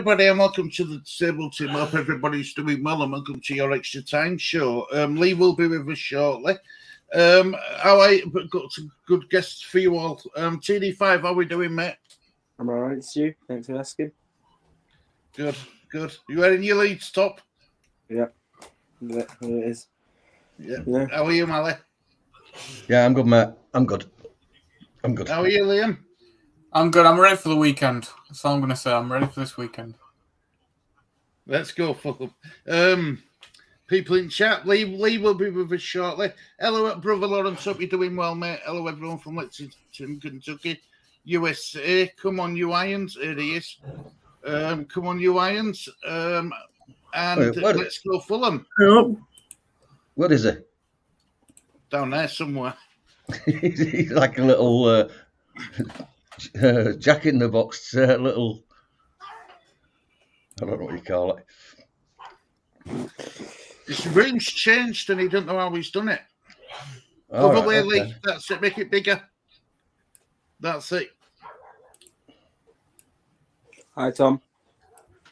everybody, and welcome to the Table Team. Hope everybody's doing well, and welcome to your Extra Time show. Lee will be with us shortly. I've got some good guests for you all. TD5, how are we doing, mate? I'm all right, Stu. Thanks for asking. Good. You wearing your Leeds top? Yeah, it is. Yeah. How are you, Mally? Yeah, I'm good, mate. I'm good. How are you, Liam? I'm good. I'm ready for the weekend. That's all I'm going to say. I'm ready for this weekend. Let's go, Fulham. People in chat, Lee will be with us shortly. Hello, Brother Lawrence. Hope you're doing well, mate. Hello, everyone from Lexington, Kentucky, USA. Come on, you Irons. Here he is. Come on, you Irons. Let's go, Fulham. What is it? Down there somewhere. He's like a little Jack in the Box, little. I don't know what you call it. His room's changed and he doesn't know how he's done it. Right, Lee. okay. That's it. Make it bigger. That's it. Hi, Tom.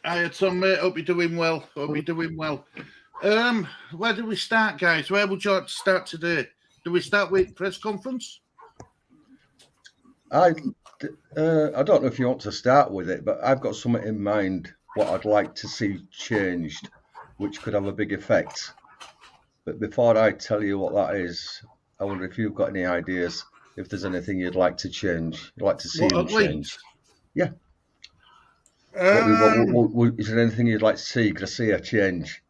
Hi, Tom, mate. Hope you're doing well. Where do we start, guys? Where would you like to start today? Do we start with press conference? I don't know if you want to start with it, but I've got something in mind what I'd like to see changed, which could have a big effect. But before I tell you what that is, I wonder if you've got any ideas, if there's anything you'd like to change, you'd like to see them change. Yeah. Is there anything you'd like to see? Could I see a change?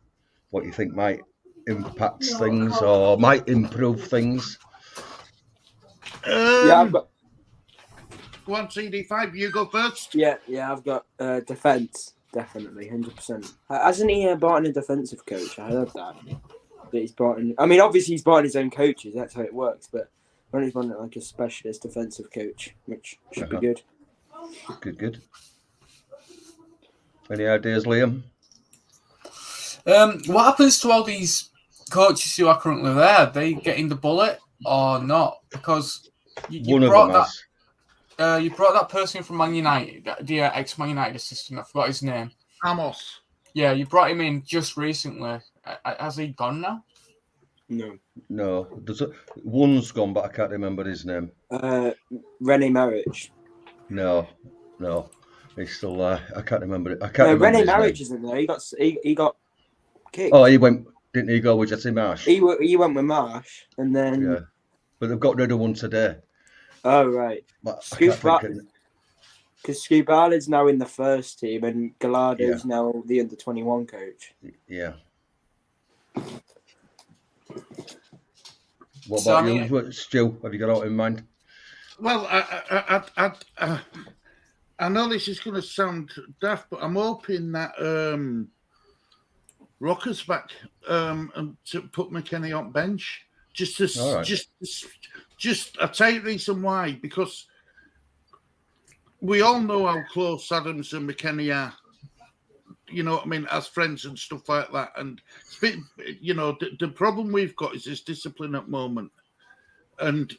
What you think might impact things or might improve things? I've got. Go on, CD5, you go first. Yeah, I've got defence, definitely, 100%. Hasn't he brought in a defensive coach? I heard that he's brought in. I mean, obviously he's brought in his own coaches. That's how it works. But when he's brought in like a specialist defensive coach, which should be good. Good. Any ideas, Liam? What happens to all these coaches who are currently there? Are they getting the bullet or not? Because you brought that person from Man United, the ex-Man United assistant. I forgot his name. Amos. Yeah, you brought him in just recently. Has he gone now? No. One's gone, but I can't remember his name. René Maric. No. He's still there. I can't remember it. René Maric isn't there. He got kicked. Oh, didn't he go with Jesse Marsh? He went with Marsh, and then. Yeah, but they've got rid of one today. Oh right. Because Scuballa's now in the first team, and Gallardo's now the under-21 coach. Yeah. What about you, Stu? Have you got out in mind? Well, I know this is going to sound daft, but I'm hoping that Rocker's back and to put McKennie on bench. I'll tell you the reason why, because we all know how close Adams and McKennie are. You know what I mean, as friends and stuff like that. And it's been, the problem we've got is this discipline at the moment, and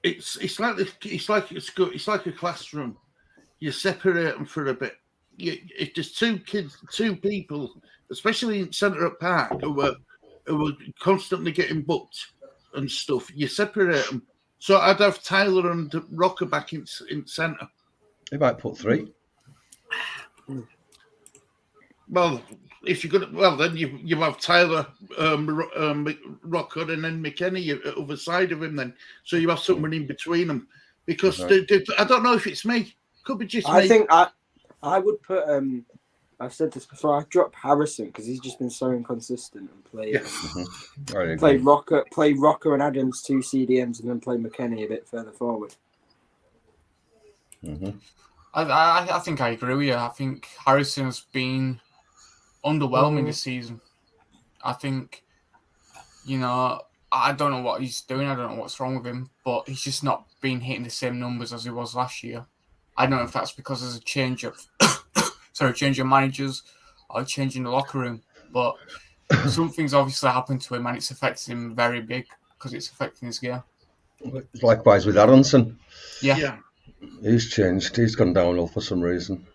it's like a classroom. You separate them for a bit. If there's two people, especially in Centre at Park, who are constantly getting booked and stuff, you separate them. So I'd have Tyler and Rocker back in centre. They might put 3. Well, if you're good, then you have Tyler, Rocker, and then McKennie at the other side of him. Then, so you have someone in between them. Because I don't know if it's me. Could be just me. I think I would put. I've said this before. I'd drop Harrison because he's just been so inconsistent and play Rocker and Adams 2 CDMs and then play McKennie a bit further forward. Mm-hmm. I think I agree with you. I think Harrison has been underwhelming this season. I think, I don't know what he's doing. I don't know what's wrong with him, but he's just not been hitting the same numbers as he was last year. I don't know if that's because there's a change of managers or a change in the locker room, but something's obviously happened to him and it's affecting him very big because it's affecting his game. Likewise with Aronson. Yeah. He's changed. He's gone downhill for some reason.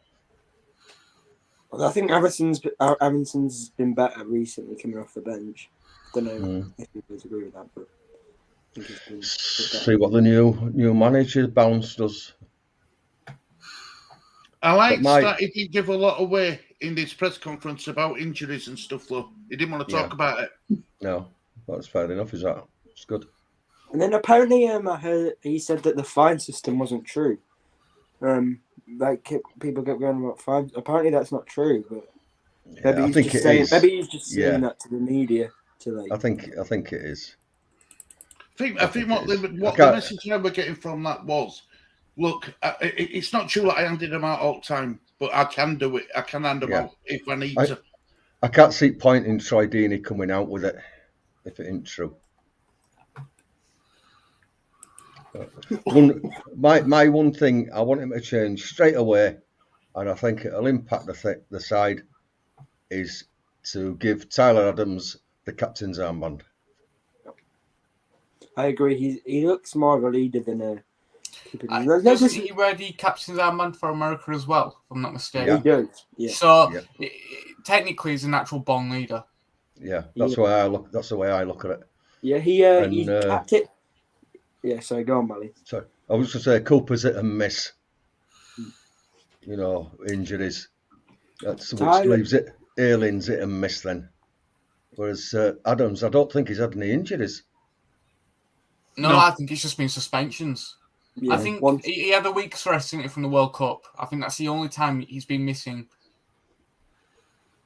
I think Aronsen's been better recently coming off the bench. Don't know if you guys agree with that, but I think he's been a bit better. See what the new manager Bounce does. I liked that he didn't give a lot away in this press conference about injuries and stuff, though. He didn't want to talk about it. No, that's fair enough, is that? It's good. And then apparently I heard he said that the fine system wasn't true. Like people get going about fines. Apparently that's not true, but maybe he's just saying that to the media to like. I think it is. I think what the message I were getting from that was, look, it's not true that I handed them out all the time, but I can do it. I can hand them out if I need to. I can't see point in Troy Deeney coming out with it if it ain't true. My one thing, I want him to change straight away, and I think it'll impact the side, is to give Tyler Adams the captain's armband. I agree. He looks more of a leader than a. Doesn't he wear the captain's armband for America as well, if I'm not mistaken? He does. Yeah. So technically, he's a natural born leader. Yeah, that's the way I look. That's the way I look at it. Yeah, he capped it. Yeah, so go on, Mally. So I was going to say Cooper's hit and miss. Injuries. That's which leaves it. Ayling's hit and miss then. Whereas Adams, I don't think he's had any injuries. No, I think it's just been suspensions. Yeah, I think he had a week's rest from the World Cup. I think that's the only time he's been missing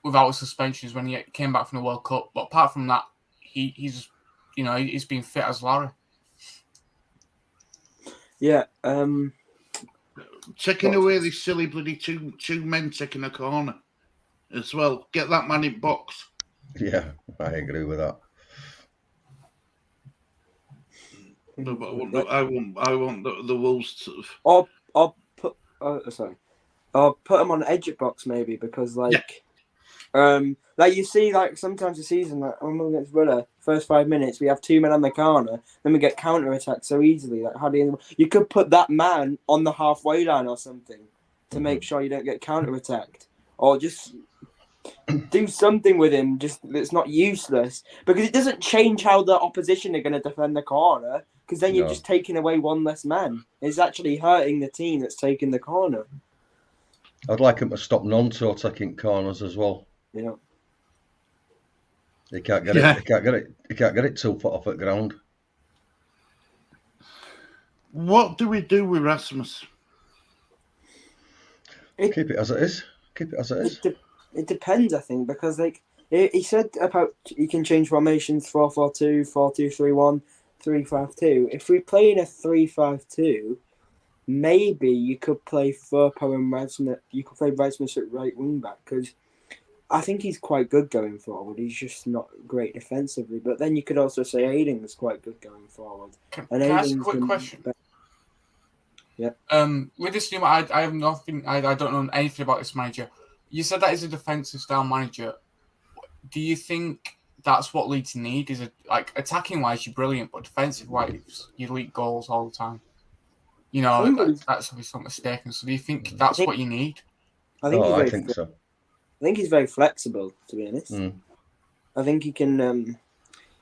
without suspensions when he came back from the World Cup. But apart from that, he's been fit as Larry. Yeah. Taking away this silly bloody two men taking a corner as well. Get that man in box. Yeah, I agree with that. I want the Wolves to. Or put them on edge box maybe, because like you see, like sometimes the season, like against Villa, first 5 minutes we have 2 men on the corner, then we get counter attacked so easily. Like you could put that man on the halfway line or something to make sure you don't get counter attacked, or just do something with him. Just it's not useless, because it doesn't change how the opposition are going to defend the corner. Because then you're just taking away one less man. It's actually hurting the team that's taking the corner. I'd like him to stop Nonto taking corners as well. Yeah. He can't get it. He can't get it. He can't get it 2 foot off the ground. What do we do with Rasmus? Keep it as it is. Keep it as it is. It depends, I think, because like he said about you can change formations 4-4-2, 4-2-3-1. 3-5-2. If we play in a 3-5-2, maybe you could play Firpo and Rasmus. You could play Rasmus at right wing back, because I think he's quite good going forward. He's just not great defensively. But then you could also say Ayling is quite good going forward. Can I ask a quick question? Yeah. With this new, I have nothing. I don't know anything about this manager. You said that he's a defensive style manager. Do you think that's what Leeds need? Is it like attacking wise, you're brilliant, but defensive wise, you leak goals all the time. That's obviously not mistaken. So do you think that's what you need? I think so. I think he's very flexible, to be honest. I think he can.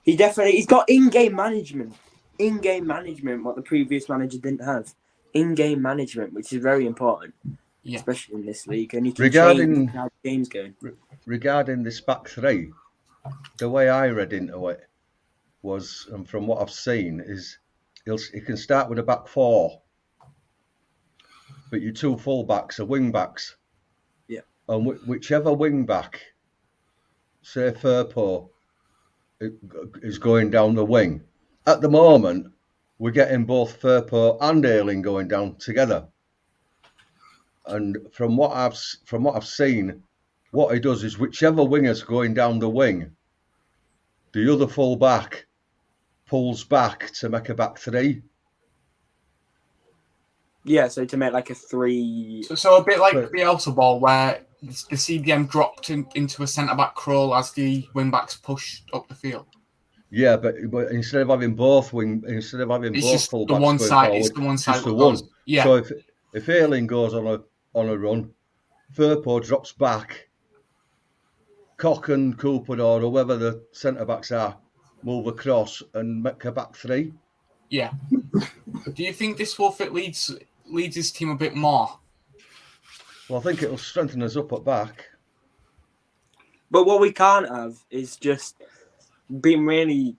He's got in-game management. In-game management, what the previous manager didn't have. In-game management, which is very important, especially in this league. And he can change how the game's going. Regarding this back three, the way I read into it was, and from what I've seen, is he can start with a back four, but your 2 full-backs are wing-backs. Yeah. And whichever wing-back, say Firpo, is going down the wing. At the moment, we're getting both Firpo and Ayling going down together. And from what I've seen, what he does is whichever winger's going down the wing, the other full back pulls back to make a back three. Yeah, so to make like a 3. So a bit like the Bielsa ball, where the CDM dropped into a centre back crawl as the wing backs pushed up the field. Yeah, but instead of having both full backs, it's the one side. It's the one side. Just the one. Yeah. So if Ayling goes on a run, Firpo drops back Koch and Cooper or whoever the centre backs are move across and make a back three. Yeah. Do you think this will fit Leeds' team a bit more? Well, I think it'll strengthen us up at back. But what we can't have is just being really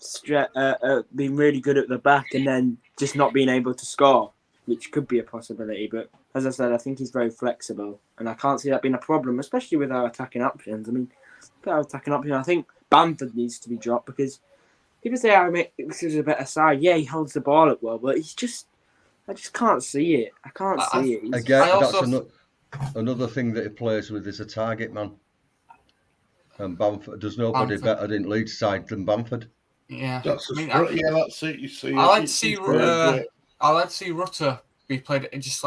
being really good at the back and then just not being able to score, which could be a possibility. But as I said, I think he's very flexible, and I can't see that being a problem, especially with our attacking options. I mean, our attacking option, I think Bamford needs to be dropped because people say, this is a better side. Yeah, he holds the ball up well, but I just can't see it. I can't see it. Again, that's another thing that he plays with is a target man. And Bamford, there's nobody better in Leeds side than Bamford. Yeah, that's it. You see, I like to see Rutter be played just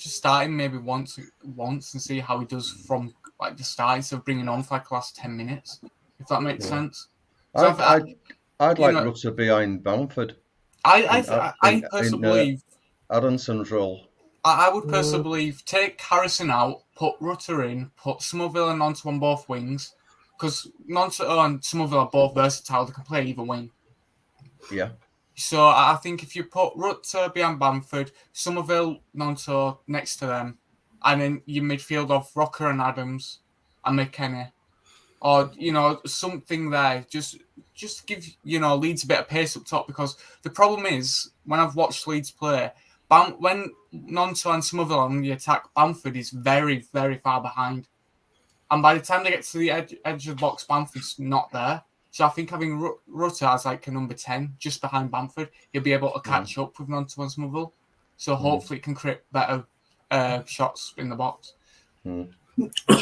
starting maybe once and see how he does from like the start instead of bringing on for like the last 10 minutes. If that makes sense. So I'd like Rutter behind Bamford. I personally believe Adamson's role. I would personally believe take Harrison out, put Rutter in, put Somerville and Nonto on both wings, because Nonto and Somerville are both versatile. They can play either wing. Yeah. So I think if you put Rutter behind Bamford, Somerville, Nonto next to them, and then your midfield of Rocker and Adams and McKenna, or something there, just give Leeds a bit of pace up top, because the problem is when I've watched Leeds play, when Nonto and Somerville on the attack, Bamford is very, very far behind. And by the time they get to the edge of the box, Bamford's not there. So I think having Rutter as like a number 10 just behind Bamford, he'll be able to catch up with Nonto and Somerville. So hopefully it can create better shots in the box. Do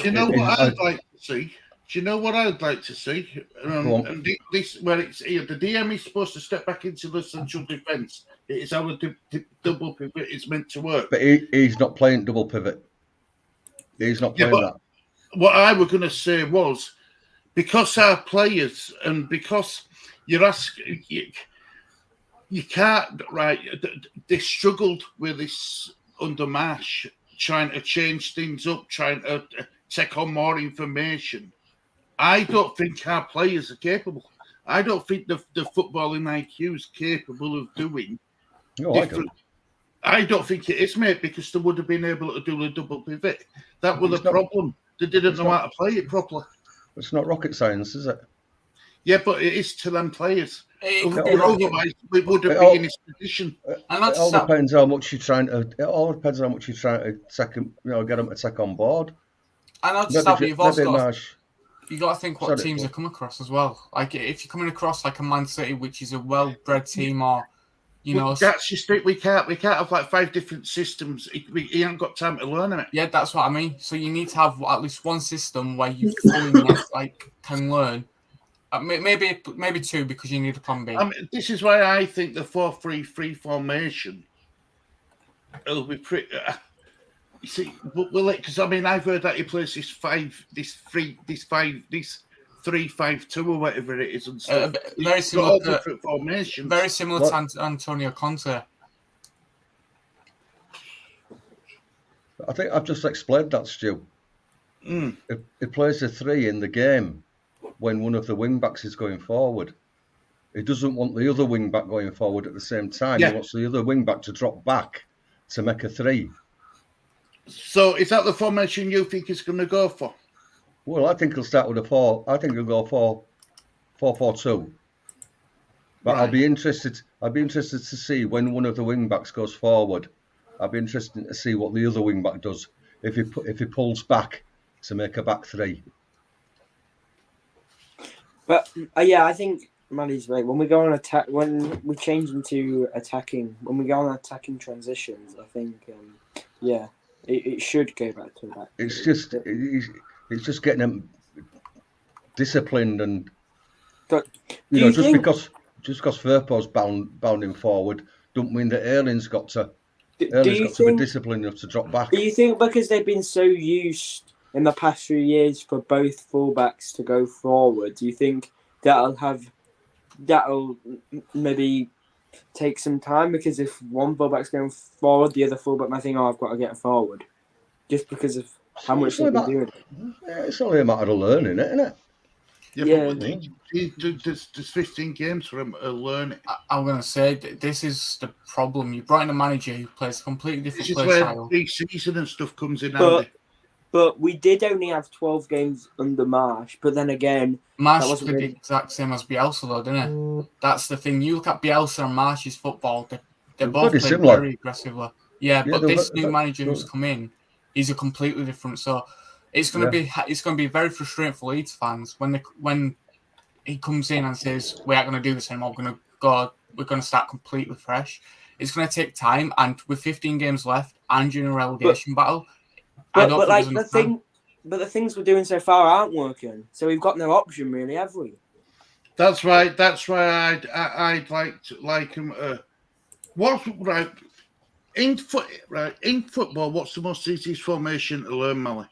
you know what I'd like to see? Do you know what I'd like to see? And this, where it's here, the DM is supposed to step back into the central defence. It is how a double pivot is meant to work. But he's not playing double pivot. He's not playing that. What I was going to say was, because our players and because you're asking, you can't, right? They struggled with this under Marsh, trying to change things up, trying to take on more information. I don't think our players are capable. I don't think the footballing IQ is capable of doing. No, I don't think it is, mate, because they would have been able to do a double pivot. That was the problem. They didn't know how to play it properly. It's not rocket science, is it? Yeah, but it is to them players. Otherwise, we wouldn't be in this position. It all depends how much you're trying to. It all depends how much you're trying to get them to take on board. And I'll just you've got to think what teams are coming across as well. Like if you're coming across like a Man City, which is a well-bred team, or that's just it. We can't have like 5 different systems. He ain't got time to learn it. Yeah, that's what I mean. So you need to have at least one system where you fully can learn. Maybe 2 because you need a plan B. I mean, this is why I think the 4-3-3 formation will be pretty. You see, because I mean, I've heard that he plays this 3-5-2 or whatever it is, and stuff. Very similar to different formations. Very similar to Antonio Conte. I think I've just explained that, Stu. He plays a 3 in the game when one of the wing backs is going forward. He doesn't want the other wing back going forward at the same time. Yeah. He wants the other wing back to drop back to make a 3. So is that the formation you think he's going to go for? Well, I think he'll start with a 4. I think he'll go 4-4-2. But right. I'll be interested to see when one of the wing backs goes forward. I'll be interested to see what the other wing back does if he pulls back to make a back 3. But I think Maddie's right. When we go on attack, when we change into attacking, when we go on attacking transitions, I think it should go back to that. It's just getting them disciplined and just because Firpo's bounding forward don't mean that Erling's got to be disciplined enough to drop back. Do you think because they've been so used in the past few years for both fullbacks to go forward, do you think that'll maybe take some time? Because if one fullback's going forward, the other fullback might think, I've got to get forward, just because of how much they've been doing it. It's only a matter of learning it, isn't it? Yeah. There's 15 games for him to learn it. I'm going to say this is the problem. You brought in a manager who plays a completely different This is play where style. pre-season and stuff comes in handy. But we did only have 12 games under Marsh. But then again, Marsh that wasn't played really... the exact same as Bielsa, though, didn't it? That's the thing. You look at Bielsa and Marsh's football; they both pretty play similar. very aggressively. Yeah, but this new manager who's come in, he's a completely different. So it's going to be very frustrating for Leeds fans when he comes in and says we aren't going to do this anymore. We're going to start completely fresh. It's going to take time, and with 15 games left and in a relegation battle. But the things we're doing so far aren't working. So we've got no option, really, have we? That's right. That's why I'd like him. In football? What's the most easiest formation to learn, Mally?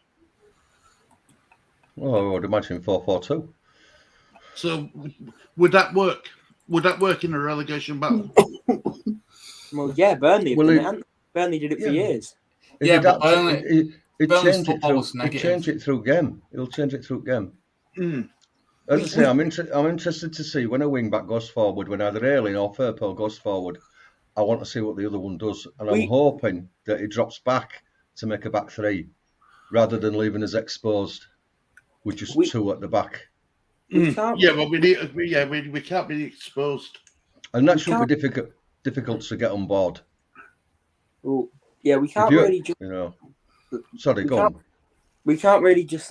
Well, I would imagine 4-4-2. So would that work? Would that work in a relegation battle? Well, yeah, Burnley did it for years. Yeah, but It'll change it through game. It'll change it through game. As I say, I'm interested to see when a wing back goes forward, when either Ayling or Firpo goes forward. I want to see what the other one does, and I'm hoping that he drops back to make a back three, rather than leaving us exposed with just two at the back. We can't be exposed, and that should be difficult to get on board. Well, yeah, we can't really just, Sorry, go on. We can't really just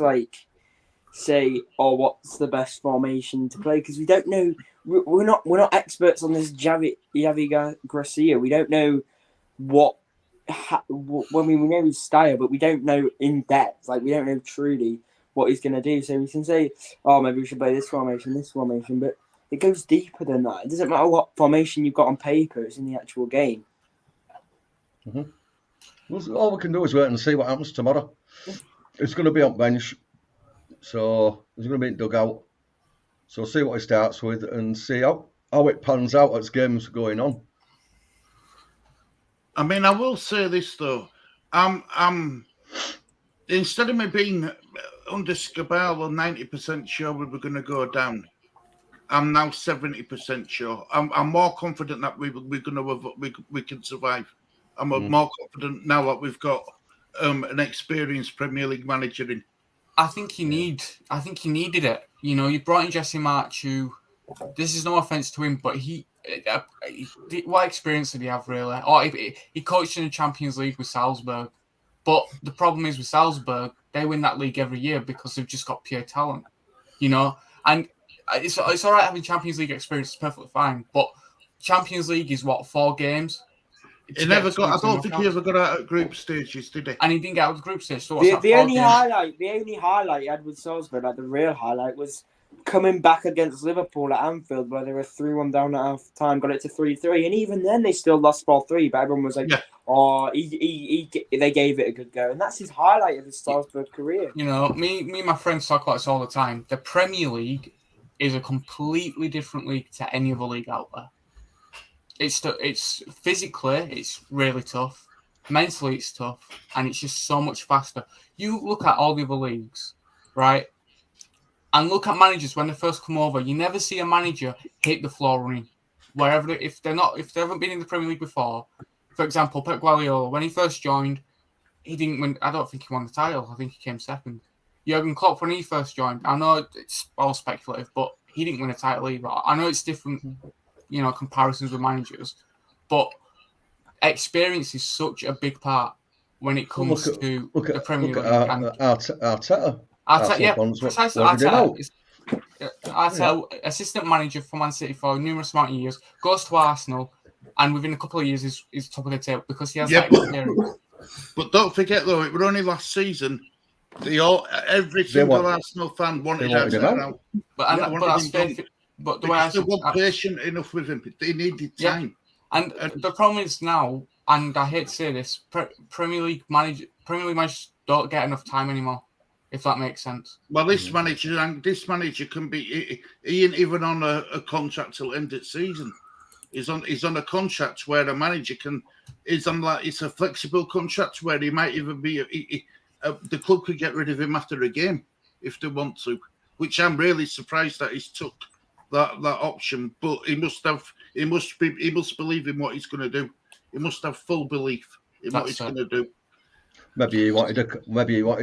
say, what's the best formation to play, because we don't know. We're not experts on this Javi Gracia. We don't know we know his style, but we don't know in depth. We don't know truly what he's going to do. So we can say, maybe we should play this formation, but it goes deeper than that. It doesn't matter what formation you've got on paper; it's in the actual game. Mm-hmm. Well, all we can do is wait and see what happens tomorrow. It's going to be on bench, so he's going to be in dugout. So see what he starts with and see how it pans out as games going on. I mean, I will say this though. I'm instead of me being under Scabal 90% sure we were going to go down, I'm now 70% sure. I'm more confident that we can survive. I'm more confident now that we've got an experienced Premier League manager in. I think he needed it. You brought in Jesse March, who, this is no offense to him, but what experience did he have really? Or he coached in the Champions League with Salzburg, but the problem is with Salzburg, they win that league every year because they've just got pure talent, And it's all right having Champions League experience, it's perfectly fine, but Champions League is 4 games. I don't think he ever got out of group stages, did he? And he didn't get out of the group stage. So the only highlight he had with Salzburg, the real highlight, was coming back against Liverpool at Anfield, where they were 3-1 down at half time, got it to 3-3, and even then they still lost 4-3. But everyone was like, they gave it a good go, and that's his highlight of his Salzburg career. Me and my friends talk about this all the time. The Premier League is a completely different league to any other league out there. It's physically, it's really tough. Mentally, it's tough, and it's just so much faster. You look at all the other leagues, right, and look at managers when they first come over. You never see a manager hit the floor running. If they haven't been in the Premier League before, for example, Pep Guardiola, when he first joined, he didn't win. I don't think he won the title. I think he came second. Jurgen Klopp, when he first joined, I know it's all speculative, but he didn't win a title either. I know it's different. Comparisons with managers, but experience is such a big part when it comes to the Premier League. Arteta, precisely. Arteta, assistant manager for Man City for a numerous amount of years, goes to Arsenal, and within a couple of years is top of the table because he has that experience. But don't forget though, it was only last season. Every single Arsenal fan wanted Arteta out. But the way they weren't patient enough with him. They needed time. And the problem is now, and I hate to say this, Premier League managers don't get enough time anymore, if that makes sense. Well, this manager can be. He ain't even on a contract till end of season. He's on a contract where a manager it's a flexible contract where he might even be. The club could get rid of him after a game if they want to. which I'm really surprised that he's took that option. But he must believe in what he's going to do. He must have full belief in what he's going to do. Maybe he wanted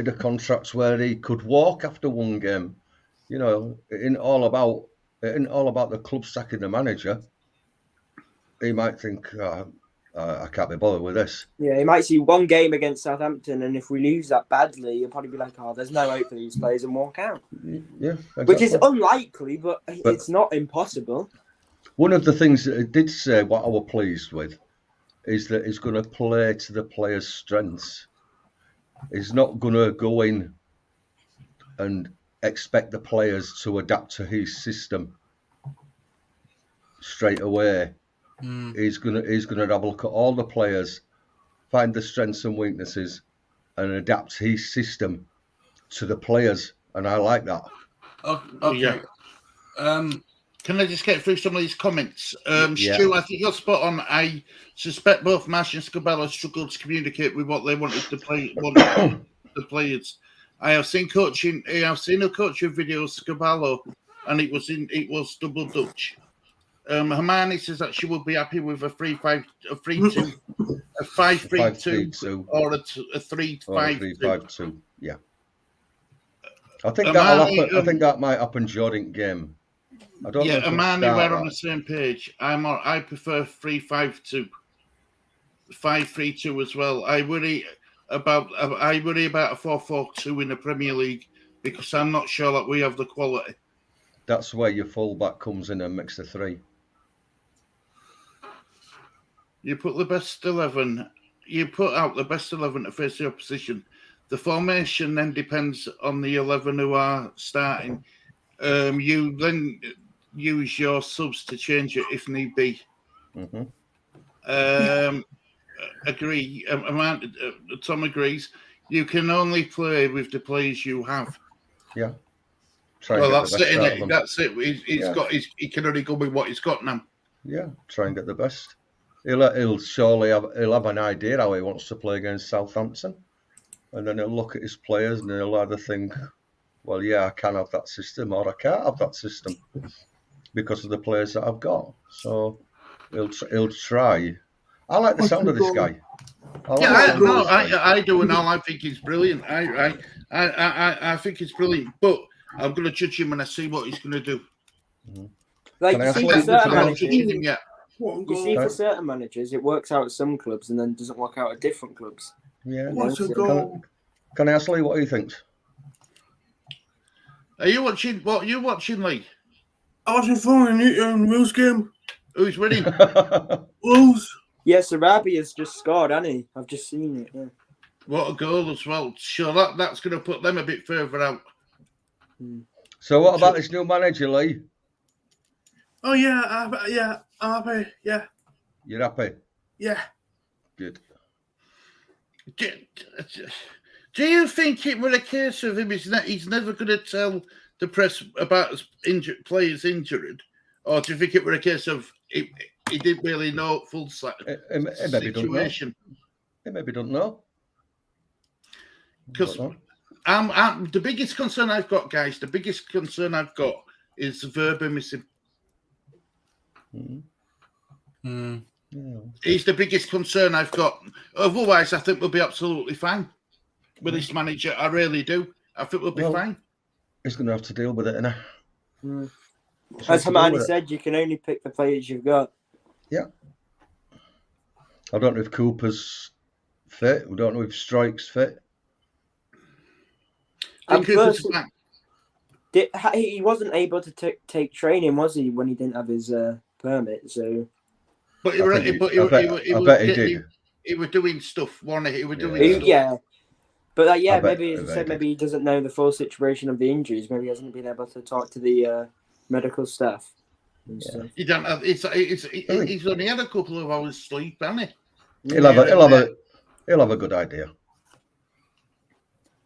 a contract where he could walk after one game. You know, it ain't all about the club sacking the manager. He might think, I can't be bothered with this. Yeah, he might see one game against Southampton, and if we lose that badly, he'll probably be like, "Oh, there's no hope for these players," and walk out. Yeah, exactly. Which is unlikely, but it's not impossible. One of the things that he did say, what I was pleased with, is that he's going to play to the players' strengths. He's not going to go in and expect the players to adapt to his system straight away. He's gonna have a look at all the players, find the strengths and weaknesses, and adapt his system to the players. And I like that. Okay. Yeah. Can I just get through some of these comments? Stu, I think you're spot on. I suspect both Marsch and Skubalo struggled to communicate with what they wanted to play. The players. I have seen a coaching video of Skubalo, and it was double Dutch. Hermione says that she would be happy with a 3-5, a 3-2, a 5-3-2, or a 3-5-2. Yeah. I think that'll happen. I think that might happen during game. I don't know. Amani, we're on the same page. I prefer 3-5-2, 5-3-2 as well. I worry about a 4-4-2 in the Premier League because I'm not sure that we have the quality. That's where your fullback comes in and makes the three. You put the best 11. You put out the best 11 to face the opposition. The formation then depends on the 11 who are starting. You then use your subs to change it if need be. Mm-hmm. Agree. Tom agrees. You can only play with the players you have. Yeah. That's it, innit? That's it. He can only go with what he's got now. Yeah, try and get the best. He'll surely have an idea how he wants to play against Southampton, and then he'll look at his players and he'll either think, well, yeah, I can have that system, or I can't have that system because of the players that I've got. So he'll try. I like the sound of this guy. I do, and all I think he's brilliant. I think he's brilliant, but I'm going to judge him when I see what he's going to do. Like I'm not judging him yet. You see, for certain managers, it works out at some clubs and then doesn't work out at different clubs. Yeah. Can I ask Lee what he thinks? Are you watching? What are you watching, Lee? I'm watching Fulham Wolves game. Who's winning? Wolves. Yes, Arabia's just scored, hasn't he? I've just seen it. Yeah. What a goal as well. Sure, that's going to put them a bit further out. So what about this new manager, Lee? Oh yeah, I'm happy. Yeah. You're happy? Yeah. Good. Do you think it were a case of him? He's never going to tell the press about players injured, or do you think it were a case of he didn't really know full situation? He maybe don't know. Because I'm the biggest concern I've got, guys. The biggest concern I've got is Verba missing. He's the biggest concern I've got. Otherwise, I think we'll be absolutely fine with this manager. I really do. I think we'll be fine. He's going to have to deal with it, innit? As Hermione said, you can only pick the players you've got. Yeah. I don't know if Cooper's fit. We don't know if Strike's fit. He wasn't able to take training, was he, when he didn't have his permit? So, but I bet he did. He was doing stuff, wasn't he? He was doing stuff. Yeah. But maybe, as I said, maybe he doesn't know the full situation of the injuries. Maybe he hasn't been able to talk to the medical staff. He don't have. He's only had a couple of hours sleep, hasn't he? He'll have a good idea.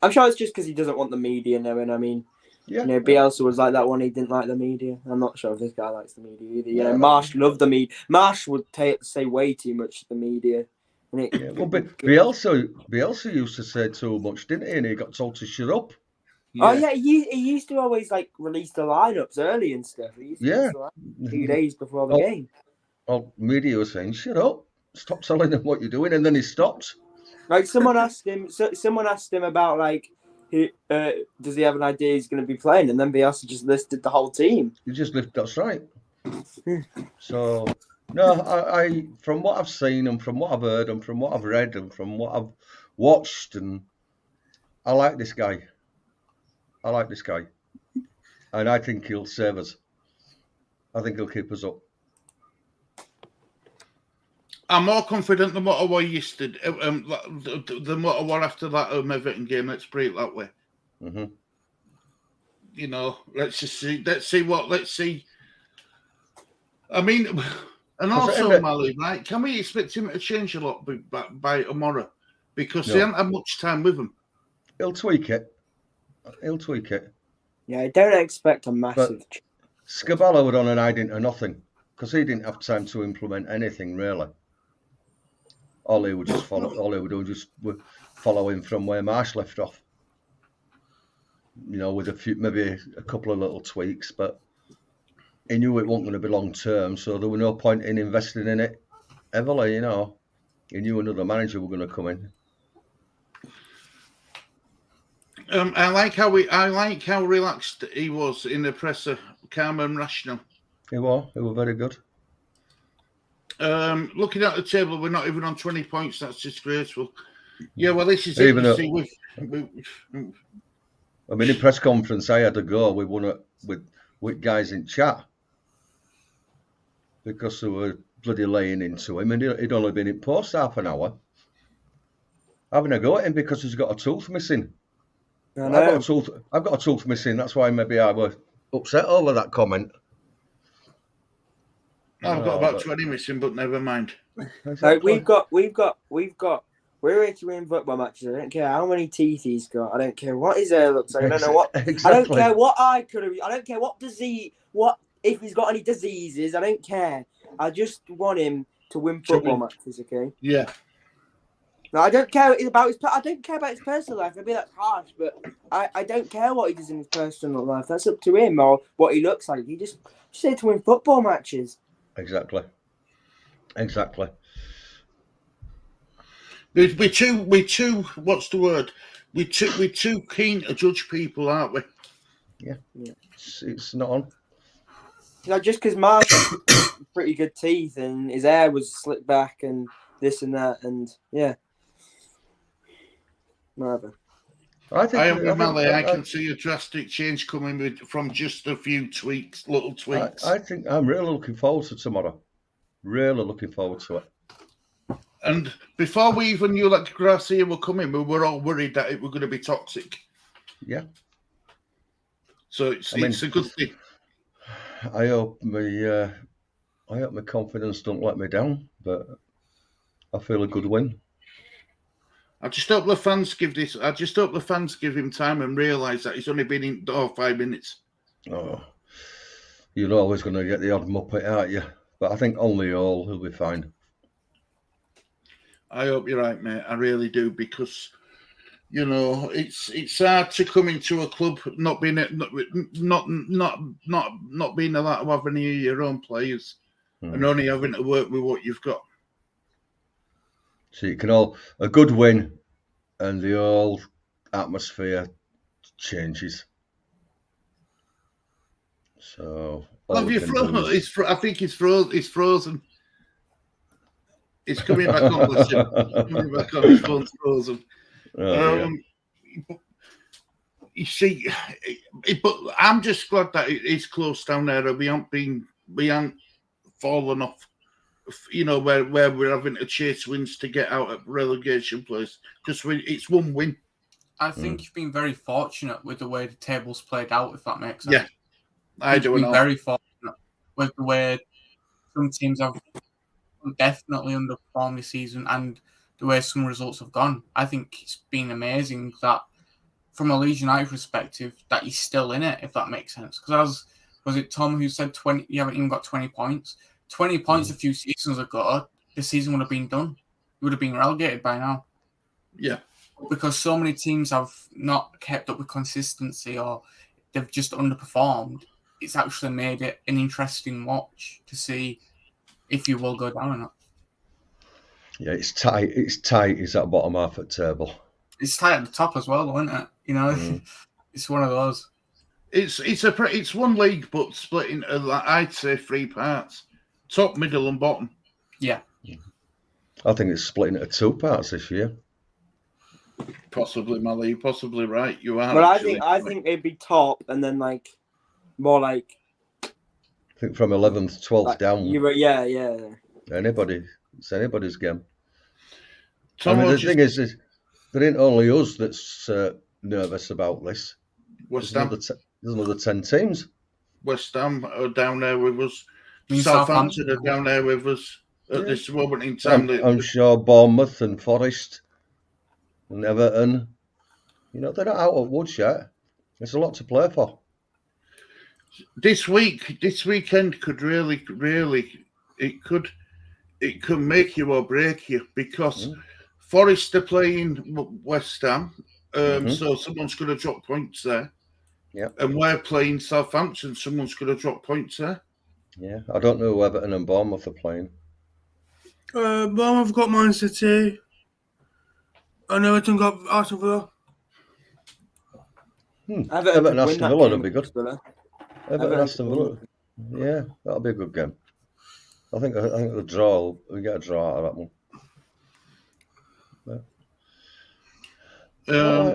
I'm sure it's just because he doesn't want the media knowing. I mean, Bielsa was like that one. He didn't like the media. I'm not sure if this guy likes the media either. Marsch loved the media. Marsch would say way too much to the media. But Bielsa used to say too much, didn't he? And he got told to shut up. Oh yeah, he used to always like release the lineups early and stuff. He used to Yeah. release the lineups a few days before the game. Well, media was saying, "Shut up, stop telling them what you're doing," and then he stopped. Like someone asked him about like, does he have an idea he's going to be playing, and then Bielsa just listed the whole team. You just lift. That's right. So no, I from what I've seen and from what I've heard and from what I've read and from what I've watched, and I like this guy. And I think he'll save us. I think he'll keep us up. I'm more confident than what I was yesterday, than what I was after that Everton game. Let's put it that way. Mm-hmm. You know, let's see. Let's see. I mean, and also Mali, right? Can we expect him to change a lot by tomorrow? Because he hasn't had much time with him. He'll tweak it. Yeah, I don't expect a massive. But Scabala would on an eye into nothing because he didn't have time to implement anything really. All he would do was just follow him from where Marsh left off. You know, with maybe a couple of little tweaks, but he knew it wasn't going to be long term, so there was no point in investing in it heavily. You know, he knew another manager were going to come in. I like how relaxed he was in the presser, calm and rational. He was very good. Looking at the table, we're not even on 20 points. That's disgraceful. Yeah, well, this is even it. I mean, in press conference, I had to go. We won it with guys in chat because they were bloody laying into him, and he'd only been in post half an hour. Having a go at him because he's got a tooth missing. I've got a tooth missing. That's why maybe I was upset over that comment. I've got about 20 missing, but never mind. Exactly. We're here to win football matches. I don't care how many teeth he's got. I don't care what his hair looks like. I don't know what. Exactly. I don't care what eye could have. I don't care what disease. What if he's got any diseases? I don't care. I just want him to win football matches. Okay. Yeah. No, I don't care about his. I don't care about his personal life. Maybe that's harsh, but I don't care what he does in his personal life. That's up to him or what he looks like. He just here to win football matches. Exactly. We're too. What's the word? We're too keen to judge people, aren't we? Yeah. It's not on. You know, just because Mark has pretty good teeth and his hair was slicked back and this and that and yeah. Whatever. I can see a drastic change coming from just a few little tweaks. I think I'm really looking forward to tomorrow. Really looking forward to it. And before we even knew that Garcia were coming, we were all worried that it was going to be toxic. Yeah. So it's a good thing. I hope my confidence don't let me down, but I feel a good win. I just hope the fans give him time and realise that he's only been in 5 minutes. Oh, you're always going to get the odd muppet, aren't you? But I think only he'll be fine. I hope you're right, mate. I really do, because you know it's hard to come into a club not being allowed to have any of your own players and only having to work with what you've got. So you can a good win, and the whole atmosphere changes. So have you frozen? I think it's frozen. It's coming back on. Listen. It's coming back on. His phone's frozen. You see, but I'm just glad that it is close down there. We haven't fallen off. You know, where we're having to chase wins to get out of relegation place, because it's one win. I think you've been very fortunate with the way the table's played out, if that makes sense. Yeah, I do. You've been very fortunate with the way some teams have definitely underperformed this season and the way some results have gone. I think it's been amazing that, from a Leeds United perspective, that he's still in it, if that makes sense. Because was it Tom who said 20? You haven't even got 20 points. 20 points a few seasons ago, the season would have been done. You would have been relegated by now. Yeah. because so many teams have not kept up with consistency or they've just underperformed, it's actually made it an interesting watch to see if you will go down or not. Yeah, it's tight. It's tight. It's that bottom half of the table. It's tight at the top as well, though, isn't it? You know, it's one of those. It's one league, but split into, I'd say, 3 parts: top, middle, and bottom. Yeah. I think it's split into 2 parts this year. Possibly, Mally. You're possibly right. You are. Well, actually. I think they'd be top, and then like more like. I think from 11th, 12th Like, down. Yeah. It's anybody's game. Tom, the thing is, there ain't only us that's nervous about this. West There's Ham. another 10 teams. West Ham are down there with us. mean, Southampton Southampton. are down there with us at Yeah. this moment in time. I'm sure Bournemouth and Forest and Everton, they're not out of woods yet. There's a lot to play for. This weekend could really, it could make you or break you, because Forest are playing West Ham, so someone's going to drop points there. Yeah, and we're playing Southampton. Someone's going to drop points there. Yeah, I don't know who Everton and Bournemouth are playing. Bournemouth got Man City. And Everton got Aston Villa. Everton Aston Villa would be good. Villa. Everton Aston Villa. Yeah, that'll be a good game. I think the draw. We get a draw out of that one.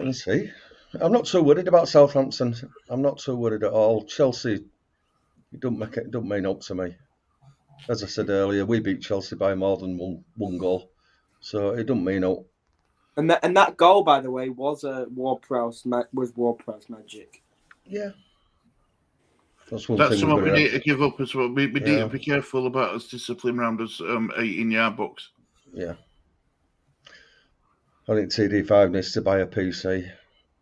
Let's see. I'm not so worried about Southampton. I'm not so worried at all. Chelsea, it don't mean up to me. As I said earlier, we beat Chelsea by more than one goal, so it don't mean up. And that goal, by the way, was Ward-Prowse magic. Yeah. That's something we need to give up as well. We need to be careful about us discipline round us 18-yard box. Yeah. I think TD5 needs to buy a PC.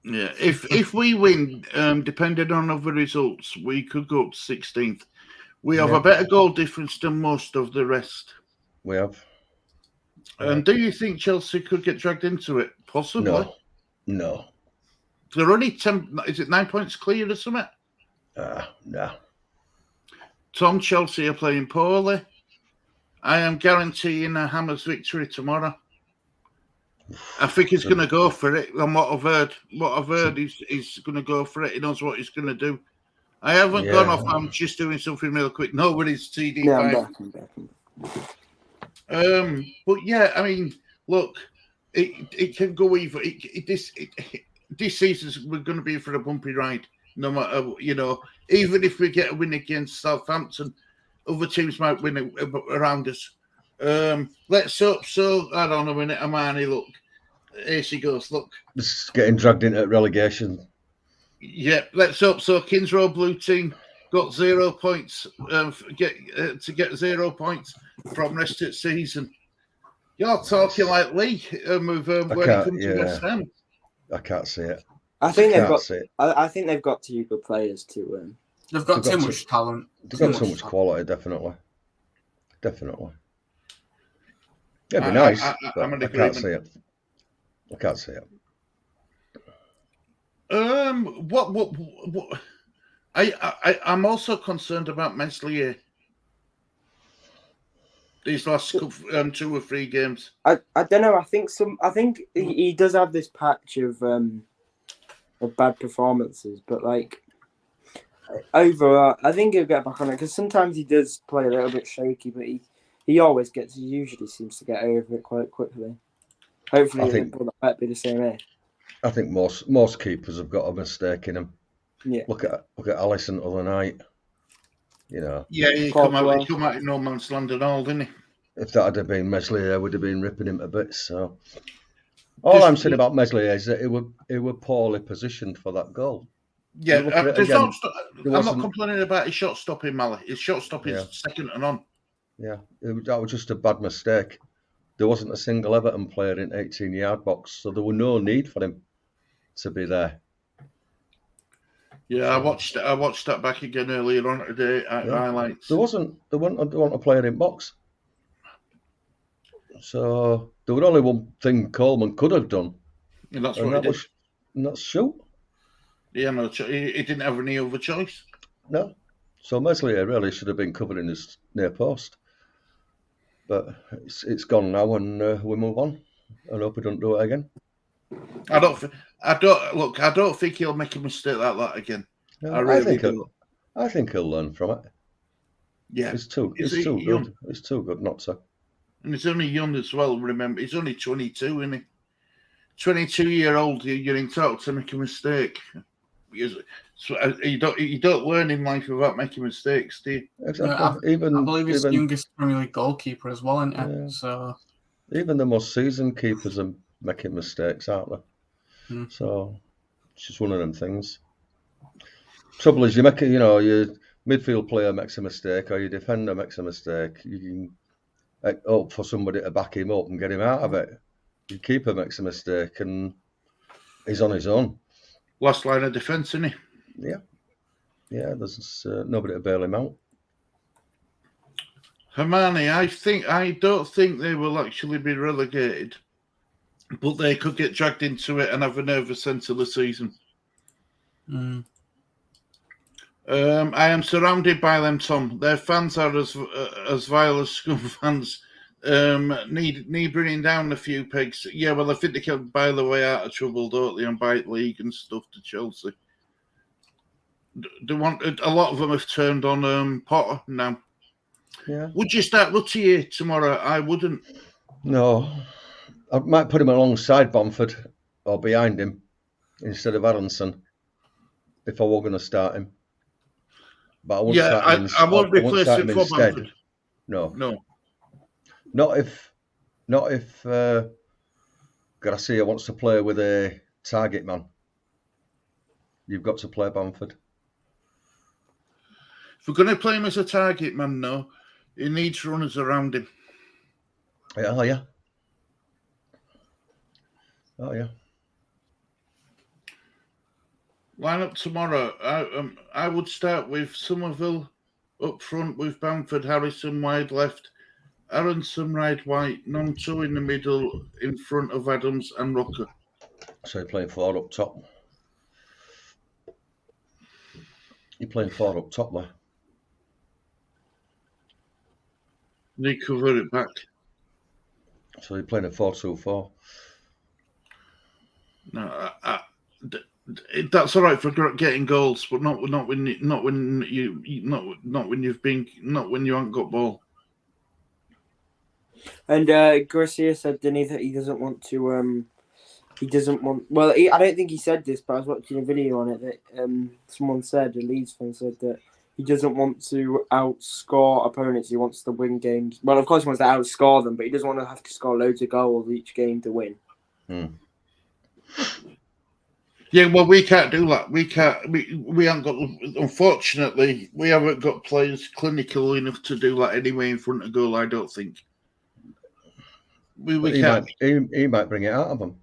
Yeah, if we win, depending on other results, we could go up to 16th. We have a better goal difference than most of the rest. We have. And do you think Chelsea could get dragged into it? Possibly. No. They're only 10. Is it 9 points clear or something? No. Tom, Chelsea are playing poorly. I am guaranteeing a Hammers victory tomorrow. I think he's going to go for it. And what I've heard, he's going to go for it. He knows what he's going to do. I haven't gone off. I'm just doing something real quick. Nobody's TD5. But yeah, I mean, look, it can go either. This season's we're going to be for a bumpy ride. No matter, even if we get a win against Southampton, other teams might win around us. Let's hope so. I don't know, Amani, look. Here she goes, look. It's getting dragged into relegation. Yeah, let's hope so. Kingsrow Blue Team got 0 points. To get 0 points from rest of the season. You're talking like Lee when it comes to West Ham. I can't see it. I think they've got 2 good players to win. They've got too much talent. They've got too much quality, definitely. It'd be nice, but I can't see it. I can't see it. I'm also concerned about Meslier. These last 2 or 3 games. I don't know. I think he does have this patch of bad performances, but like overall, I think he'll get back on it because sometimes he does play a little bit shaky, but he usually seems to get over it quite quickly. Hopefully, that might be the same here. I think most keepers have got a mistake in them. Yeah. Look at Alisson the other night. Yeah, he come out in no man's land and all, didn't he? If that had been Meslier, I would have been ripping him to bits. So all I'm saying about Meslier is that it were poorly positioned for that goal. Yeah, I'm not complaining about his shot stopping, Mally. His shot stopping is second to none. Yeah, that was just a bad mistake. There wasn't a single Everton player in 18-yard box, so there was no need for him to be there. Yeah, I watched that back again earlier on today at highlights. There wasn't a player in box. So there was only one thing Coleman could have done And that's and what he that did. that's shoot. Yeah, no, he didn't have any other choice. No. So Meslier really should have been covered in his near post. But it's gone now, and we move on. I hope we don't do it again. I don't think he'll make a mistake like that again. No, I really do. I think he'll learn from it. Yeah, It's too young. good. It's too good not to. And he's only young as well. Remember, he's only 22, isn't he? 22-year-old, you're entitled to make a mistake. You don't learn in life without making mistakes, do you? Exactly. I believe he's the youngest Premier League goalkeeper as well, isn't it? Yeah. So even the most seasoned keepers are making mistakes, aren't they? So it's just one of them things. Trouble is, your midfield player makes a mistake, or your defender makes a mistake. You can hope for somebody to back him up and get him out of it. Your keeper makes a mistake, and he's on his own. Last line of defence, isn't he? Yeah. There's nobody to bail him out. Hermione, I don't think they will actually be relegated, but they could get dragged into it and have a nervous end of the season. I am surrounded by them, Tom. Their fans are as vile as scum fans. Need bringing down a few pegs. Yeah, well, I think they can buy the way out of trouble, don't they, and buy league and stuff to Chelsea. They want a lot of them have turned on Potter now. Yeah. Would you start Luttier tomorrow? I wouldn't. No, I might put him alongside Bamford or behind him instead of Aronson if I were going to start him. But I wouldn't start him. I won't replace him for Bamford. No. Not if Garcia wants to play with a target man. You've got to play Bamford. If we're going to play him as a target man, no, he needs runners around him. Oh yeah. Line up tomorrow. I would start with Somerville up front with Bamford, Harrison wide left, Aronson right white, Nonto in the middle in front of Adams and Rocker. So you're playing 4 up top. You're playing 4 up top there. They cover it back. So you're playing a 4-2-4. No, that's all right for getting goals, but not when you haven't got ball. And Garcia said, didn't he, that he doesn't want to. He doesn't want. Well, I don't think he said this, but I was watching a video on it that someone said, a Leeds fan said that he doesn't want to outscore opponents. He wants to win games. Well, of course, he wants to outscore them, but he doesn't want to have to score loads of goals each game to win. Yeah, well, we can't do that. We can't. We haven't got. Unfortunately, we haven't got players clinical enough to do that anyway in front of goal. I don't think. We can't. He might bring it out of them.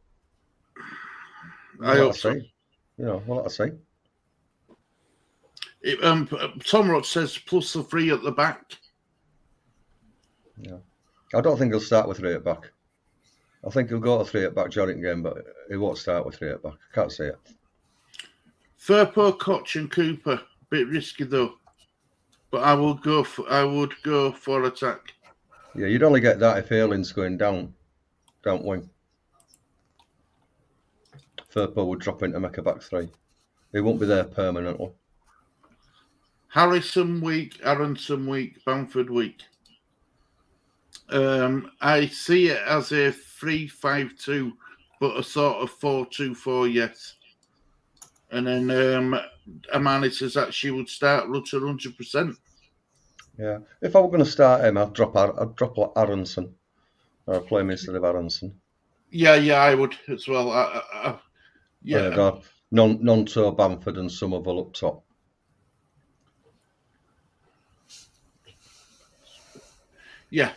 I hope so. What I say. Tom Roth says plus the 3 at the back. Yeah, I don't think he'll start with 3 at back. I think he'll go to 3 at back during the game, but he won't start with 3 at back. I can't see it. Firpo, Koch, and Cooper. Bit risky though, but I would go for attack. Yeah, you'd only get that if Ayling's going down wing. Firpo would drop in to make a back 3. He won't be there permanently. Harrison weak, Aronson weak, Bamford weak. I see it as a 3-5-2, but a sort of 4-2-4, yes. And then Amani says that she would start Rutter 100%. Yeah, if I were going to start him, I'd drop Aronson. Or play him instead of Aronson. Yeah, I would as well. Yeah. Nonto, Bamford, and Somerville up top. Yeah,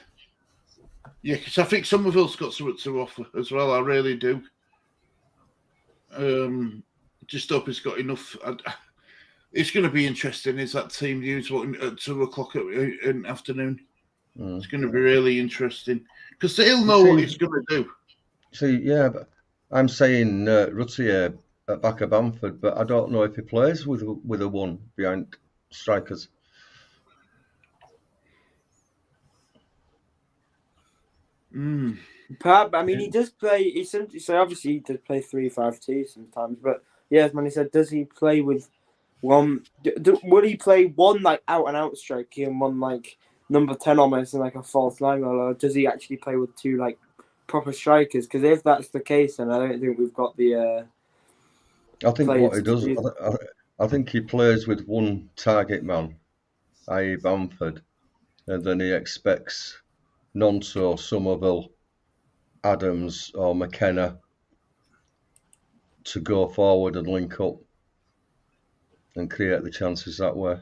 because I think Somerville's got something to offer as well. I really do. Just hope he's got enough. It's going to be interesting. Is that team news at 2:00 in the afternoon? It's going to be really interesting because they'll know what he's going to do. See, yeah, but I'm saying Ruttier at back of Bamford, but I don't know if he plays with a one behind strikers. Perhaps, I mean, he does play. So obviously he does play 3-5-2 sometimes. But yeah, as Manny said, does he play with one? Would he play one like out and out striker and one like number 10 almost in like a false nine, or does he actually play with two like proper strikers? Because if that's the case, then I don't think we've got the. I think what he does, do I think he plays with one target man, i.e. Bamford, and then he expects Gnonto, Somerville, Adams or McKenna to go forward and link up and create the chances that way.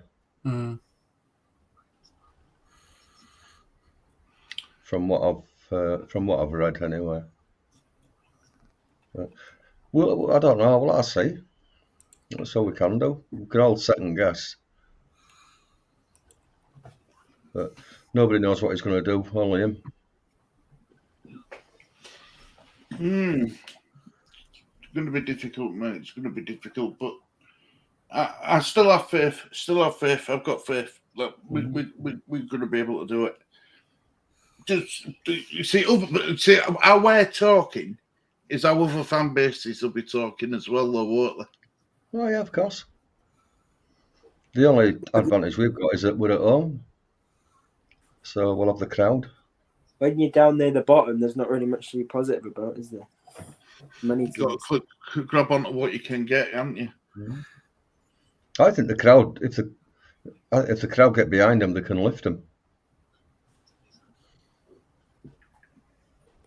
From what I've read anyway. Well, I don't know. Well, I see. That's all we can do. We can all second guess, but nobody knows what he's going to do. Only him. It's going to be difficult, mate. It's going to be difficult, but I still have faith. Still have faith. I've got faith. Look, we're going to be able to do it. Just you see, how we're talking is how other fan bases will be talking as well, though, won't they? Oh yeah, of course. The only advantage we've got is that we're at home, so we'll have the crowd. When you're down near the bottom, there's not really much to be positive about, is there? Many You've got to grab onto what you can get, haven't you? I think the crowd, if the crowd get behind them, they can lift them.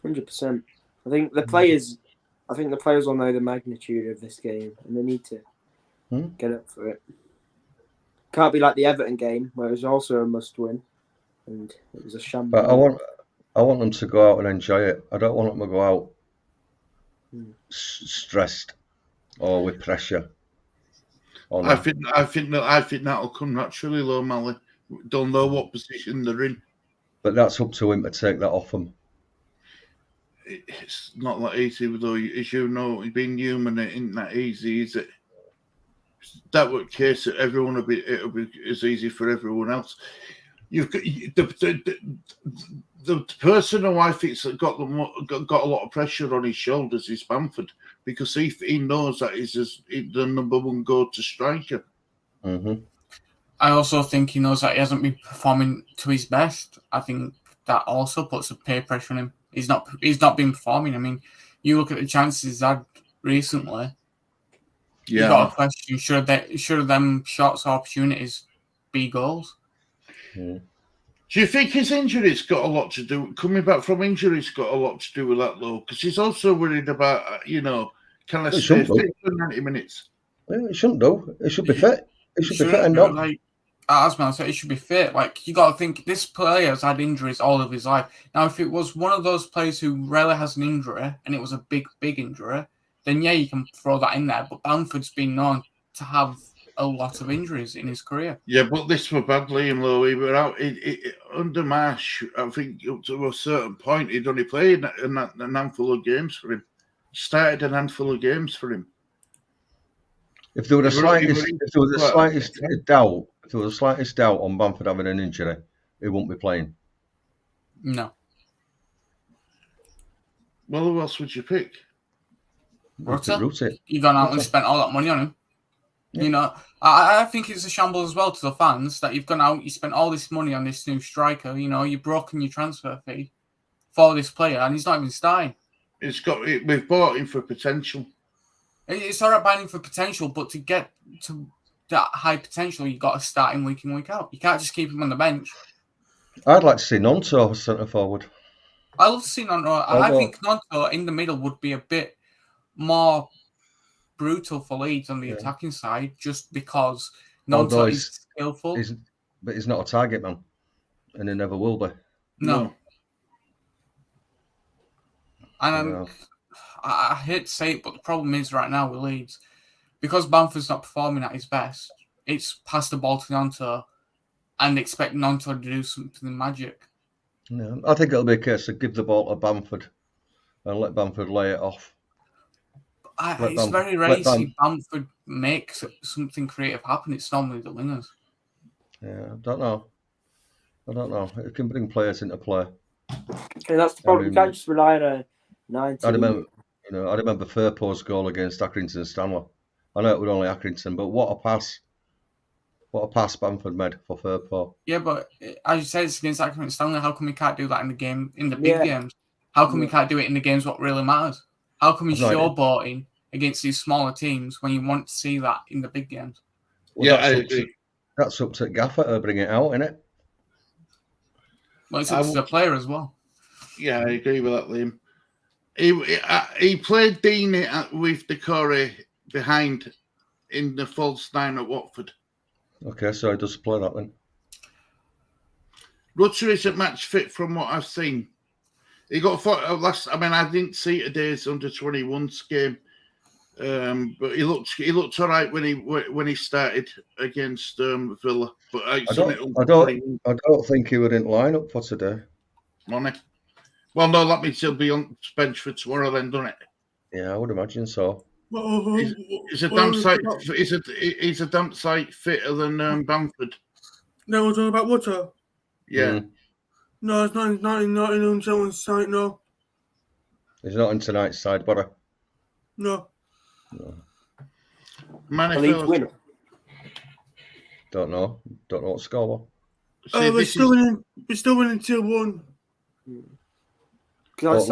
100%. I think the players will know the magnitude of this game, and they need to get up for it. Can't be like the Everton game, where it was also a must-win, and it was a shambles. But I want them to go out and enjoy it. I don't want them to go out stressed or with pressure. I think that'll come naturally, though, Mally. Don't know what position they're in. But that's up to him to take that off them. It's not that easy, though. As you know, being human, it ain't that easy, is it? That would case that it'll be as easy for everyone else. You've got the person who I think's got a lot of pressure on his shoulders is Bamford, because he knows that he's the number one go-to striker. Mm-hmm. I also think he knows that he hasn't been performing to his best. I think that also puts a peer pressure on him. He's not been performing. I mean, you look at the chances he's had recently. Yeah. You got a question: should them shots or opportunities be goals? Yeah. Do you think his injuries got a lot to do? Coming back from injuries got a lot to do with that, though, because he's also worried about can I stay fit for 90 minutes? Yeah, he shouldn't do. He should be fit. He should be fit and not. Like, as man said, he should be fit. Like, you got to think, this player has had injuries all of his life. Now, if it was one of those players who rarely has an injury and it was a big injury, then yeah, you can throw that in there. But Bamford's been known to have a lot of injuries in his career. Yeah, but this were badly in low. He were out under Marsh. I think up to a certain point, he'd only played a handful of games for him. Started a handful of games for him. If there was the slightest doubt on Bamford having an injury, he won't be playing. No. Well, who else would you pick? Rutter. You've gone out and spent all that money on him. Yeah. You know, I think it's a shambles as well to the fans that you've gone out, you spent all this money on this new striker. You know, you've broken your transfer fee for this player, and he's not even starting. We've bought him for potential. It's all right buying him for potential, but to get to that high potential, you've got to start him week in, week out. You can't just keep him on the bench. I'd like to see Gnonto centre forward. I love to see Gnonto. I think Gnonto in the middle would be a bit more brutal for Leeds on the attacking side, just because Gnonto is skillful. But he's not a target man, and he never will be. No. And I hate to say it, but the problem is right now with Leeds, because Bamford's not performing at his best, it's pass the ball to Gnonto and expect Gnonto to do something magic. No, I think it'll be a case of give the ball to Bamford and let Bamford lay it off. It's very rare to see Bamford make something creative happen. It's normally the wingers. Yeah, I don't know. It can bring players into play. Okay, that's the problem. You can't just rely on a 19. I remember Firpo's goal against Accrington Stanley. I know it was only Accrington, but what a pass! What a pass Bamford made for Firpo. Yeah, but as you said, it's against Accrington Stanley. How come we can't do that in the game, in the big games? How come we can't do it in the games what really matters? How come he's showboating against these smaller teams when you want to see that in the big games? Well, I agree. That's up to Gaffer to bring it out, isn't it? Well, it's up to the player as well. Yeah, I agree with that, Liam. He played Dean with Decore behind in the false 9 at Watford. Okay, so he does play that then. Rutcher isn't match fit from what I've seen. He got I didn't see today's under-21s game, but he looked all right when he started against Villa. But I don't think he would in lineup for today. Money. Well, no, that means he'll be on bench for tomorrow, then, doesn't it? Yeah, I would imagine so. He's a damn sight. He's a damn sight fitter than Bamford. No, we're talking about Water. Yeah. No, it's not in someone's side. No. He's not in tonight's side, but No. Manifold. Don't know what score was. We're still winning 2-1. Because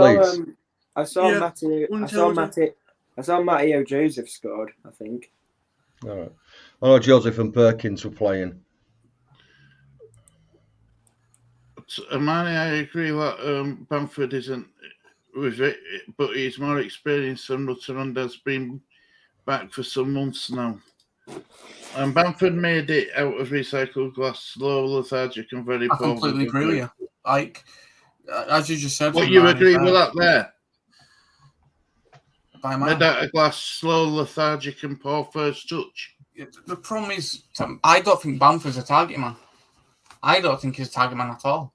I saw Matteo Joseph scored, I think. All right. I know Joseph and Perkins were playing. Manny, I agree that Bamford isn't with it, but he's more experienced than Rutherford has been back for some months now. And Bamford made it out of recycled glass, slow, lethargic, and very poor. I completely agree with you. Like, as you just said. What you agree with that there? Made out of glass, slow, lethargic, and poor first touch. The problem is, I don't think Bamford's a target man. I don't think he's a target man at all.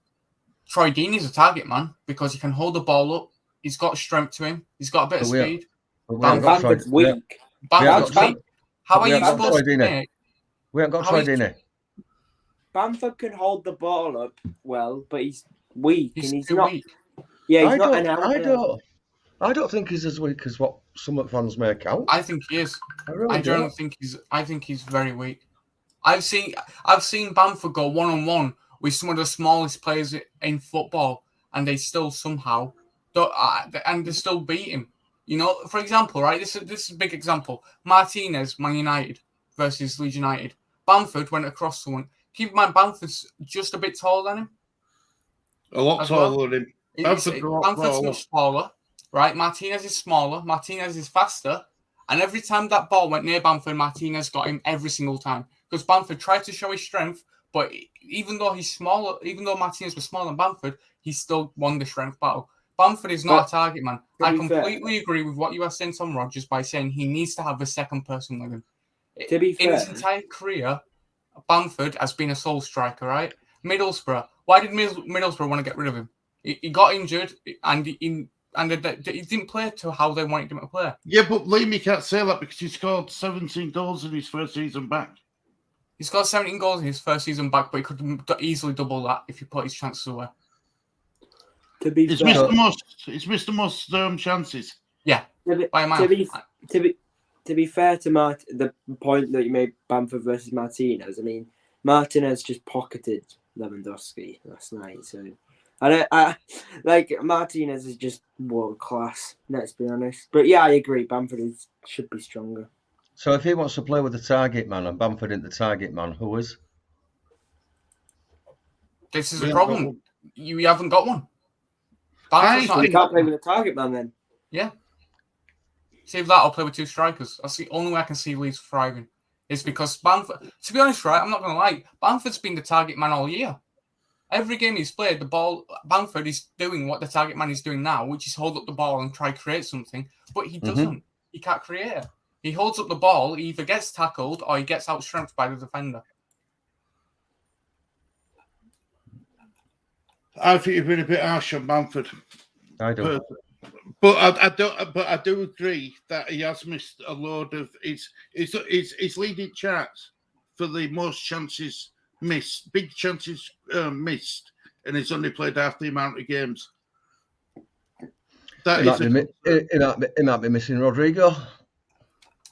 Troy Deeney's a target man because he can hold the ball up. He's got strength to him. He's got a bit of speed. Bamford's weak. Bamford's weak. How are you supposed to make? We haven't got Troy Deeney. Bamford can hold the ball up well, but he's weak. He's not. Weak. Yeah, he's not an outlier. I don't think he's as weak as what some fans make out. I think he is. I don't think he's. I think he's very weak. I've seen Bamford go 1-on-1 with some of the smallest players in football, and they still somehow and they still beat him. You know, for example, right? This is a big example. Martinez, Man United versus Leeds United. Bamford went across someone. Keep in mind, Bamford's just a bit taller than him. A lot taller than him. Bamford's much smaller, right? Martinez is smaller. Martinez is faster. And every time that ball went near Bamford, Martinez got him every single time. Because Bamford tried to show his strength, but even though he's smaller, even though Martinez was smaller than Bamford, he still won the strength battle. Bamford is not a target man. I completely agree with what you are saying, Tom Rogers, by saying he needs to have a second person with him. To be fair, in his entire career, Bamford has been a sole striker, right? Middlesbrough. Why did Middlesbrough want to get rid of him? He got injured and he didn't play to how they wanted him to play. Yeah, but Liam, you can't say that because he scored 17 goals in his first season back. He's got 17 goals in his first season back, but he could easily double that if he put his chances away. To be fair, it's Mr. Must's chances. Yeah. To be fair to the point that you made, Bamford versus Martinez, I mean, Martinez just pocketed Lewandowski last night. So, I Martinez is just world class. Let's be honest. But yeah, I agree. Bamford should be stronger. So if he wants to play with the target man and Bamford isn't the target man, who is? This is a problem. You haven't got one. You can't play with a target man then. Yeah. See if that, I'll play with two strikers. That's the only way I can see Leeds thriving. Is because Bamford, to be honest, right, I'm not going to lie, Bamford's been the target man all year. Every game he's played, Bamford is doing what the target man is doing now, which is hold up the ball and try to create something. But he doesn't. He can't create it. He holds up the ball, he either gets tackled or he gets outstrengthed by the defender. I think you've been a bit harsh on Bamford. I do. But I don't. But I do agree that he has missed a load of his leading charts for the most chances missed, big chances missed, and he's only played half the amount of games. He might be missing Rodrigo.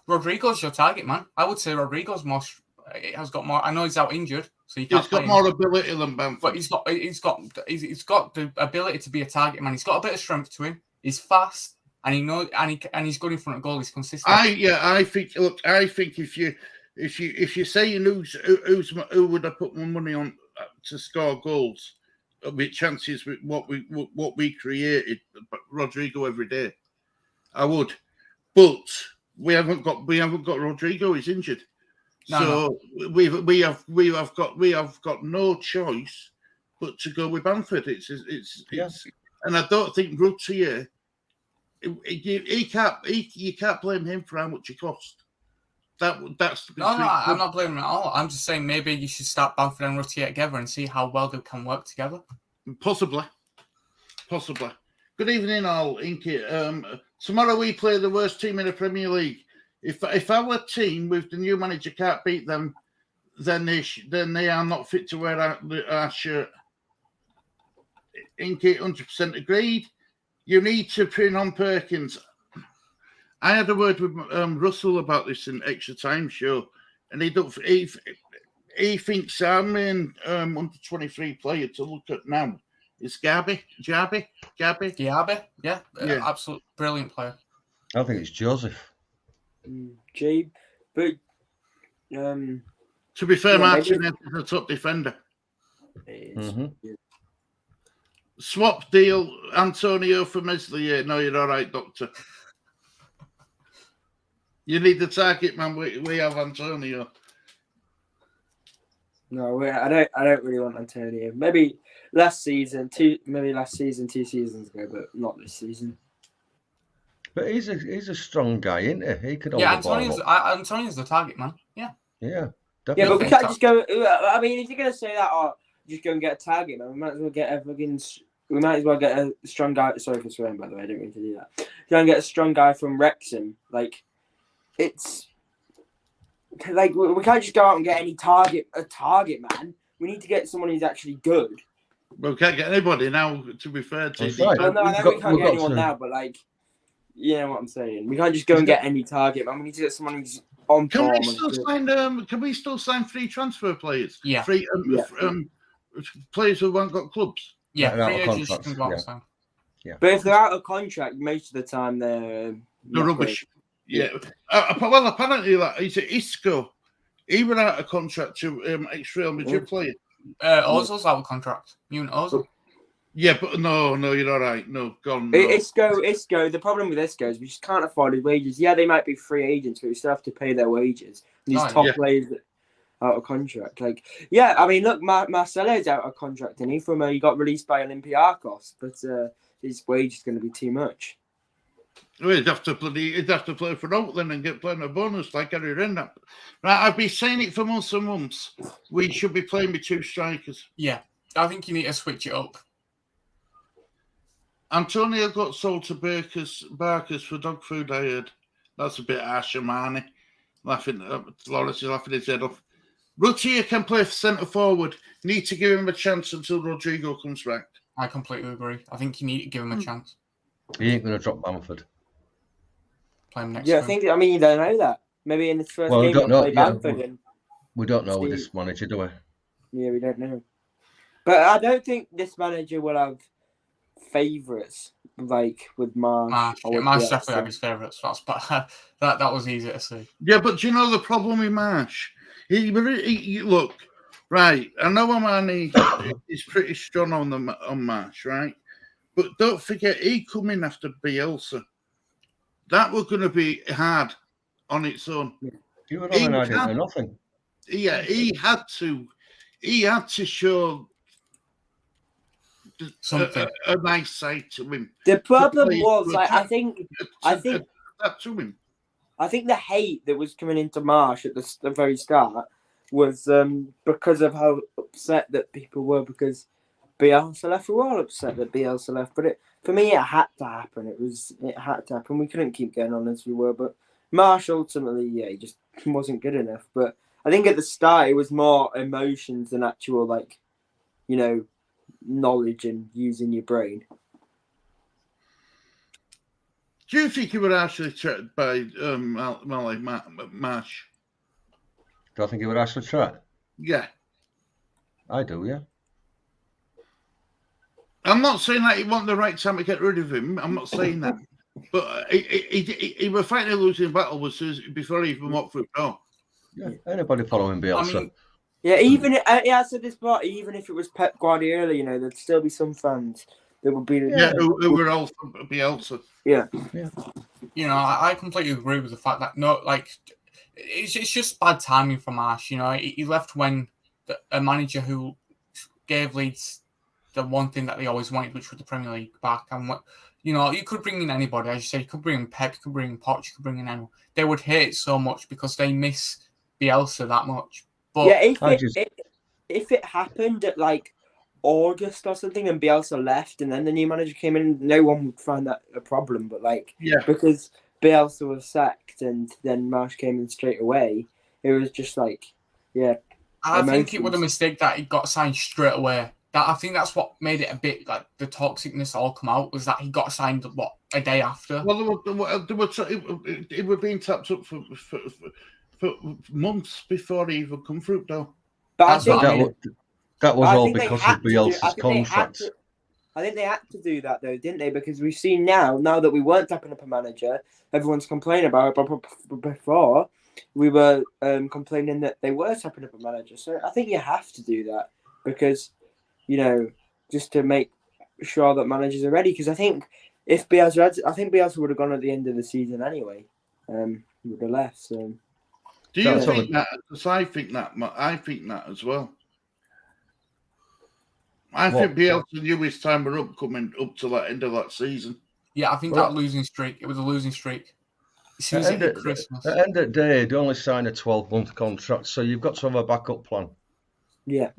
Rodrigo's your target man. I would say Rodrigo's has got more. I know he's out injured, so he's got more ability than Bamford. But he's got the ability to be a target man. He's got a bit of strength to him. He's fast, and he's good in front of goal. He's consistent. I think if you're saying who would have put more money on to score goals with chances with what we created, Rodrigo every day, I would. But we haven't got Rodrigo. He's injured. So we have got no choice but to go with Bamford. It's and I don't think Rudd's here. You can't blame him for how much he cost. That's I'm not blaming him at all. I'm just saying maybe you should start Bamford and Rudd together and see how well they can work together. Possibly. Good evening, all. Inky. Tomorrow we play the worst team in the Premier League. If our team with the new manager can't beat them, then they are not fit to wear our shirt. Inky, 100% agreed. You need to pin on Perkins. I had a word with Russell about this in Extra Time show, and he thinks our main under 23 player to look at now is Gabi. Yeah, absolute brilliant player. I think it's Joseph. But to be fair, Martinez is a top defender. Swap deal Antonio for Meslier. No, you're all right, Doctor. You need the target man. We have Antonio. No, I don't really want Antonio. Maybe last season, 2 seasons ago, but not this season. But he's a strong guy, isn't he? He could. Antonio's the target man. Yeah. Yeah. Definitely. Yeah, but we can't just go. I mean, if you're gonna say that, just go and get a target man, we might as well get a strong guy. Sorry for swearing, by the way. I didn't mean to do that. Go and get a strong guy from Wrexham. Like, it's like we can't just go out and get a target man. We need to get someone who's actually good. Well, we can't get anybody now. To be fair to you, right. Well, no, I know we can't get anyone now, but like. You know what I'm saying? We can't just go and get any target, man. We need to get someone who's on form. Can we still sign free transfer players? Yeah. Free players who haven't got clubs. Yeah, free agents can go out. Yeah. But if they're out of contract, most of the time they're rubbish. Yeah. Well, apparently, he's at Isco. He went out of contract to ex-Real Madrid player. Ozil's out of contract. You and Ozil. Yeah, but no, you're all right. No, gone. No. Isco. The problem with Isco is we just can't afford his wages. Yeah, they might be free agents, but we still have to pay their wages. And these top players out of contract. Like, yeah, I mean, look, Marcelo's out of contract, and he got released by Olympiacos, but his wage is going to be too much. Well, he'd have to play for Oakland and get playing a bonus like Harry Redknapp. Right, I've been saying it for months and months. We should be playing with 2 strikers. Yeah, I think you need to switch it up. Antonio got sold to Barkers for dog food, I heard. That's a bit harsh, Armani. Lawrence is laughing his head off. Rutia can play centre forward. Need to give him a chance until Rodrigo comes back. I completely agree. I think you need to give him a chance. He ain't going to drop Bamford. Play him next. Yeah, you don't know that. Maybe in his first game he'll play Bamford. We don't know with this manager, do we? Yeah, we don't know. But I don't think this manager will have favourites like with Marsh. Marsh definitely had his favourites. That was easy to see. Yeah, but do you know the problem with Marsh? He look right. I know Armani is pretty strong on Marsh, right? But don't forget, he come in after Bielsa. That was going to be hard on its own. He was on an idea of nothing. Yeah, he had to show something a nice side to him. The problem was, like, I think that to him. I think the hate that was coming into Marsh at the very start was because of how upset that people were because Bielsa left. We were all upset that Bielsa left, but for me, it had to happen. It had to happen. We couldn't keep going on as we were, but Marsh ultimately, he just wasn't good enough. But I think at the start it was more emotions than actual knowledge and using your brain. Do you think you were actually tricked by Marsh? Do I think he would actually try? Yeah. I do, yeah. I'm not saying that he wasn't the right time to get rid of him. I'm not saying that. But he was fighting a losing battle before he even walked through the door. Yeah. Anybody following Bielsa? I mean, I said this part, even if it was Pep Guardiola, there'd still be some fans that would be... who were all for Bielsa. Yeah. I completely agree with the fact that, it's just bad timing for Marsh. He left when a manager who gave Leeds the one thing that they always wanted, which was the Premier League back. And you could bring in anybody, as you said. You could bring in Pep, you could bring in Poch, you could bring in anyone. They would hate it so much because they miss Bielsa that much. But if it happened at August or something and Bielsa left and then the new manager came in, no one would find that a problem. But because Bielsa was sacked and then Marsh came in straight away, it was just I think it was a mistake that he got signed straight away. I think that's what made it a bit the toxicness all come out, was that he got signed a day after. Well, it were being tapped up for months before he even come through, though. But that was all because of Bielsa's contract. I think they had to do that, though, didn't they? Because we've seen now that we weren't tapping up a manager, everyone's complaining about it. But before, we were complaining that they were tapping up a manager. So I think you have to do that because, just to make sure that managers are ready. Because I think if Bielsa would have gone at the end of the season anyway. He would have left. So. Do you think that? Because I think that as well. I think Bielsa knew his time were up coming up to that end of that season. Yeah, I think that losing streak. It was a losing streak. As soon as Christmas. At the end of the day, they only signed a 12-month contract, so you've got to have a backup plan. Yeah.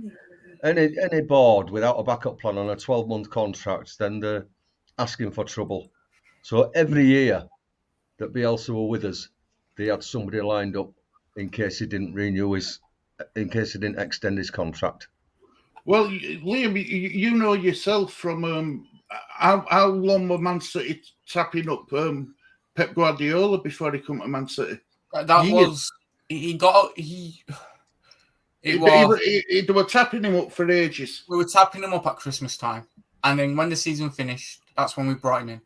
Any board without a backup plan on a 12-month contract, then they're asking for trouble. So every year that Bielsa were with us, they had somebody lined up in case he didn't extend his contract. Well, Liam, you know yourself from how long were Man City tapping up Pep Guardiola before he come to Man City? They were tapping him up for ages. We were tapping him up at Christmas time, and then when the season finished, that's when we brought him in.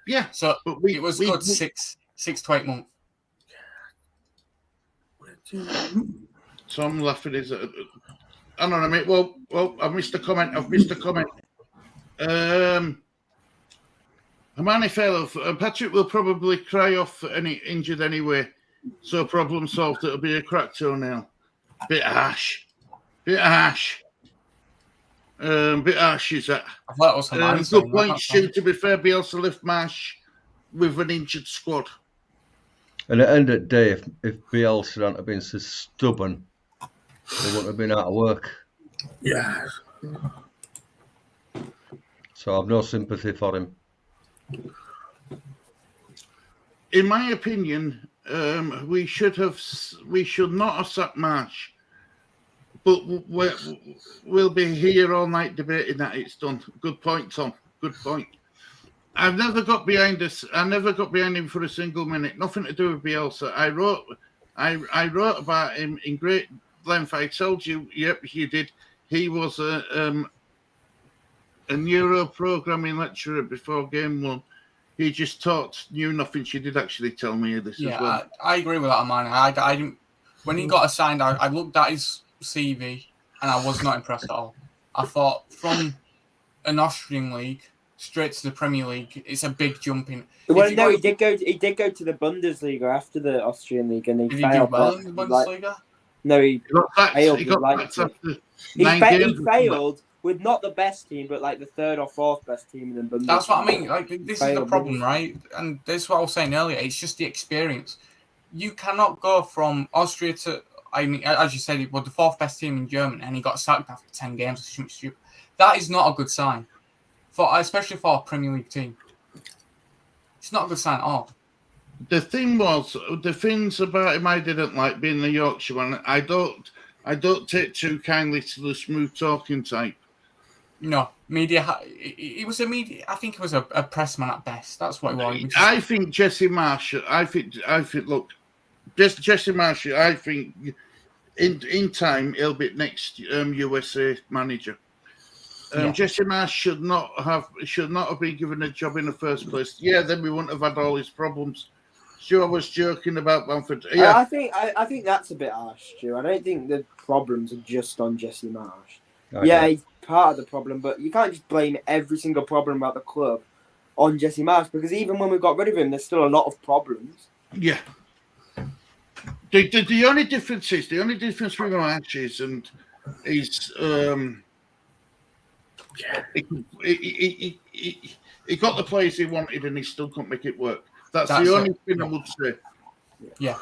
Yeah, so it was good 6 to 8 months. So I'm laughing. I don't know, mate. Well, I've missed a comment. Hermani fell. Patrick will probably cry off any injured anyway. So problem solved. It'll be a crack toenail. Bit harsh, is that? I thought it was Hermani. Good point, Stu. To be fair, Bielsa left Marsh with an injured squad. And at the end of the day, if Bielsa hadn't been so stubborn, they wouldn't have been out of work. Yeah. So I've no sympathy for him. In my opinion, we should not have sacked Marsh. But we'll be here all night debating that it's done. Good point, Tom. Good point. I've never got behind us. I never got behind him for a single minute. Nothing to do with Bielsa. I wrote about him in great length. I told you, yep, you did. He was a neuro programming lecturer before game one. He just knew nothing. She did actually tell me this as well. I agree with that, man. I didn't. When he got assigned, I looked at his CV and I was not impressed at all. I thought from an Austrian league straight to the Premier League, it's a big jump in. Well, no, he did go to the Bundesliga after the Austrian league, and he failed. Did he do well in the Bundesliga? No, he failed. He failed with not the best team, but the third or fourth best team in the Bundesliga. That's what I mean. This is the problem, right? And this is what I was saying earlier. It's just the experience. You cannot go from Austria to, as you said, it was the fourth best team in Germany, and he got sacked after 10 games. That is not a good sign especially for a Premier League team. It's not a good sign at all. The things about him I didn't like being the Yorkshire one. I don't take too kindly to the smooth talking type. No, media. He was a media. I think he was a press man at best. That's what he was. I think Jesse Marsh. I think. Look, Jesse Marsh. I think in time he'll be next USA manager. Jesse Marsh should not have been given a job in the first place. Yeah, then we wouldn't have had all his problems. Stu, I was joking about Bamford. Yeah, I think that's a bit harsh, Stu. I don't think the problems are just on Jesse Marsh. He's part of the problem, but you can't just blame every single problem about the club on Jesse Marsh, because even when we got rid of him, there's still a lot of problems. Yeah. The only difference between Marsh is he got the players he wanted and he still couldn't make it work. That's the only thing I would say. Yeah.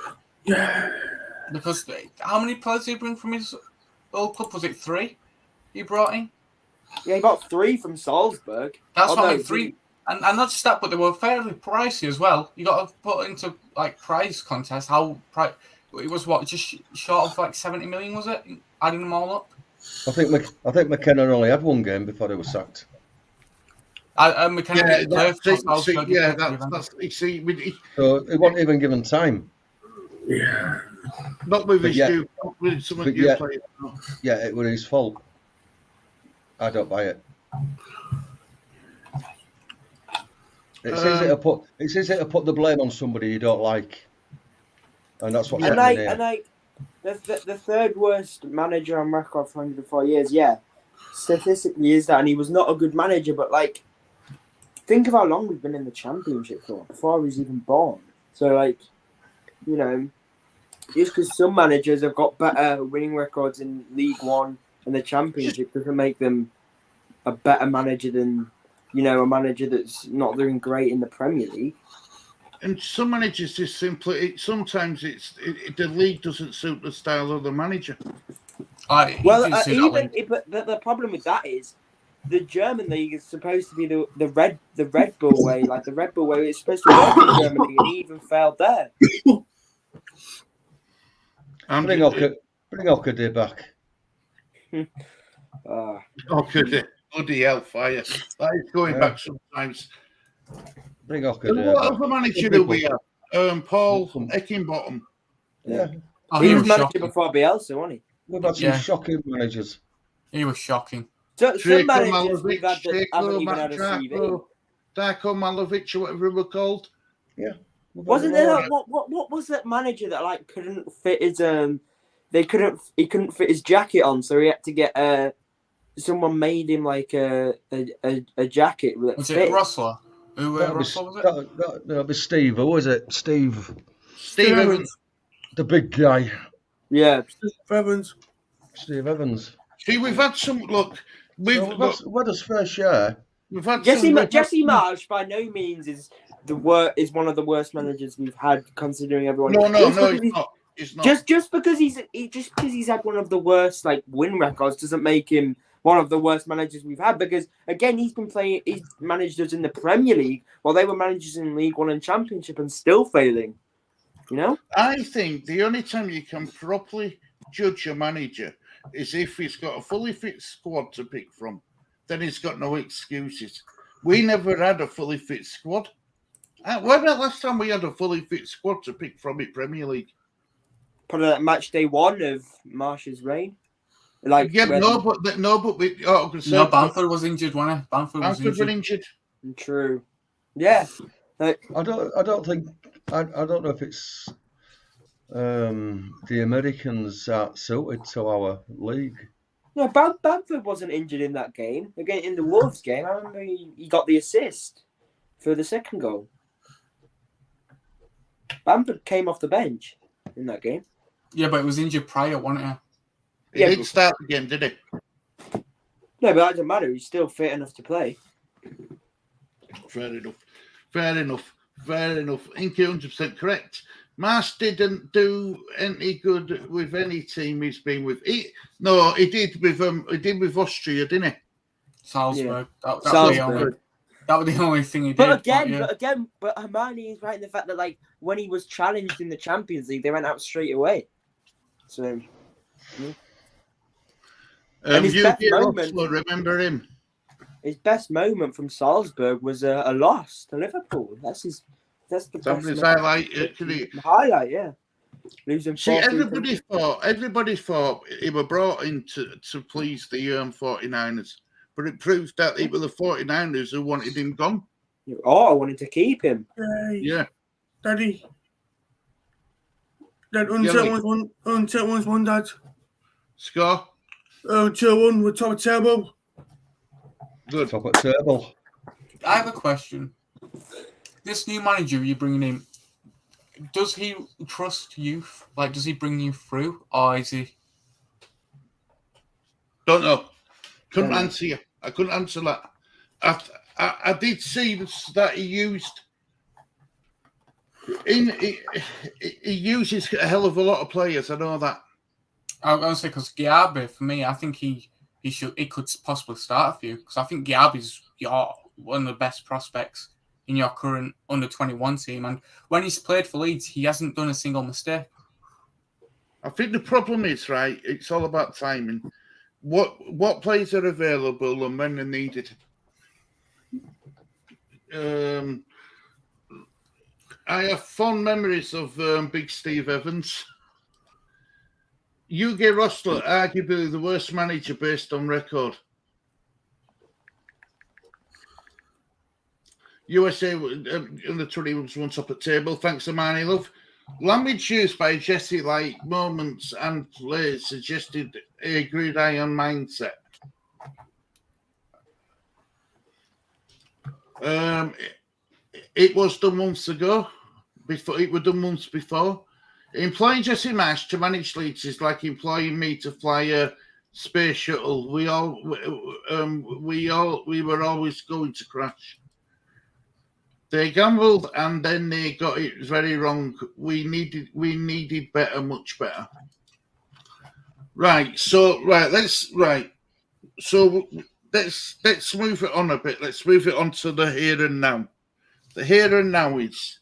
Because how many players did he bring from his old club? Was it 3 he brought in? Yeah, he got 3 from Salzburg. That's what I mean, 3. And not just that, but they were fairly pricey as well. You got to put into like price contest it was just short of like 70 million, was it? Adding them all up. I think McKenna only had 1 game before they were sacked. McKenna So he wasn't even given time. Yeah. Not with his due, with some of your players. Yeah, it was his fault. I don't buy it. It's easy to put the blame on somebody you don't like, and that's what happened here. The third worst manager on record for 104 years. Yeah, statistically is that, and he was not a good manager. But like, think of how long we've been in the Championship for before he was even born. So just because some managers have got better winning records in League One and the Championship doesn't make them a better manager than a manager that's not doing great in the Premier League. And some managers just simply, sometimes the league doesn't suit the style of the manager. But the problem with that is the German league is supposed to be the Red Bull way, like the Red Bull way. It's supposed to work in Germany, and he even failed there. Bring Okaday back. Okaday, bloody hellfire! That is going back sometimes. Bring Okaday. What other manager do we have? Paul Eckingbottom. Yeah. He was manager before Bielsa, wasn't he? We've had some shocking managers. He was shocking. So some managers we've had that haven't even had a CV. Darko Malovic, or whatever we were called. Yeah. Wasn't there what was that manager that couldn't fit his he couldn't fit his jacket on, so he had to get someone made him a jacket that was fit. It Rosler? Rosler was it? That'll be Steve. Who was it? Steve Evans. The big guy. Yeah. Steve Evans. See, we've had some look. We've had a fair share. We've had Jesse Marsh by no means is one of the worst managers we've had, considering everyone. No, he's not. It's not. Just because he's had one of the worst win records doesn't make him one of the worst managers we've had. Because again, he's managed us in the Premier League while they were managers in League One and Championship and still failing. I think the only time you can properly judge a manager is if he's got a fully fit squad to pick from. Then he's got no excuses. We never had a fully fit squad. When the last time we had a fully fit squad to pick from in Premier League? Probably match day 1 of Marsh's reign. Bamford was injured, wasn't he? Bamford was injured. True. Yeah. I don't know if it's the Americans that suited to our league. No, Bamford wasn't injured in that game. Again, in the Wolves game, I remember he got the assist for the second goal. Bamford came off the bench in that game. Yeah, but it was injured prior, wasn't it? He didn't start the game, did he? No, but that doesn't matter. He's still fit enough to play. Fair enough. Inky 100% correct. Marsh didn't do any good with any team he's been with. He did with Austria, didn't he? Salzburg. That Salzburg. was the only thing he did. But Hermione is right in the fact that like when he was challenged in the Champions League, they went out straight away. So, and his best moment, remember him? His best moment from Salzburg was a loss to Liverpool. That's the best highlight. Yeah, losing. See, everybody thought he were brought in to please the 49ers, but it proved that it were the 49ers who wanted him gone. Oh, I wanted to keep him. Yeah, Daddy. Dad, unset one's one, Dad. Score. 2-1 with top table. Good. Top at table. I have a question. This new manager you're bringing in, does he trust you? Like, does he bring you through, or is he? Don't know. Couldn't answer you. I couldn't answer that. I did see that he used. He uses a hell of a lot of players. I know that. I was going to say because Giabi, for me, I think he could possibly start for you because I think Giabi's one of the best prospects in your current under-21 team, and when he's played for Leeds, he hasn't done a single mistake. I think the problem is right. It's all about timing. What players are available and when they're needed. I have fond memories of Big Steve Evans. Uge Rostler, arguably the worst manager based on record. USA in the 20 was one top at table. Thanks to Marnie Love. Language used by Jesse like moments and plays suggested a gridiron mindset. It was done months ago. It was done months before. Employing Jesse Marsh to manage Leeds is like employing me to fly a space shuttle. We were always going to crash. They gambled and then they got it very wrong. We needed better, much better. So let's move it on a bit. Let's move it on to the here and now. The here and now is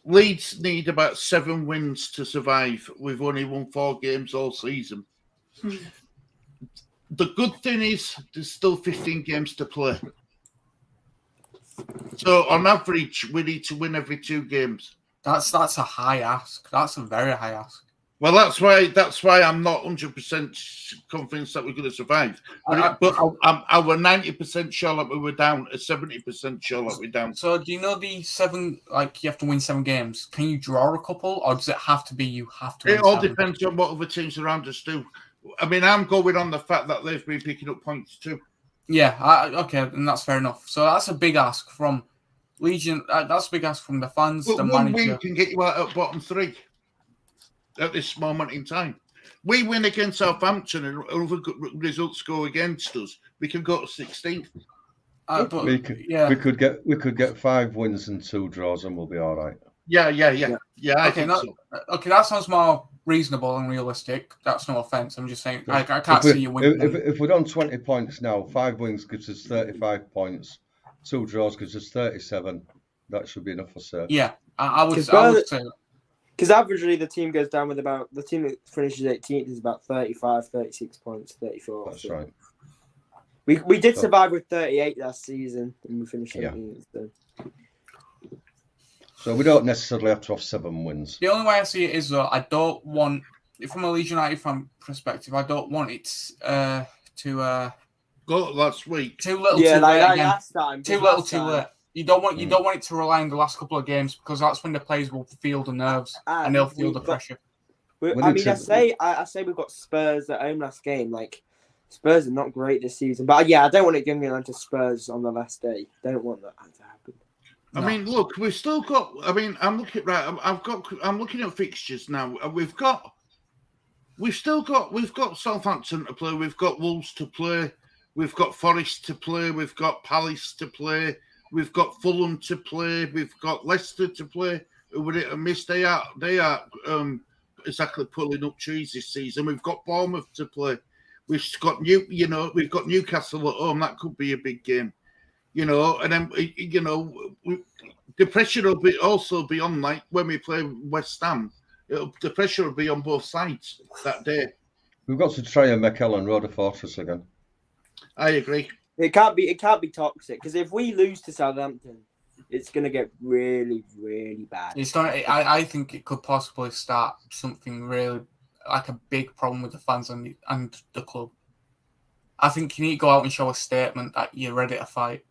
Leeds need about 7 wins to survive. We've only won 4 games all season. The good thing is there's still 15 games to play. So on average, we need to win every 2 games. That's a high ask. That's a very high ask. Well, that's why I'm not 100% convinced that we're going to survive. But I were 90% sure that we were down, 70% sure that we're down. So do you know the 7? Like you have to win 7 games. Can you draw a couple, or does it have to be you have to? It all depends on what other teams around us do. I mean, I'm going on the fact that they've been picking up points too. Yeah, okay, and that's fair enough. So that's a big ask from Legion. That's a big ask from the fans, but the one manager. win can get you out at bottom 3 at this moment in time. We win against Southampton and other results go against us. We can go to 16th. We could get 5 wins and 2 draws and we'll be all right. Yeah. I think so. Okay, that sounds more reasonable and realistic. That's no offense. I'm just saying I can't see you winning. If we're on 20 points now, 5 wins gives us 35 points. 2 draws gives us 37. That should be enough for sir. Yeah, I would say that. Because averagely the team goes down with the team that finishes 18th is about 35, 36 points, 34. That's right. We did survive with 38 last season and we finished 18th. So we don't necessarily have to have 7 wins. The only way I see it is though, I don't want, from a Leeds United fan perspective, I don't want it to go last week. Too little, too late again. Last time. Too little, too late. You don't want it to rely on the last couple of games because that's when the players will feel the nerves and they'll feel the pressure. I say we've got Spurs at home last game. Like Spurs are not great this season, but I don't want it going on to Spurs on the last day. Don't want that to happen. I mean, look, we've still got. I mean, I'm looking at fixtures now. We've got Southampton to play. We've got Wolves to play. We've got Forest to play. We've got Palace to play. We've got Fulham to play. We've got Leicester to play. Who would it have missed? They are exactly pulling up trees this season. We've got Bournemouth to play. We've got Newcastle at home. That could be a big game, And then the pressure will also be on, like when we play West Ham. The pressure will be on both sides that day. We've got to try and make Ellen Road a fortress again. I agree. It can't be toxic, because if we lose to Southampton, it's going to get really, really bad. It's not. I think it could possibly start something really like a big problem with the fans and the club. I think you need to go out and show a statement that you're ready to fight.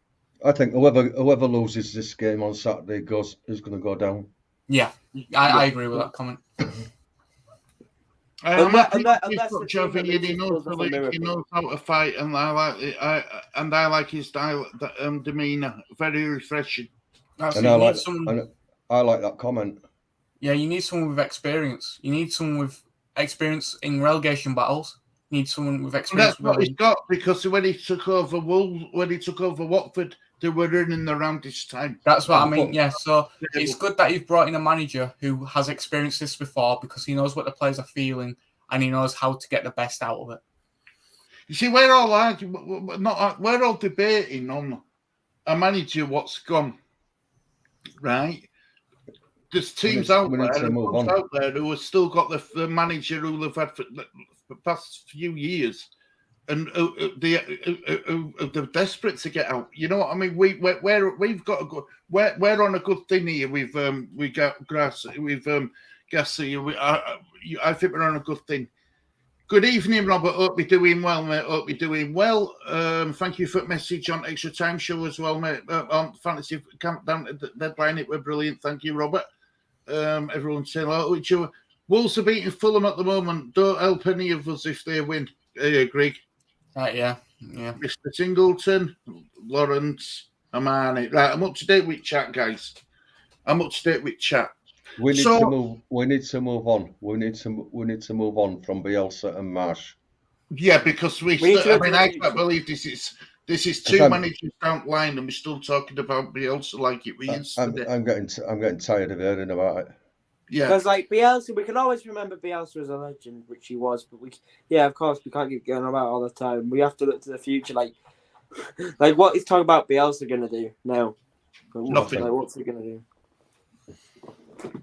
I think whoever loses this game on Saturday is going to go down. Yeah, I agree with that comment. Unless he the knows how to fight, and I like his style, demeanour. Very refreshing. And I like that comment. Yeah, you need someone with experience. You need someone with experience in relegation battles. You need someone with experience. That's what he's got, because when he took over Watford, they were in the round this time. That's what I mean. Yeah, so it's good that you've brought in a manager who has experienced this before, because he knows what the players are feeling and he knows how to get the best out of it. You see, we're all debating on a manager what's gone, right? There's teams out there who have still got the manager who they've had for the past few years, and they're desperate to get out. You know what I mean? We've got we're on a good thing here. We've got Grass, Gassi. I think we're on a good thing. Good evening, Robert. Hope you're doing well, mate. Hope you're doing well. Thank you for the message on Extra Time Show as well, mate. On Fantasy Countdown Deadline, it were brilliant. Thank you, Robert. Everyone saying hello to each other. Wolves are beating Fulham at the moment. Don't help any of us if they win. Greg. Yeah. Mr. Singleton, Lawrence, Amani. Right, I'm up to date with chat, guys. We need to move on. We need to move on from Bielsa and Marsh. Yeah, because I can't believe this is two managers down the line, and we're still talking about Bielsa like it was yesterday. I'm getting tired of hearing about it. Yeah, because like Bielsa, we can always remember Bielsa as a legend, which he was, but of course, we can't keep going about all the time. We have to look to the future, like what is talking about Bielsa going to do now? Nothing. Like, what's he going to do?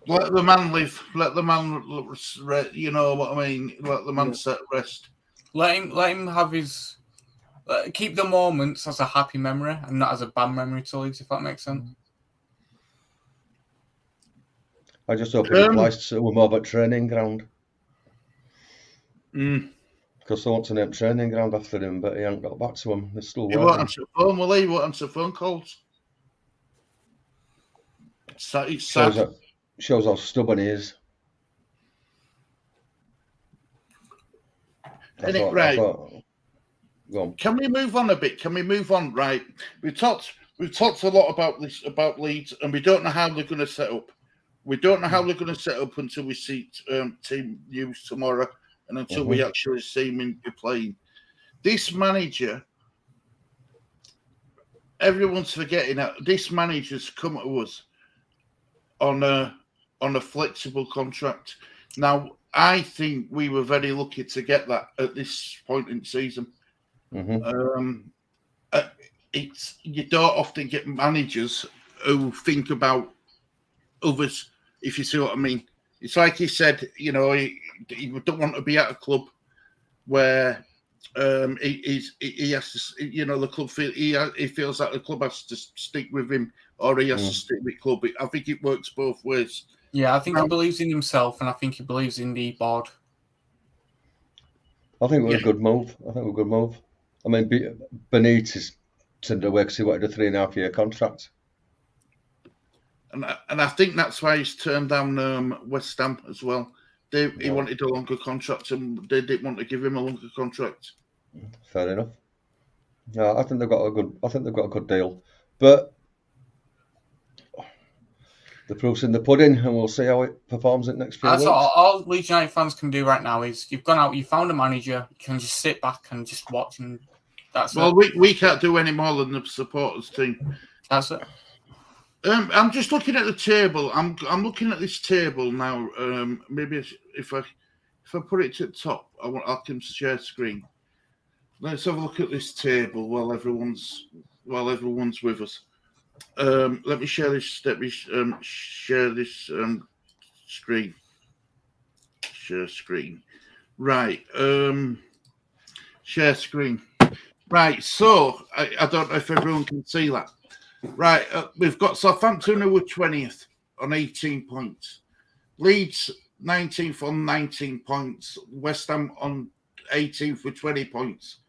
Let the man live. Let the man, you know what I mean. Let the man set rest. Let him have his. Keep the moments as a happy memory and not as a bad memory to leave, if that makes sense. I just hope he applies to more of a training ground. Because they want to name training ground after him, but he hasn't got back to him. They're still working. He won't answer phone, will he? He won't answer phone calls. It's sad. Shows how stubborn he is. Right. Go on. Can we move on a bit? Right. We've talked a lot about Leeds, and we don't know how they're going to set up. We don't know how they're going to set up until we see team news tomorrow, and until we actually see him playing. This manager, everyone's forgetting that this manager's come to us on a flexible contract. Now, I think we were very lucky to get that at this point in the season. You don't often get managers who think about others, if you see what I mean. It's like he said, he don't want to be at a club where he has to, the club he feels that the club has to stick with him, or he has to stick with the club. I think it works both ways. Yeah, I think he believes in himself, and I think he believes in the board. I think it was a good move. I mean, Benitez turned away because he wanted a 3.5-year contract. And I think that's why he's turned down West Ham as well. He wanted a longer contract, and they didn't want to give him a longer contract. Fair enough. Yeah, I think they've got a good deal, but the proof's in the pudding, and we'll see how it performs in next few weeks. That's all Leeds United fans can do right now is you've gone out, you found a manager, you can just sit back and just watch, and that's it. Well, we can't do any more than the supporters team. That's it. I'm just looking at the table. I'm looking at this table now. Maybe if I put it to the top, I can share screen. Let's have a look at this table while everyone's with us. Let me share this. Share this screen. Share screen. Right. Share screen. Right. So I don't know if everyone can see that. Right. We've got Southampton who were 20th on 18 points. Leeds 19th on 19 points. West Ham on 18th with 20 points.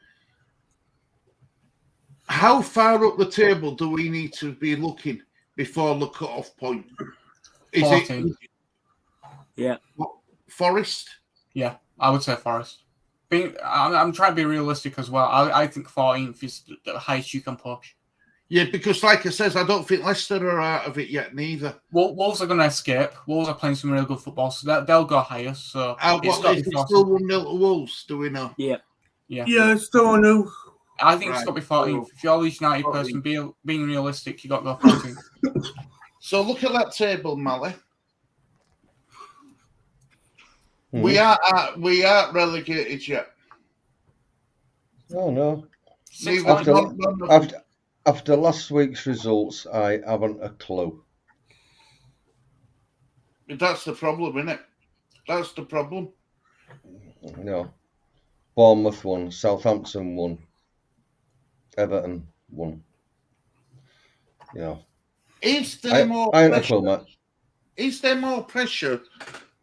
How far up the table do we need to be looking before the cut-off point? Is 14. it? Yeah. Forest? Yeah, I would say Forest. I'm trying to be realistic as well. I think 14th is the highest you can push. Yeah, because like I says, I don't think Leicester are out of it yet, neither. Wolves are going to escape. Wolves are playing some really good football, so they'll go higher. So Is it still 1-0 to Wolves, do we know? Yeah. Yeah, it's still on new. I think it's got to be 14th. If you're a Leeds United person, being realistic, you got to go 14th. So look at that table, Mally. We aren't relegated yet. Oh no. Neither- After last week's results, I haven't a clue. That's the problem, isn't it? That's the problem. No. Bournemouth won, Southampton won, Everton won. Is there more I ain't a pressure? clue, mate. Is there more pressure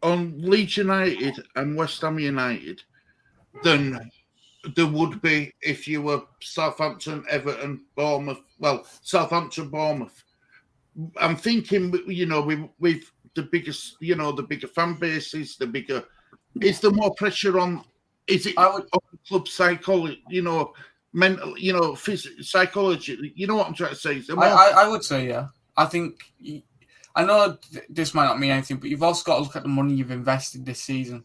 on Leeds United and West Ham United than there would be if you were Southampton, Everton, Bournemouth? Well, Southampton, Bournemouth. I'm thinking, with the biggest, the bigger fan bases, the bigger. Is there more pressure on? Is it on club psychology? Mental, psychology. You know what I'm trying to say? I would say, yeah. I think. I know this might not mean anything, but you've also got to look at the money you've invested this season.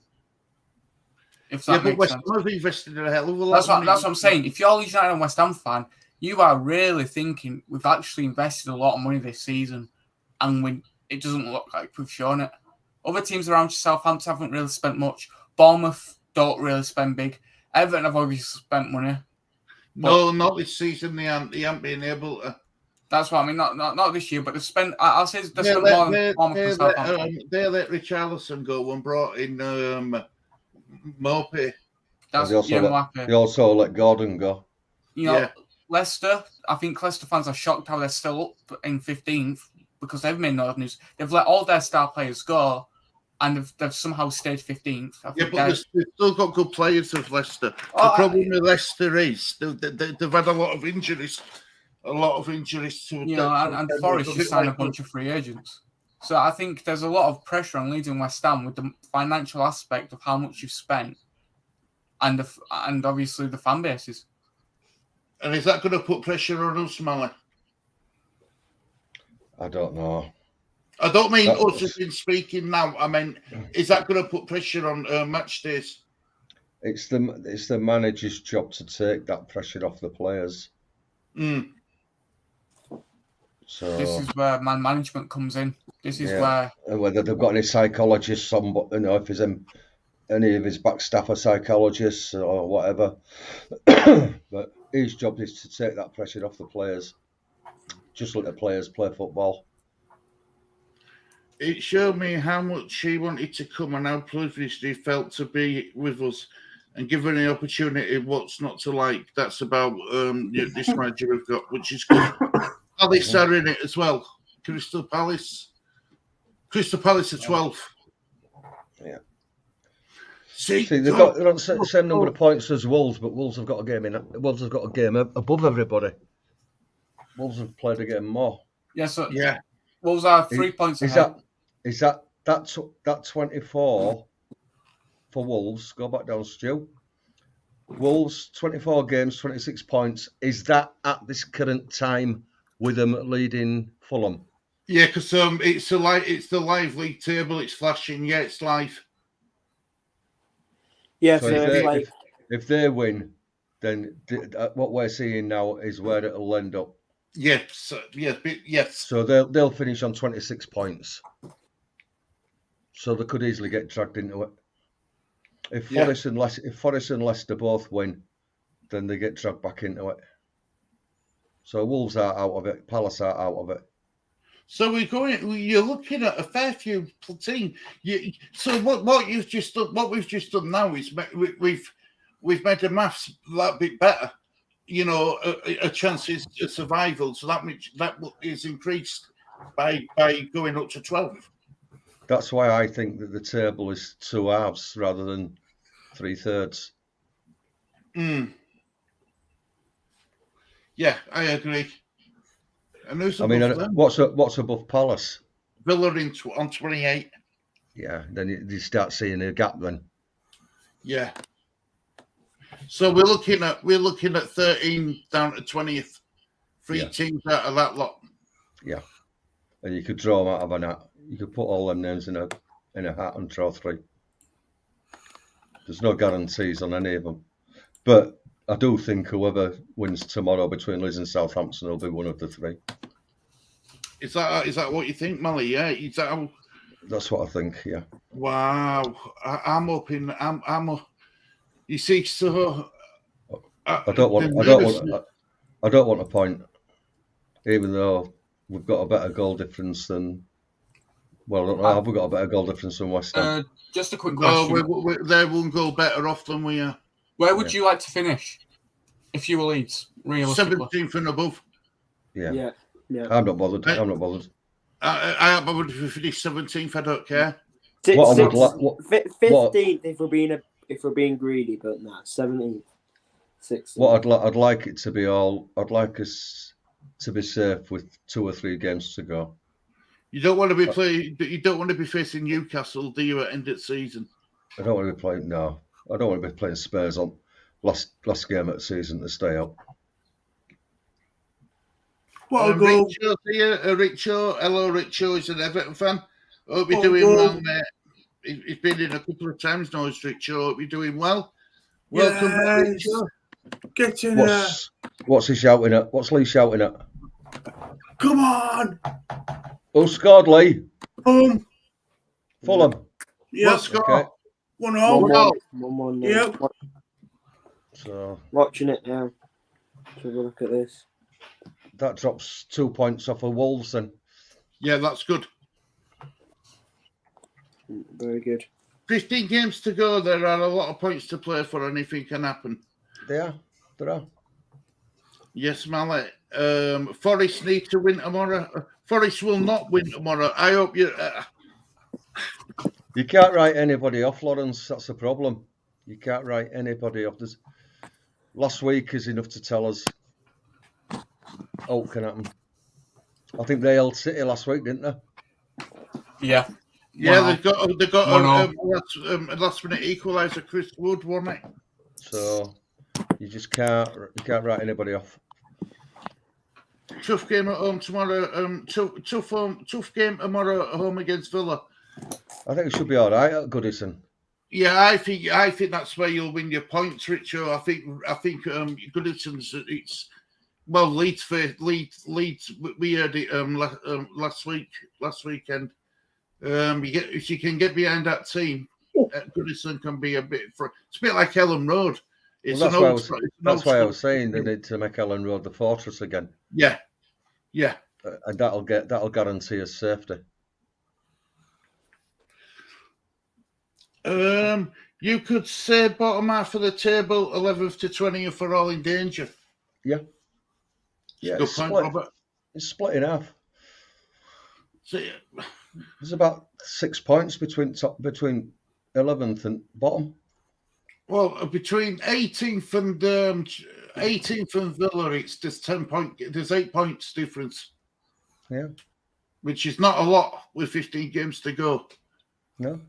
If that makes sense. West Ham have invested a hell of a lot. That's what I'm saying. If you're a Leeds United and West Ham fan, you are really thinking we've actually invested a lot of money this season, and it doesn't look like we've shown it. Other teams around Southampton haven't really spent much. Bournemouth don't really spend big. Everton have obviously spent money. No, not this season. They haven't been able to. That's what I mean. Not this year, but they've spent. I'll say they've spent more than Bournemouth and Southampton. They let Richarlison go and brought in Mopey. They also let Gordon go. Leicester. I think Leicester fans are shocked how they're still up in 15th because they've made no news. They've let all their star players go, and they've somehow stayed 15th. But they've still got good players of Leicester. The problem with Leicester is they've had a lot of injuries. And Forest just signed a bunch of free agents. So I think there's a lot of pressure on Leeds and West Ham with the financial aspect of how much you've spent, and obviously the fan bases. And is that going to put pressure on us, Mally? I don't know. I don't mean us as in speaking now. I mean, is that going to put pressure on match days? It's the manager's job to take that pressure off the players. So this is where man management comes in. This is whether they've got any psychologists on, if there's any of his back staff are psychologists or whatever. But his job is to take that pressure off the players. Just let the players play football. It showed me how much he wanted to come and how privileged he felt to be with us and given the opportunity. What's not to like? That's about this manager we've got, which is good. Palace are in it as well. Crystal Palace are 12th. Yeah. See, they've got the same number of points as Wolves, but Wolves have got a game above everybody. Wolves have played a game more. Yeah. Wolves are 3 points ahead. Is that 24 for Wolves? Go back down, Stu. Wolves 24 games, 26 points. Is that at this current time with them leading Fulham? Yeah, because it's the live league table. It's flashing. Yeah, it's live. Yeah, so if they win, then what we're seeing now is where it'll end up. Yes. So they'll finish on 26 points. So they could easily get dragged into it. If Forest and Leicester both win, then they get dragged back into it. So Wolves are out of it, Palace are out of it. So you're looking at a fair few teams. So what we've just done now is we've made the maths that bit better. You know, a chances of survival. So that is increased by going up to 12. That's why I think that the table is 2 halves rather than 3/3. Yeah, I agree. And who's I mean, above them? what's above Palace? Villa on 28. Yeah, then you start seeing a gap then. Yeah. So we're looking at 13 down to 20th. Three teams out of that lot. Yeah, and you could draw them out of a hat. You could put all them names in a hat and draw 3. There's no guarantees on any of them, but I do think whoever wins tomorrow between Leeds and Southampton will be one of the 3. Is that what you think, Mally? Yeah, is that how... That's what I think. Yeah. Wow, I'm hoping. You see, so I don't want a point, even though we've got a better goal difference than. Well, I don't know. Have we got a better goal difference than West Ham? Just a quick question. No, they're one goal better off than we are. Where would you like to finish if you were Leeds? Realistically, 17th and above. Yeah. I'm not bothered. I'm not bothered. I would finish 17th. I don't care. 15th if we're being greedy, but no, 17th, 16th. What I'd like it to be I'd like us to be safe with 2 or 3 games to go. You don't want to be playing. You don't want to be facing Newcastle, do you? At end of season. I don't want to be playing. No, I don't want to be playing Spurs on last game of the season to stay up. What a goal! Richo here, Richo. Hello, Richo. He's an Everton fan. Hope you're doing well, mate. He's been in a couple of times now, Richo. Hope you're doing well. Welcome, back, Richo. Get in there. What's he shouting at? What's Lee shouting at? Come on! Who scored, Lee? Fulham. Yep. Okay. 1-1. 1-1. Yep. So Watching it now. Let's have a look at this. that drops 2 points off of Wolves then. Yeah, that's good. Very good. 15 games to go. There are a lot of points to play for. Anything can happen. There are. Yes, Mally. Forest need to win tomorrow. Forest will not win tomorrow. I hope you. You can't write anybody off, Lawrence. That's the problem. You can't write anybody off. Last week is enough to tell us what can happen. I think they held City last week, didn't they? Yeah. Yeah, Wow. they got a last minute equaliser. Chris Wood won it. So you just can't write anybody off. Tough game at home tomorrow. Tough game tomorrow at home against Villa. I think it should be all right at Goodison. Yeah, I think that's where you'll win your points, Richo. I think Goodison's it's well Leeds. We heard it last weekend. If you can get behind that team, Goodison can be a bit. It's a bit like Ellen Road. That's why I was saying they need to make Ellen Road the fortress again. Yeah. And that'll guarantee us safety. You could say bottom half of the table, 11th to 20th, are all in danger. Yeah. Good point, Robert. It's split in half. So, There's about 6 points between 11th and bottom. well, between 18th and Villa, it's just 10 points. There's 8 points difference. Yeah. Which is not a lot with 15 games to go. No.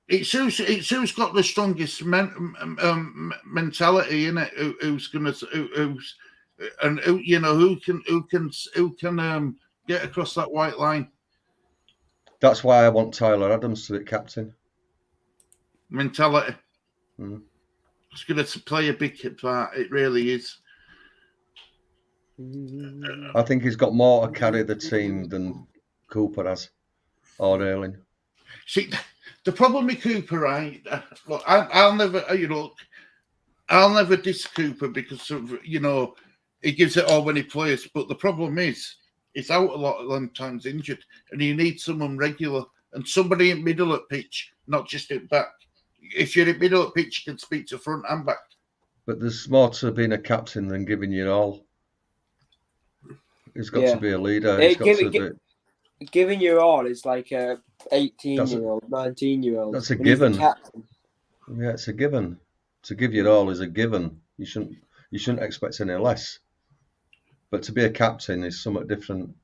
It's who's got the strongest mentality in it. Who can get across that white line. That's why I want Tyler Adams to be captain. Mentality. Mm. It's going to play a big part. It really is. I think he's got more to carry the team than Cooper has, or Ayling. See, the problem with Cooper, right? Look, I'll never, I'll never diss Cooper because of, he gives it all when he plays. But the problem is, he's out a lot of them times injured, and you need someone regular and somebody in middle at pitch, not just at back. If you're in middle at pitch, you can speak to front and back. But there's more to being a captain than giving your all. He's got to be a leader. Giving your all is like a 18-year-old, 19-year-old. That's a given. Yeah, it's a given. To give your all is a given. You shouldn't expect any less. But to be a captain is somewhat different.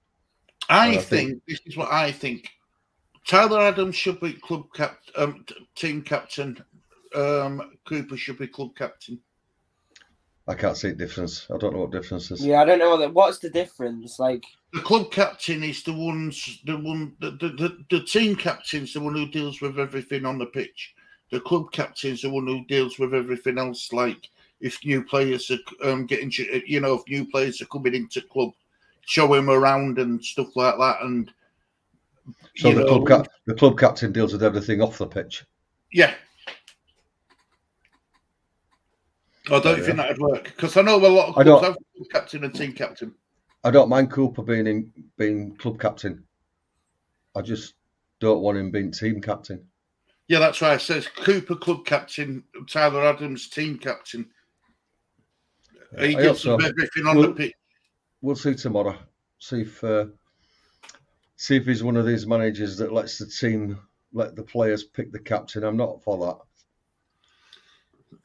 I think this is what I think. Tyler Adams should be team captain. Cooper should be club captain. I can't see a difference. I don't know what difference is. Yeah, I don't know what's the difference. Like the club captain is the team captain's the one who deals with everything on the pitch. The club captain's the one who deals with everything else, like if new players are if new players are coming into club, show him around and stuff like that. And so the club captain deals with everything off the pitch. Yeah. I don't think that'd work because I know a lot of clubs have club captain and team captain. I don't mind Cooper being club captain. I just don't want him being team captain. Yeah, that's why it says Cooper club captain, Tyler Adams team captain. He deals with everything on the pitch. We'll see tomorrow. See if he's one of these managers that lets the players pick the captain. I'm not for that.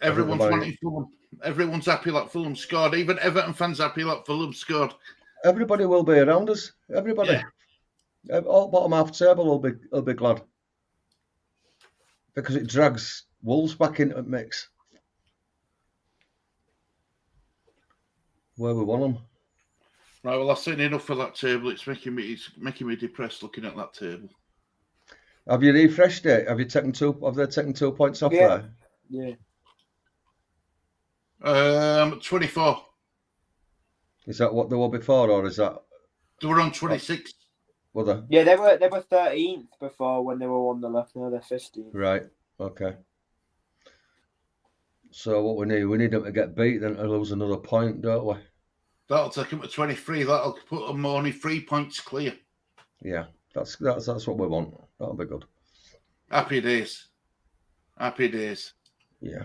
Everyone's wanting Fulham. Everyone's happy like Fulham scored. Even Everton fans happy like Fulham scored. Everybody will be around us. Everybody. Yeah. All bottom half table will be glad. Because it drags Wolves back into the mix. Where we want them. Right, well, I've seen enough of that table. It's making me depressed looking at that table. Have you refreshed it? Have they taken 2 points off there? Yeah. 24. Is that what they were before, or is that? They were on 26. Were they? Yeah, they were 13th before when they were on the left. Now they're 15th. Right. Okay. So what we need them to get beat, then to lose another point, don't we? That'll take them to 23. That'll put them only 3 points clear. Yeah, that's what we want. That'll be good. Happy days. Happy days. Yeah.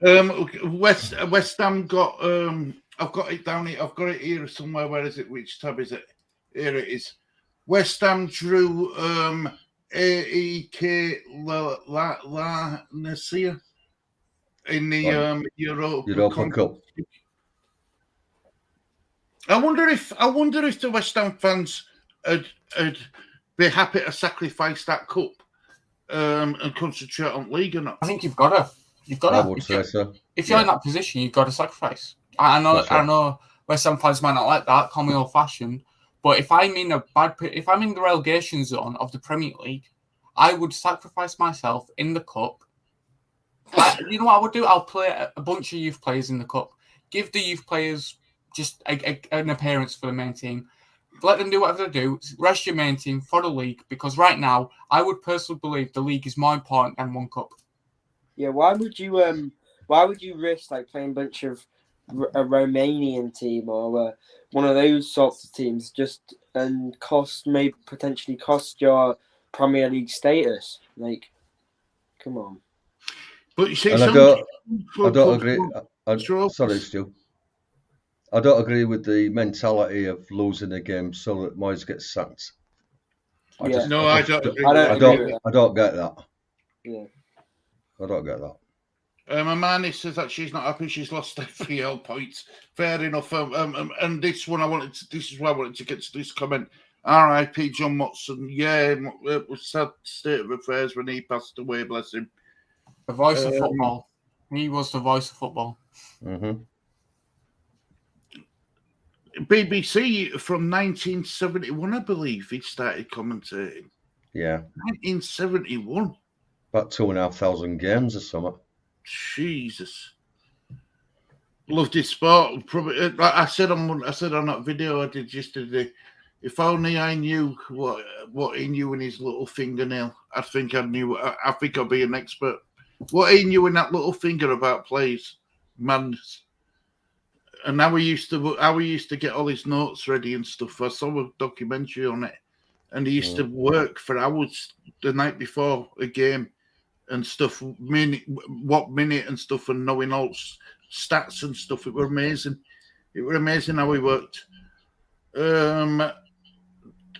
West Ham got I've got it down here. i've got it here somewhere. Where is it? Which tab is it? Here it is. West Ham drew AEK La Nassir in the Europa Cup. I wonder if the West Ham fans would be happy to sacrifice that cup and concentrate on league or not. I think you've got to. I would say so. If you're in that position, you've got to sacrifice. I know West Ham fans might not like that, call me old-fashioned, but if I'm in the relegation zone of the Premier League, I would sacrifice myself in the cup. You know what I would do? I'll play a bunch of youth players in the cup. Give the youth players just an appearance for the main team. Let them do whatever they do. Rest your main team for the league, because right now, I would personally believe the league is more important than one cup. Yeah, why would you risk like playing a bunch of a Romanian team or one of those sorts of teams and potentially cost your Premier League status? Like, come on. But you see, I don't agree. Sorry, Stu. I don't agree with the mentality of losing a game so that Moyes gets sacked. I don't agree. I don't get that. Yeah. I don't get that. Amani says that she's not happy. She's lost their 3 points. Fair enough. And this one, this is why I wanted to get to this comment. R.I.P. John Motson. Yeah, it was sad state of affairs when he passed away. Bless him. The voice of football. He was the voice of football. Mm-hmm. BBC from 1971, I believe, he started commentating. Yeah. 1971. About 2,500 games or something. Jesus. Loved his sport. Probably, like I said on that video I did yesterday, if only I knew what he knew in his little fingernail, I think I'd be an expert. what he knew in that little finger about plays, madness. And how he used to get all his notes ready and stuff. I saw a documentary on it, and he used to work for hours the night before a game and stuff, what minute and stuff, and knowing all stats and stuff. It were amazing. It were amazing how he worked. Hamani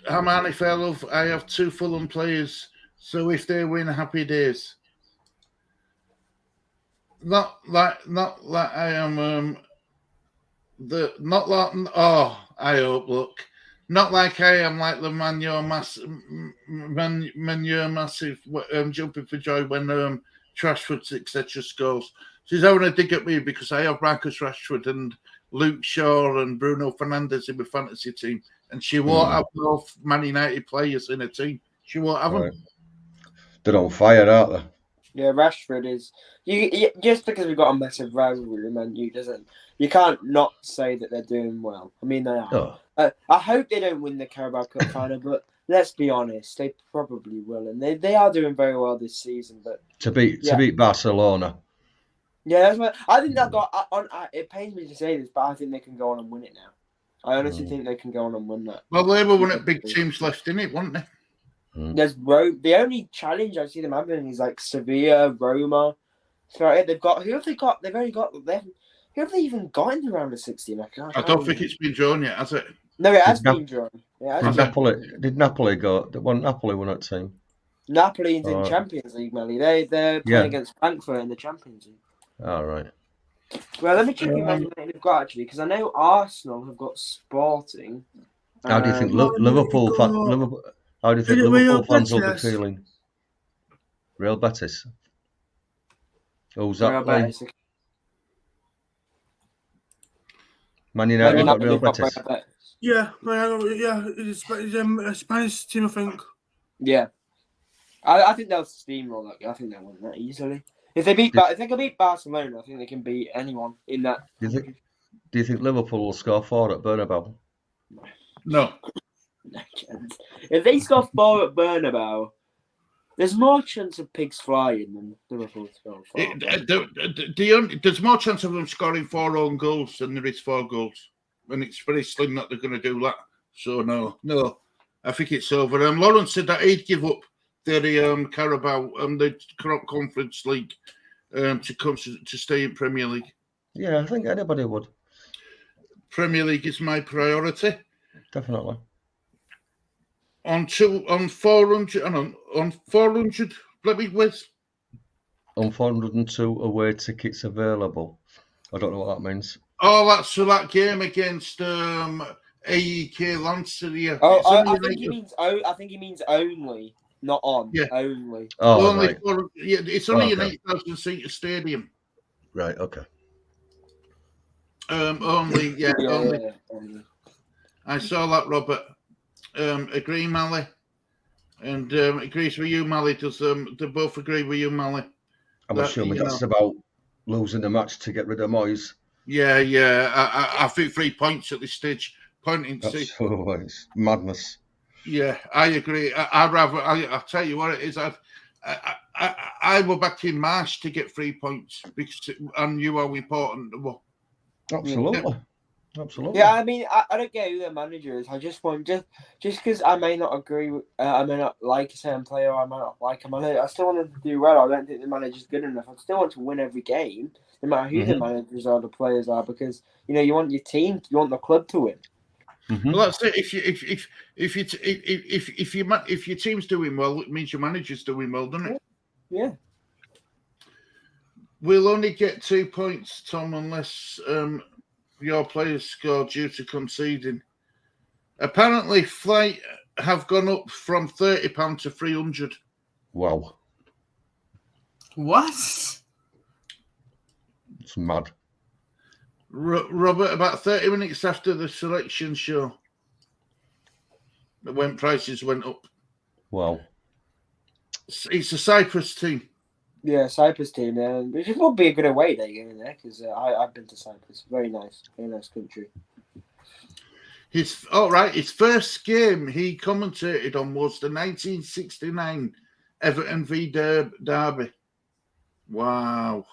Fairlove, I have 2 Fulham players, so if they win, happy days. Not like I am. I hope. Look, not like I am like the Manuel Massive jumping for joy when Rashford etc. scores. She's having a dig at me because I have Marcus Rashford and Luke Shaw and Bruno Fernandes in my fantasy team, and she won't have both Man United players in a team. She won't have them. They're on fire, aren't they? Yeah, Rashford is. You just because we've got a massive rivalry with Man U doesn't. You can't not say that they're doing well. I mean, they are. Oh. I hope they don't win the Carabao Cup final, but let's be honest, they probably will, and they are doing very well this season. But to beat Barcelona. Yeah, that's what I think. It pains me to say this, but I think they can go on and win it now. I honestly think they can go on and win that. Well, they were one of the big teams left in it, weren't they? There's the only challenge I see them having is like Sevilla, Roma. So they've got who have they got? They've only got them. Who have they even got in the round of 16? I don't think it's been drawn yet, has it? No, it has been drawn. Did Napoli go? Napoli won that team. Napoli's in Champions League, Melly. They're playing against Frankfurt in the Champions League. All right. Well, let me check who Man United have got actually, because I know Arsenal have got Sporting. How do you think Liverpool fans will be feeling? Real Betis. Who's that Real playing? Betis. Man United got Real Betis. Yeah, it's a Spanish team, I think. Yeah, I think they'll steamroll that. I think they'll win that easily. If they can beat Barcelona, I think they can beat anyone in that. Do you think Liverpool will score 4 at Bernabeu? No. No chance. If they score 4 at Bernabeu, there's more chance of pigs flying than Liverpool score 4. There's more chance of them scoring 4 own goals than there is 4 goals. And it's very slim that they're going to do that. So, no. I think it's over. Lawrence said that he'd give up the Carabao the Conference League to stay in Premier League. Yeah, I think anybody would. Premier League is my priority. Definitely. On 400, on 400, let me whiz. On 402 away tickets available. I don't know what that means. Oh, that's for that game against AEK Lancer. I think he means only, not on. Yeah. Only. Oh, only right. It's only an 8,000 seater stadium. Right. Okay. Only. I saw that, Robert. Agree, Mally, and agrees with you, Mally. Does they both agree with you, Mally? I'm assuming that's about losing the match to get rid of Moyes. Yeah. I think 3 points at this stage. It's madness. Yeah, I agree. I'll tell you what it is. I were back in March to get 3 points because I knew how important it was. Absolutely. Absolutely. Yeah, I mean, I don't get who their manager is. I just want just because I may not agree with, I may not like a certain player, I might not like a manager. I still want them to do well. I don't think the manager's good enough. I still want to win every game, no matter who the managers or the players are, because you want your team, you want the club to win. Mm-hmm. Well, that's it. If your team's doing well, it means your manager's doing well, doesn't it? Yeah. We'll only get 2 points, Tom, unless your players score due to conceding. Apparently, flight have gone up from £30 to 300. Wow. What? It's mad. Robert, about 30 minutes after the selection show, when prices went up. Wow. It's a Cyprus team. Yeah, Cyprus team. It would be a good away day in there because I've been to Cyprus. Very nice country. His first game he commentated on was the 1969 Everton v Derby. Wow.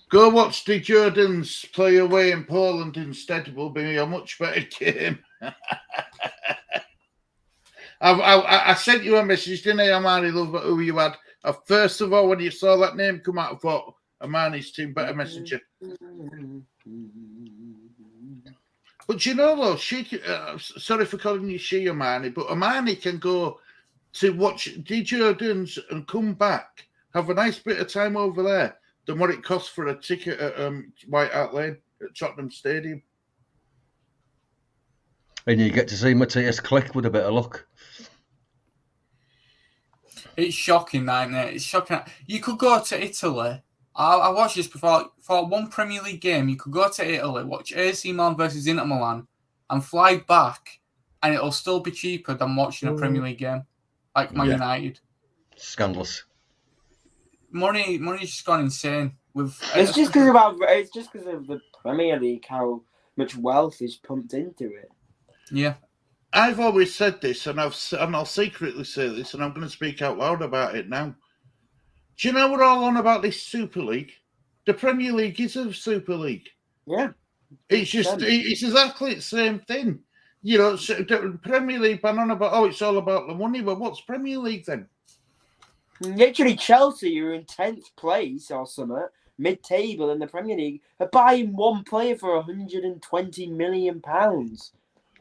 Go watch the Jordans play away in Poland instead. It will be a much better game. I sent you a message, didn't I, Amani, love, who you had. First of all, when you saw that name come out, I thought, Amani's team better messenger. But you know, though, sorry for calling you she, Amani, but Amani can go to watch the Jordans and come back, have a nice bit of time over there than what it costs for a ticket at White Hart Lane at Tottenham Stadium. And you get to see Matthias Klick with a bit of luck. It's shocking, isn't it? It's shocking. You could go to Italy. I watched this before. For one Premier League game, you could go to Italy, watch AC Milan versus Inter Milan, and fly back, and it'll still be cheaper than watching a Premier League game, like Man United. Scandalous. Money's just gone insane. It's just because of the Premier League, how much wealth is pumped into it. Yeah. I've always said this, and I'll secretly say this, and I'm going to speak out loud about it now. Do you know we're all on about this Super League? The Premier League is a Super League. Yeah. It's exactly the same thing. You know, so the Premier League ban on about, it's all about the money. But what's Premier League then? Literally, Chelsea are in 10th place or something, mid-table in the Premier League, are buying one player for £120 million.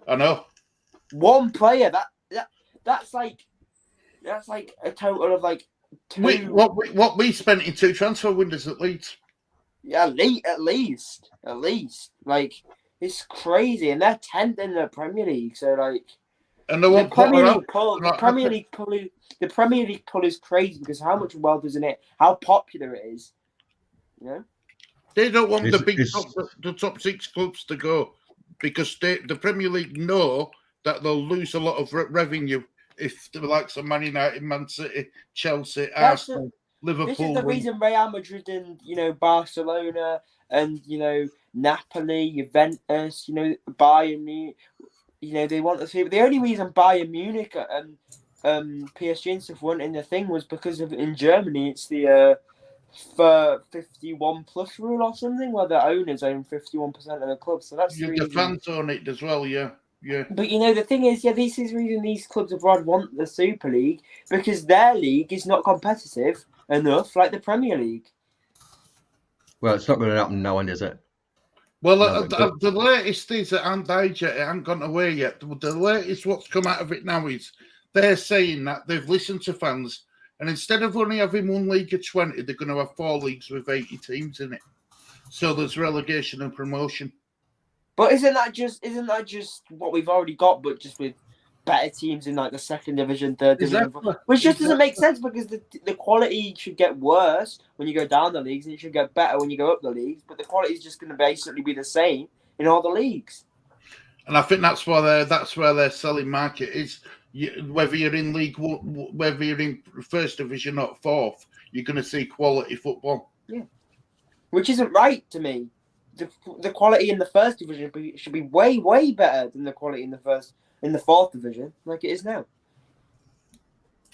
I know. One player. That's like a total of like two. What we spent in 2 transfer windows at Leeds. Yeah, at least. Like, it's crazy, and they're 10th in the Premier League. So like, and the Premier League pull is crazy because how much wealth is in it, how popular it is. You know, they don't want the top 6 clubs to go because the Premier League know that they'll lose a lot of revenue if the likes of Man United, Man City, Chelsea, Arsenal, Liverpool. This is the reason Real Madrid and Barcelona and Napoli, Juventus, Bayern Munich, they want to see. The only reason Bayern Munich and PSG and stuff weren't in the thing was because of in Germany it's the 51 plus rule or something where the owners own 51% of the club. So that's the fans own it as well, yeah. Yeah. But the thing is, this is the reason these clubs abroad want the Super League because their league is not competitive enough like the Premier League. Well, it's not going to happen now, is it? Well, the latest is it hasn't died yet. It hasn't gone away yet. The latest what's come out of it now is they're saying that they've listened to fans, and instead of only having one league of 20, they're going to have 4 leagues with 80 teams in it. So there's relegation and promotion. But isn't that just what we've already got, but just with better teams in like the 2nd division, 3rd division, which just doesn't make sense because the quality should get worse when you go down the leagues, and it should get better when you go up the leagues. But the quality is just going to basically be the same in all the leagues. And I think that's where their selling market is. Whether you're in League 1, whether you're in 1st division or 4th, you're going to see quality football. Yeah, which isn't right to me. The quality in the 1st division should be way, way better than the quality in the 4th division, like it is now.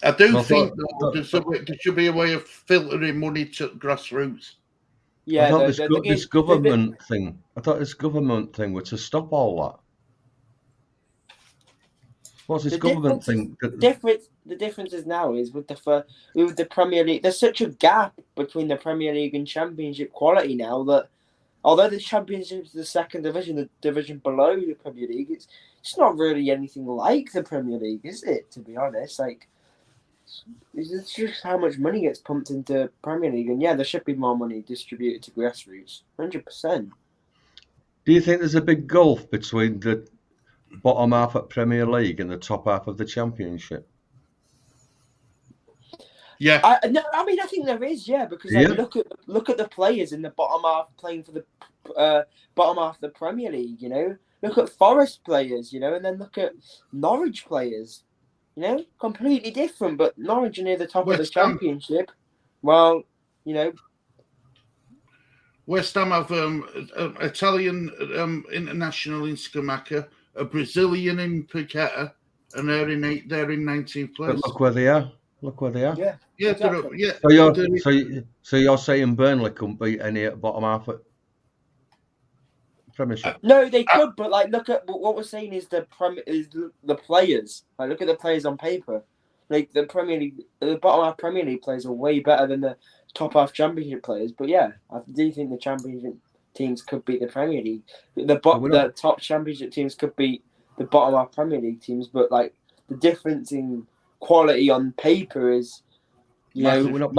I do think there should be a way of filtering money to grassroots. Yeah, I thought this government thing was to stop all that. What's this government thing? The difference is now is with the Premier League. There's such a gap between the Premier League and Championship quality now that. Although the Championship is the 2nd division, the division below the Premier League, it's not really anything like the Premier League, is it? To be honest, like it's just how much money gets pumped into Premier League, and there should be more money distributed to grassroots, 100%. Do you think there's a big gulf between the bottom half of Premier League and the top half of the Championship? Yeah, I think there is, because look at the players in the bottom half playing for the bottom half of the Premier League. Look at Forest players, and then look at Norwich players. Completely different. But Norwich are near the top of the Championship. Well, West Ham have Italian international in Scamacca, a Brazilian in Paqueta, and they're in 19th place. But look where they are. Look where they are. Yeah. Yeah, Exactly. yeah. So you're saying Burnley couldn't beat any at bottom half at Premiership? No, they could, but like, look at what we're saying is the players. Like, look at the players on paper. Like the Premier League, the bottom half Premier League players are way better than the top half Championship players. But yeah, I do think the Championship teams could beat the Premier League. The top Championship teams could beat the bottom half Premier League teams. But like the difference in quality on paper is, we're not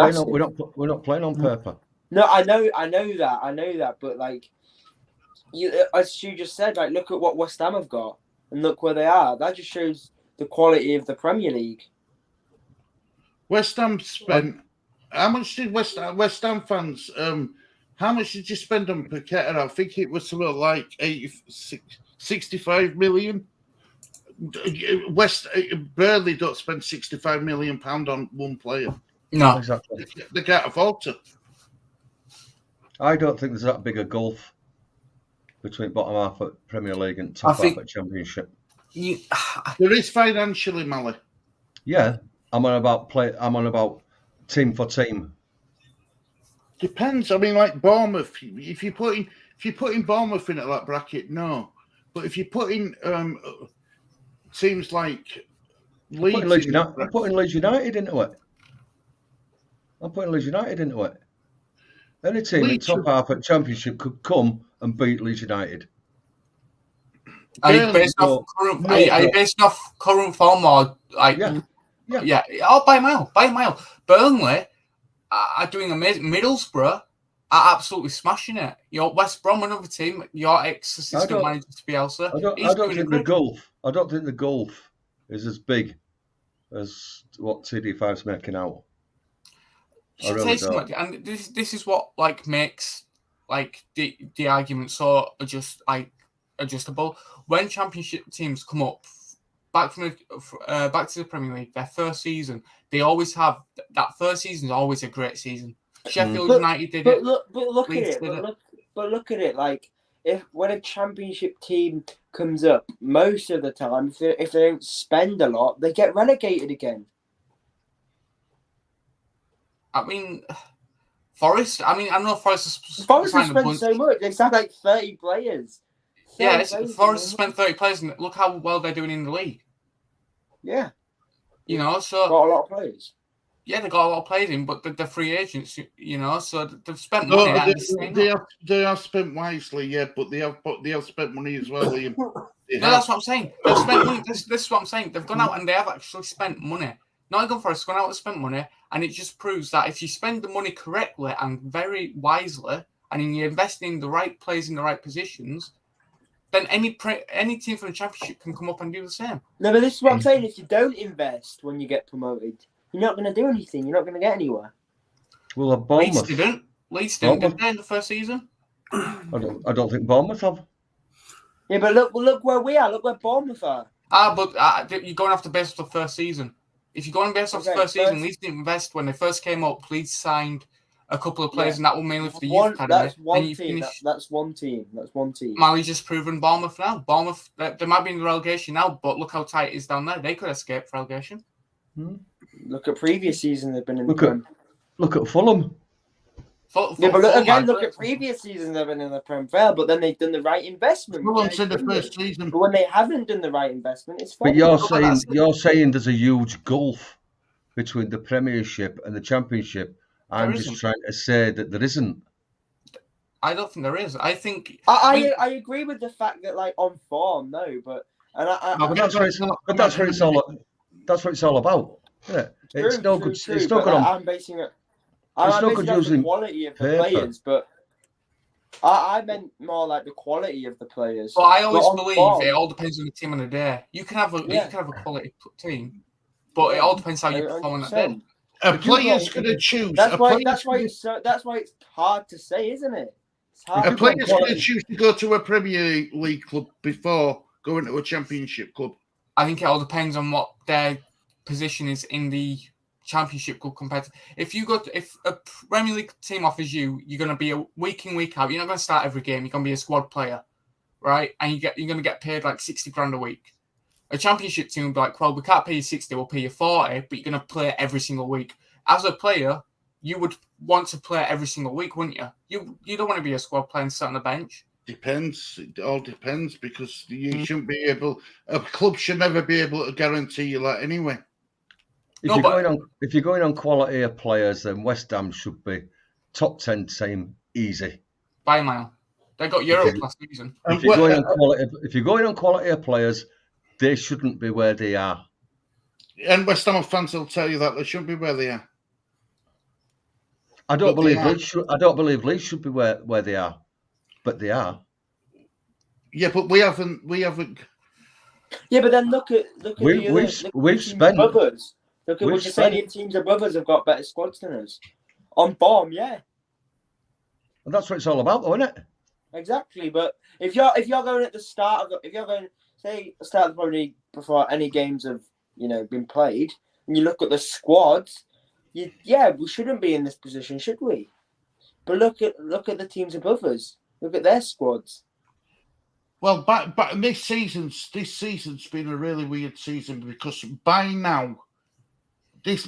playing on paper. No, I know that. But like, as you just said, like look at what West Ham have got and look where they are. That just shows the quality of the Premier League. West Ham spent. How much did West Ham fans? How much did you spend on Paqueta? I think it was something like 65 million. Burnley don't spend 65 million pound on one player. No, Exactly. They can't afford to. I don't think there's that big a gulf between bottom half at Premier League and top half at Championship. There is financially, Mally. Yeah, I'm on about team for team. Depends. I mean, like Bournemouth. If you put in Bournemouth in that bracket, no. But if you put in teams like Leeds, I'm putting Leeds United into it. Any team in top half at Championship could come and beat Leeds United. Are you based off current form or like? Yeah. Oh, by a mile. Burnley are doing amazing. Middlesbrough are absolutely smashing it. Your West Brom, another team. Your ex-assistant manager to Bielsa. I don't think the gulf is as big as what TD5's making out. And this is what like makes like the argument so adjustable. When Championship teams come up back to the Premier League, their first season, they always have that first season is always a great season. Sheffield United did it. Look at it. Like when a Championship team comes up, most of the time, if they don't spend a lot, they get relegated again. I mean, Forest. I know Forest. Forest has spent so much. They signed like 30 players. Forest spent 30 players, and look how well they're doing in the league. Yeah. So got a lot of players. Yeah, they got a lot of players in, but they're free agents. So they've spent money. They have spent wisely, yeah, but they have spent money as well. Liam. That's what I'm saying. They've spent money. This is what I'm saying. They've gone out and they have actually spent money. Nottingham Forest gone out and spent money, and it just proves that if you spend the money correctly and very wisely, and you're investing in the right players in the right positions, then any team from the Championship can come up and do the same. No, but this is what I'm saying. If you don't invest when you get promoted, you're not going to do anything. You're not going to get anywhere. Well, Bournemouth. Leeds didn't, did they, in the first season? I don't think Bournemouth have. Yeah, but look where we are. Look where Bournemouth are. But you're going off the base of the first season. If you're going based off the first season, Leeds didn't invest when they first came up. Leeds signed a couple of players, and that was mainly for the youth academy. That's one team. That's one team. Mali's just proven Bournemouth now. Bournemouth, they might be in the relegation now, but look how tight it is down there. They could escape relegation. Look at previous season they've been in. Look at Fulham. Look at previous seasons they've been in the Prem fail, but then they've done the right investment. Fulham's in the first season, but when they haven't done the right investment, it's. But you're saying there's a huge gulf between the Premiership and the Championship. I'm just trying to say that there isn't. I don't think there is. I think I agree with the fact that like on form, no, but that's what it's all about. Yeah, it's no good. It's no good. I'm basing it. I'm basing it on the quality of the players, but I meant more like the quality of the players. Well, I always believe it all depends on the team on the day. You can have a quality team, but it all depends how you perform on that day. A player's going to choose. That's why it's hard to say, isn't it? A player's going to choose to go to a Premier League club before going to a Championship club. I think it all depends on what their position is in the Championship club compared to if a Premier League team offers you're going to be a week in, week out. You're not going to start every game. You're going to be a squad player, right? And you're going to get paid like 60 grand a week. A championship team would be like, well, we can't pay you 60, we'll pay you 40, but you're going to play every single week. As a player, you would want to play every single week, wouldn't you? You don't want to be a squad player and sit on the bench. Depends. It all depends because you shouldn't be able. A club should never be able to guarantee you that anyway. If you're going on quality of players, then West Ham should be top 10 team easy. By a mile. They got Europe last season. If you're going on quality of players, they shouldn't be where they are. And West Ham fans will tell you that they shouldn't be where they are. I don't believe Leeds should be where they are, but they are. Yeah, but we haven't. Yeah, but then look at we've spent. Brothers. Look at what you're saying. Teams above us have got better squads than us. On form, yeah. And that's what it's all about, though, isn't it? Exactly, but if you're going at the start of if you're going say start of the Premier League before any games have been played, and you look at the squads, we shouldn't be in this position, should we? But look at the teams above us. Look at their squads. Well, but this season's been a really weird season because by now,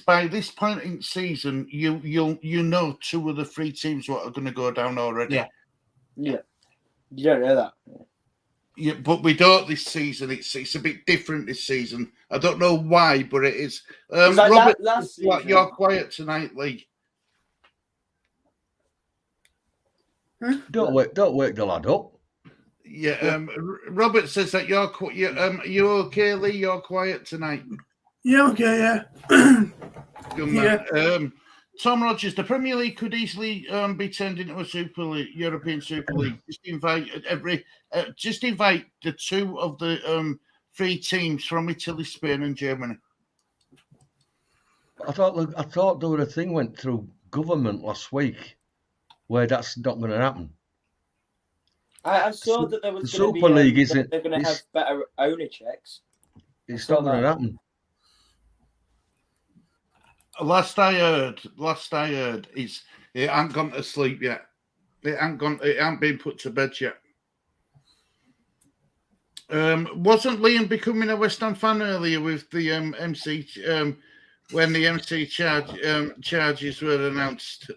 by this point in season, you know 2 of the 3 teams what are going to go down already. Yeah. You don't know that. Yeah, but we don't this season. It's a bit different this season. I don't know why, but it is. Robert, last season, you're quiet tonight, Lee. Don't wake the lad up. Yeah, Robert says that you're you okay, Lee? You're quiet tonight. Yeah, okay, yeah. Good man. Yeah. Tom Rogers, the Premier League could easily be turned into a Super League, European Super League. Just invite the 2 of the 3 teams from Italy, Spain, and Germany. I thought there was a thing went through government last week where that's not going to happen. I saw that there was the Super League isn't. They're going to have better owner checks. It's not going to happen. Last I heard is it ain't gone to sleep yet. It ain't been put to bed yet. Wasn't Liam becoming a West Ham fan earlier with the MC when the MC charges were announced?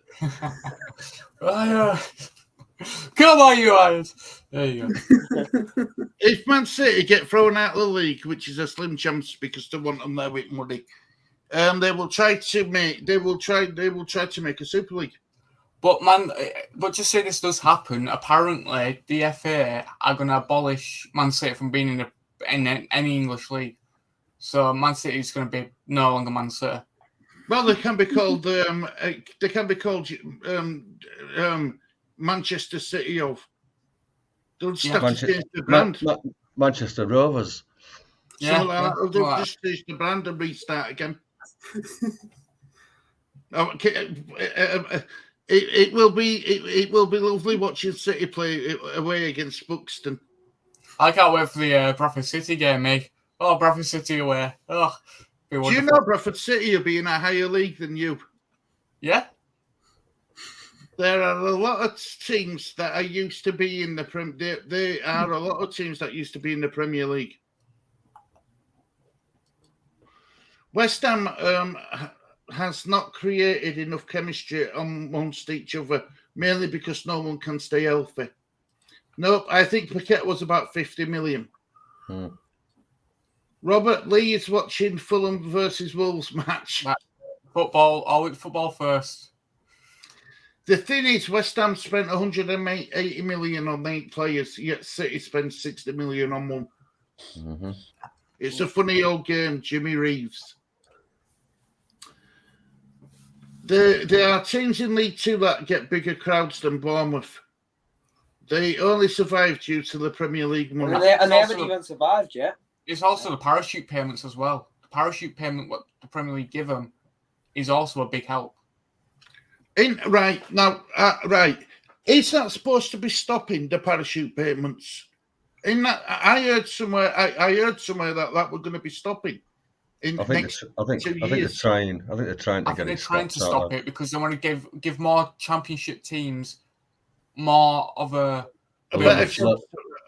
Come on, you guys. There you go. If Man City get thrown out of the league, which is a slim chance because they want them there with money, they will try to make a Super League. But just say this does happen. Apparently, the FA are going to abolish Man City from being in any English league. So Man City is going to be no longer Man City. Well, they can be called Manchester City of. They'll just have to change the brand. Manchester Rovers. Yeah, they'll just change the brand and restart again. It will be lovely watching City play away against Buxton. I can't wait for the Bradford City game, mate. Oh, Bradford City away. Oh, do you know Bradford City will be in a higher league than you? Yeah. There are a lot of teams that are used to be in the There are a lot of teams that used to be in the Premier League. West Ham has not created enough chemistry amongst each other, mainly because no one can stay healthy. Nope, I think Paquette was about 50 million. Robert Lee is watching Fulham versus Wolves match. Football first. The thing is, West Ham spent 180 million on 8 players, yet City spent 60 million on one. Mm-hmm. It's a funny old game, Jimmy Reeves. There are teams in League 2 that get bigger crowds than Bournemouth. They only survived due to the Premier League money. And they haven't even survived yet. It's also the parachute payments as well. The parachute payment, what the Premier League give them, is also a big help. Right. Is that supposed to be stopping the parachute payments? I heard somewhere that we're going to be stopping. I think they're trying to stop it because they want to give more championship teams more of a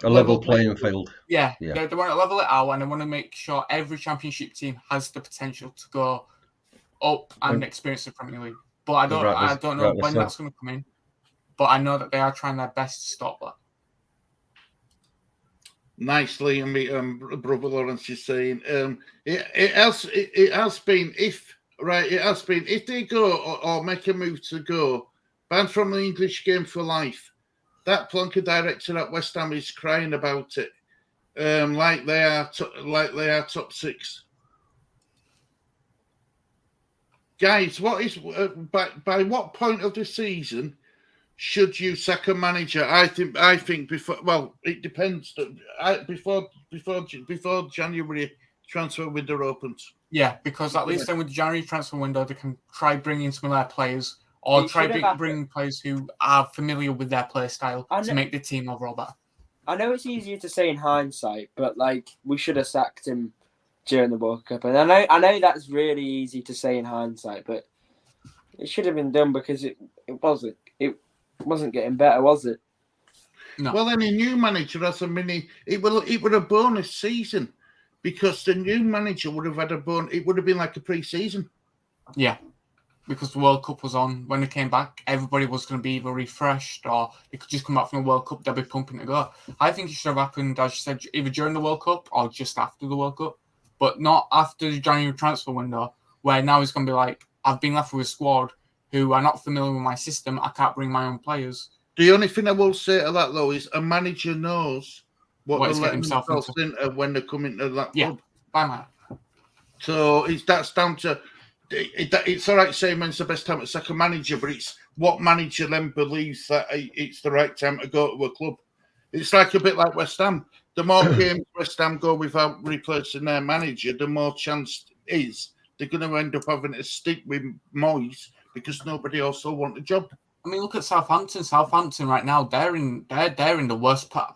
A level playing field. Yeah, Yeah. They want to level it out, and they want to make sure every Championship team has the potential to go up and experience the Premier League. But I don't know when that's going to come in. But I know that they are trying their best to stop that. Nicely, and brother Lawrence is saying it has been if they go or make a move to go banned from the English game for life. That Plonker director at West Ham is crying about it, like they are top six. Guys, what is by what point of the season should you sack a manager? I think before. Well, it depends. Before January transfer window opens. Yeah, because at least then with the January transfer window, they can try bringing some of their players, or bring players who are familiar with their play style to make the team overall better. I know it's easier to say in hindsight, but like we should have sacked him during the World Cup, and I know that's really easy to say in hindsight, but it should have been done because it wasn't getting better, was it? No. Well, then a new manager has a mini. It would a bonus season because the new manager would have had a bonus. It would have been like a pre-season. Yeah, because the World Cup was on when they came back. Everybody was going to be either refreshed or they could just come back from the World Cup. They'll be pumping to go. I think it should have happened, as you said, either during the World Cup or just after the World Cup, but not after the January transfer window, where now it's going to be like, I've been left with a squad who are not familiar with my system. I can't bring my own players. The only thing I will say to that, though, is a manager knows what they're letting themselves into when they come into that club. By man. So that's down to... It's all right saying when's the best time to sack a manager, but it's what manager then believes that it's the right time to go to a club. It's like a bit like West Ham. The more games West Ham go without replacing their manager, the more chance is they're going to end up having to stick with Moyes because nobody else will want the job. I mean, look at Southampton. Southampton right now, they're in the worst part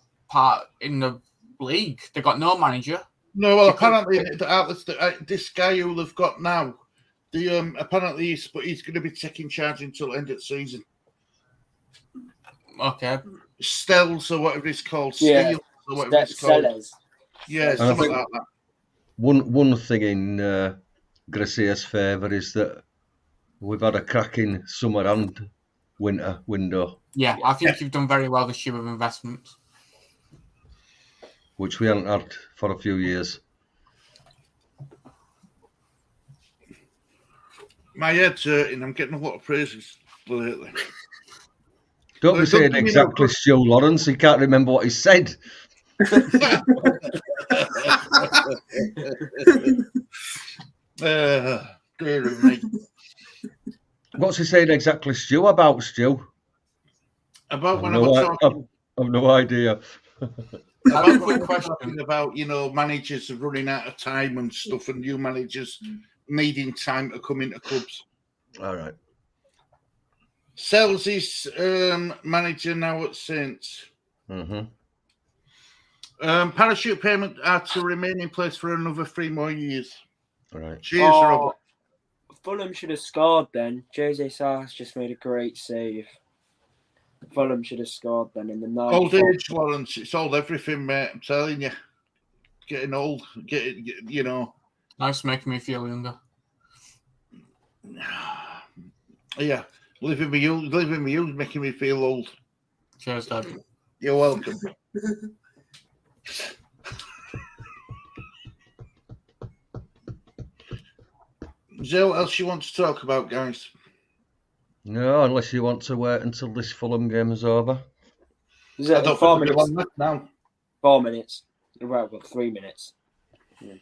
in the league. They got no manager. No, well, apparently this guy who they've got now, apparently he's going to be taking charge until the end of the season. Okay. Stells or whatever it's called. Yeah. Or whatever it's called. Yeah, something like that. One thing in Gracia's favour is that we've had a cracking summer and winter window. Yeah, I think you've done very well this year with investments. Which we haven't had for a few years. My head's hurting. I'm getting a lot of praises lately. Don't be saying exactly Stu Lawrence. He can't remember what he said. Dear me. What's he saying exactly, Stu? About Stu? About when I was talking. I've no idea. That's a quick question about managers running out of time and stuff, and new managers needing time to come into clubs. All right. Sells his manager now at Saints. Mm-hmm. Parachute payment are to remain in place for another 3 more years. All right. Cheers, Robert. Fulham should have scored then. Jose Sar's just made a great save. Fulham should have scored then in the 90th. Old age, Lawrence. It's old everything, mate. I'm telling you. Getting old. Nice, making me feel younger. Yeah. Living with you is making me feel old. Cheers, Dad. You're welcome. Is there what else you want to talk about, guys? No, unless you want to wait until this Fulham game is over. Is it 4 minutes? Now. 4 minutes. Well, 3 minutes. Yeah.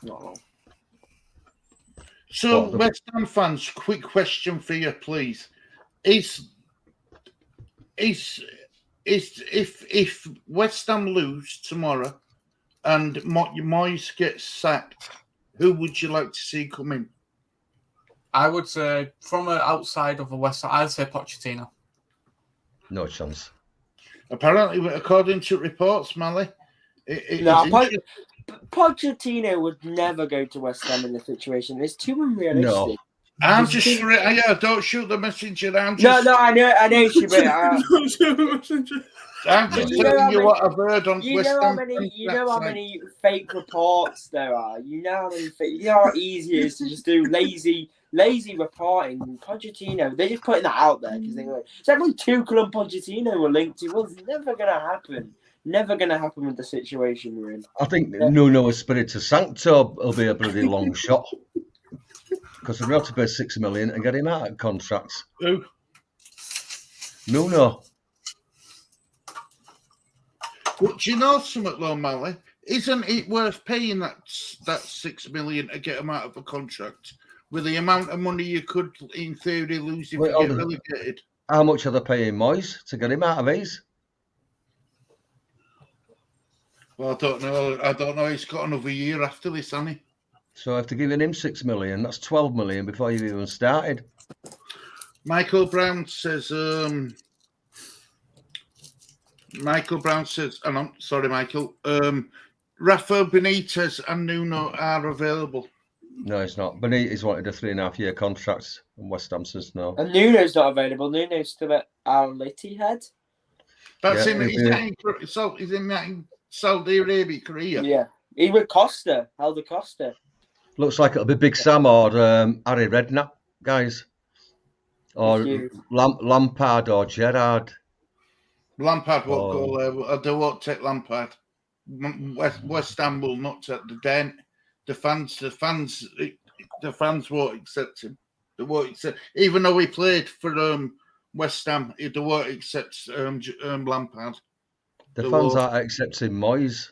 Not long. So, West Ham fans, quick question for you, please. If West Ham lose tomorrow and Moyes gets sacked, who would you like to see come in? I would say, from outside of the West Ham, I'd say Pochettino. No chance. Apparently, according to reports, Mally, Pochettino would never go to West Ham in this situation. It's too unrealistic. I'm just yeah, don't shoot the messenger. I'm No, just I know, she. But I'm just You know telling how you many- what I've heard on you West know how Ham many, fans' you know how website. many fake reports there are. You know how many. You know how easy it is to just do lazy reporting. Pochettino, they're just putting that out there because they're like, it's like when Tuchel and Pochettino were linked to. Well, it's never gonna happen. Never gonna happen with the situation we're in. I think Nuno Espirito Santo will be a bloody long shot because they're going to pay $6 million and get him out of contracts. Who? Nuno. But do you know something, though, Mally? Isn't it worth paying that $6 million to get him out of a contract with the amount of money you could, in theory, lose if you get relegated? How much are they paying Moyes to get him out of his? Well, I don't know. He's got another year after this, hasn't he? So after giving him $6 million, that's $12 million before you've even started. Michael Brown says, and I'm sorry, Michael. Rafa Benitez and Nuno are available. No, it's not. Benitez wanted a 3.5-year contract, and West Ham says no. And Nuno's not available. Nuno's still at Al Ittihad. That's Yeah, in. He's in that in Saudi Arabia, Korea. Yeah, he with Costa, Helder Costa. Looks like it'll be Big Sam or Harry Redknapp, guys. Or Lampard or Gerrard. Lampard won't go there. They won't take Lampard. West Ham will not take the dent. The fans won't accept him. They won't accept, even though he played for West Ham. They won't accept Lampard. The fans aren't accepting Moyes.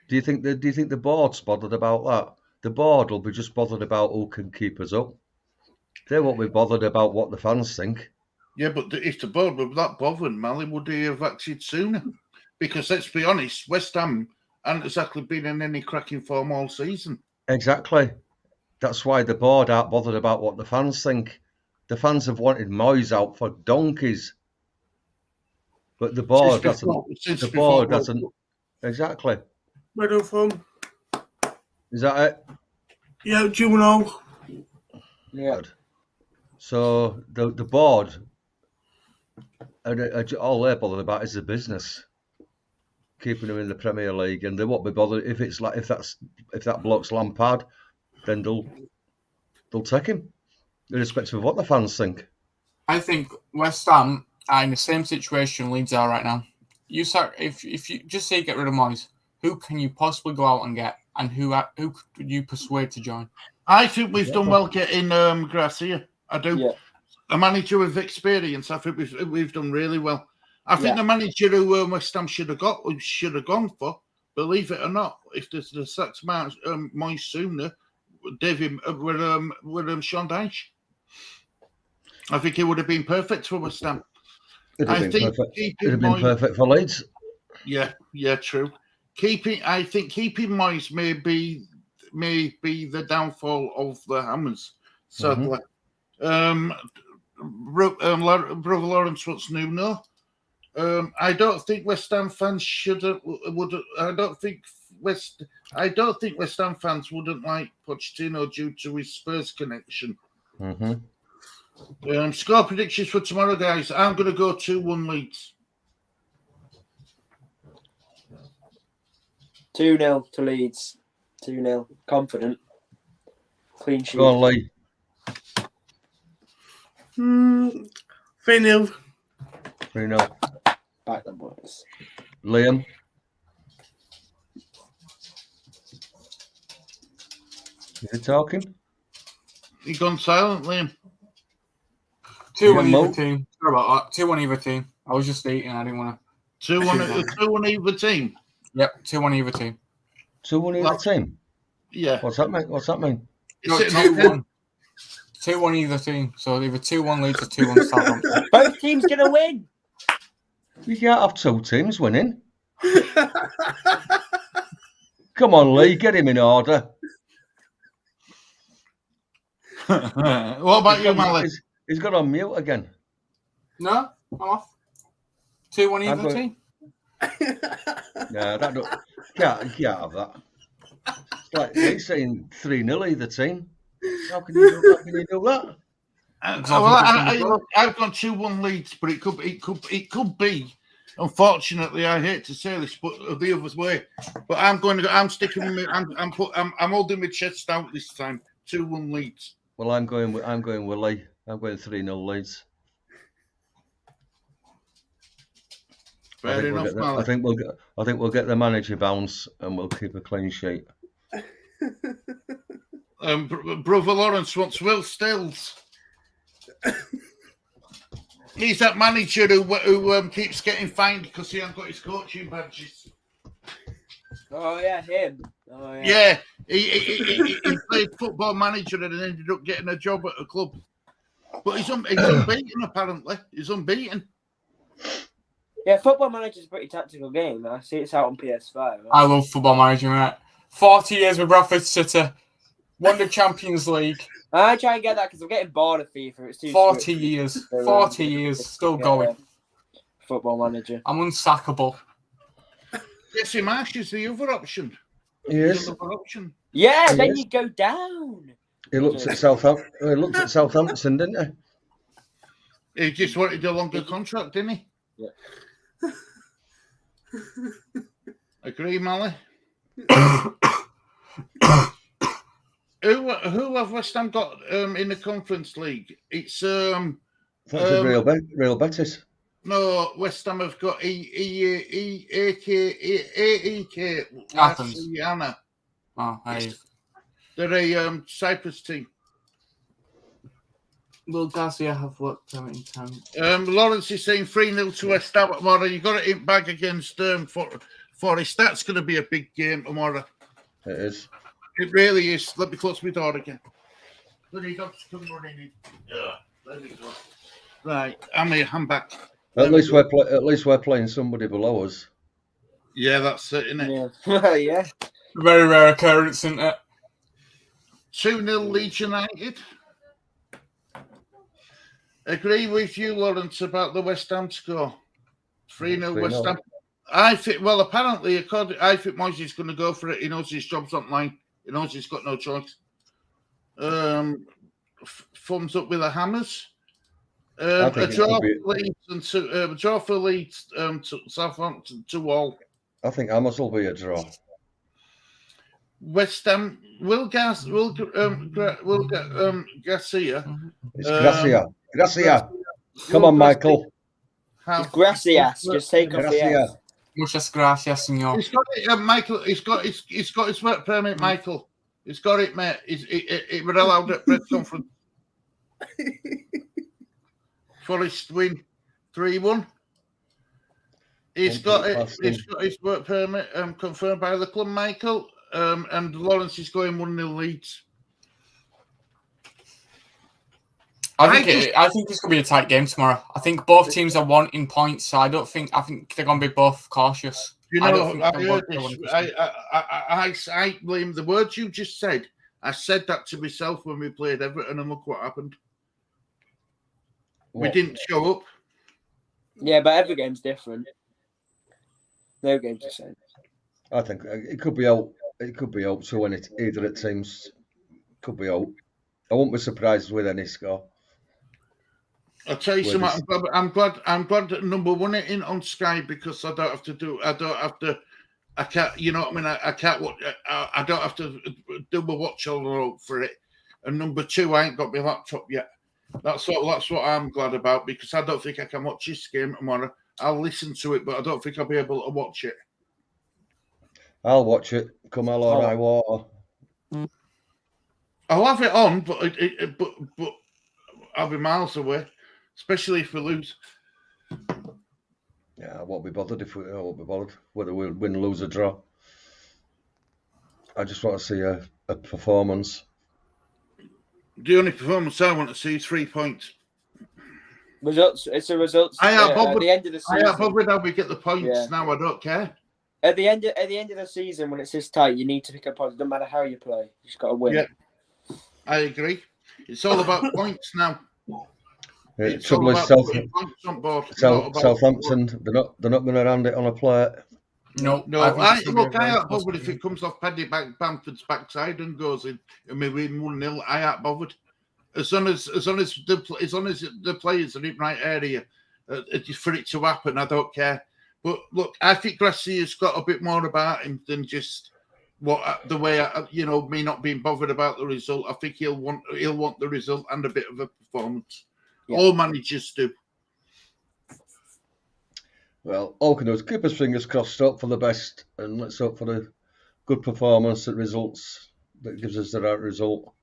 Do you think the board's bothered about that? The board will be just bothered about who can keep us up. They won't be bothered about what the fans think. Yeah, but if the board were that bothered, Mally, would he have acted sooner? Because let's be honest, West Ham hasn't exactly been in any cracking form all season. Exactly. That's why the board aren't bothered about what the fans think. The fans have wanted Moyes out for donkeys. But the board doesn't. Exactly. Where are you from? Is that it? Yeah, do you know? Yeah. Good. So the board, all they're bothered about is the business, keeping him in the Premier League, and they won't be bothered if that bloke's Lampard, then they'll take him, irrespective of what the fans think. I think West Ham are in the same situation Leeds are right now. If you just say get rid of Moyes, who can you possibly go out and get, and who could you persuade to join? I think we've done well getting Garcia. I do. Yeah. A manager with experience. I think we've done really well. I think the manager who West Ham should have gone for, believe it or not, if there's the sacked Moyes sooner, David with Sean Dyche. I think it would have been perfect for West Ham. It'd have been perfect for Leeds. Yeah, true. Keeping Moyes may be the downfall of the Hammers. Sadly, Brother Lawrence wants Nuno. I don't think West Ham fans I don't think West Ham fans wouldn't like Pochettino due to his Spurs connection. Score predictions for tomorrow, guys. I'm going to go 2-1 Leeds. 2-0 to Leeds. 2-0. Confident. Clean sheet. Go on, Lee. 3-0. 3-0. Back the boys. Liam. Is he talking? He gone silent, Liam. 2-1 either team. Sorry about that. 2-1 either team. I was just eating. I didn't want to. 2-1 either team. Yep, 2-1 either team. 2-1 either team. Yeah. What's that mean? No, 2-1. 2-1 either team. So either 2-1 Leeds or 2-1 Southampton. Both teams gonna win. You can't have two teams winning. Come on, Lee, get him in order. What about you, Mally? He's got on mute again. No, I'm off. 2-1 either team. No, that don't. You can't have that. It's like he's saying 3-0 either team. How can you do that? I've gone 2-1 Leeds, but it could be. Unfortunately, I hate to say this, but the other way. But I'm sticking with me. I'm holding my chest out this time. 2-1 Leeds. Well, I'm going with Lee. I'm going 3-0 Leeds. I think we'll get the manager bounce and we'll keep a clean sheet. Brother Lawrence wants Will Stills. He's that manager who keeps getting fined because he hasn't got his coaching badges. Oh yeah, him. Oh Yeah, he played Football Manager and ended up getting a job at a club. But he's unbeaten apparently. He's unbeaten. Yeah, Football Manager's a pretty tactical game. I see it's out on PS5. Right? I love Football Manager, mate. 40 years with Bradford City. Won the Champions League. I try and get that because I'm getting bored of FIFA. It's too 40 years. 40 years. Still going. Football Manager. I'm unsackable. Jesse Marsh is the other option. He is. Yeah, then you go down. He looked at Southampton, didn't he? He just wanted a longer contract, didn't he? Yeah. Agree, Mally? Who have West Ham got in the Conference League? It's Real Betis. No, West Ham have got AEK. Athens. Anna. Oh, hey. They're a Cyprus team. Will Garcia have worked permit in town? Lawrence is saying 3-0 to West Ham tomorrow. You got it back against Forest. That's going to be a big game tomorrow. It is. It really is. Let me close my door again. Bloody dogs come running in. There we go. Right, I'm here. I'm back. At least we're playing somebody below us. Yeah, that's it, isn't it? Yeah. Yeah. Very rare occurrence, isn't it? 2-0 Leeds United. Agree with you, Lawrence, about the West Ham score. 3-0 West Ham. I think Moyes is going to go for it. He knows his job's online. He knows he's got no choice. Thumbs up with the Hammers. A draw for Leeds to Southampton 2-2. I think Hammers will be a draw. West Ham will Garcia. It's Gracia. Come on, Michael. It's Gracias. Just take off the S. Muchas gracias, señor. He's got it, Michael. He's got his work permit, Michael. He's got it, mate. It was allowed at press conference. Forest win 3-1. He's got his work permit confirmed by the club, Michael. And Lawrence is going 1-0 Leeds. I think it's gonna be a tight game tomorrow. I think both teams are wanting points, so I think they're gonna be both cautious. You know, I heard this. I blame the words you just said. I said that to myself when we played Everton, and look what happened. We didn't show up. Yeah, but every game's different. No game's the same. I think it could be out. It could be out to either of teams. Could be out. I won't be surprised with any score. I'll tell you something. I'm glad that number one it in on Sky because I can't. You know what I mean? I can't watch. I don't have to do a watch all for it. And number two, I ain't got my laptop yet. That's what I'm glad about because I don't think I can watch this game tomorrow. I'll listen to it, but I don't think I'll be able to watch it. I'll watch it. Come hell or high water. I'll have it on, but I'll be miles away, especially if we lose. Yeah, I won't be bothered whether we win, lose, or draw. I just want to see a performance. The only performance I want to see is 3 points. Results. It's a results. At the end of the season. I am bothered how we get the points now. I don't care. At the end of the season, when it's this tight, you need to pick up points. Doesn't matter how you play. You just got to win. Yeah, I agree. It's all about points now. It's trouble is Southampton. They're not going to hand it on a plate. No, No, I think it's gonna be a I very ain't bothered close if game. it comes off Paddy Bamford's backside and goes in and we win 1-0. I ain't bothered. As long as the players are in the right area for it to happen, I don't care. But look, I think Garcia's got a bit more about him than just the way me not being bothered about the result. I think he'll want the result and a bit of a performance. Yeah. All managers do. Well, all can do is keep his fingers crossed up for the best, and let's hope for the good performance that results that gives us the right result.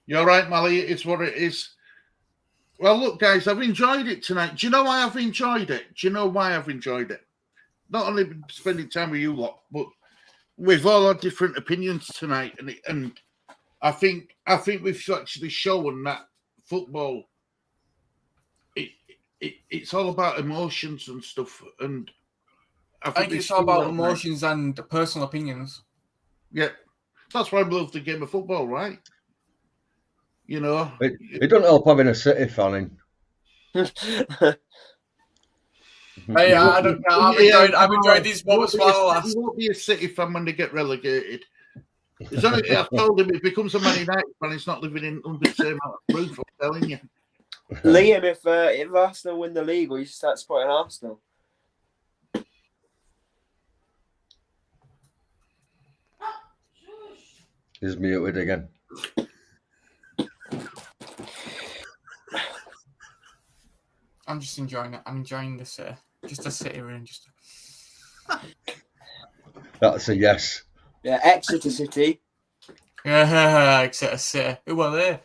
You're right, Mally. It's what it is. Well, look, guys, I've enjoyed it tonight. Do you know why I've enjoyed it? Not only spending time with you lot, but we've all had different opinions tonight, and I think we've actually shown that football. It's all about emotions and stuff, and I think it's all about emotions and personal opinions. Yeah, that's why we love the game of football, right? You know, it doesn't help having a City fan in. Hey, I don't know. I've enjoyed these moments while I last. He won't be a City fan when they get relegated. It's only, I've told him it becomes a Man United fan. He's not living under the same roof. I'm telling you. Liam, if Arsenal win the league, will you start supporting Arsenal? He's muted again. I'm just enjoying it. I'm enjoying this. Just a City win. That's a yes. Yeah, Exeter City. Yeah, Exeter City. Who are they?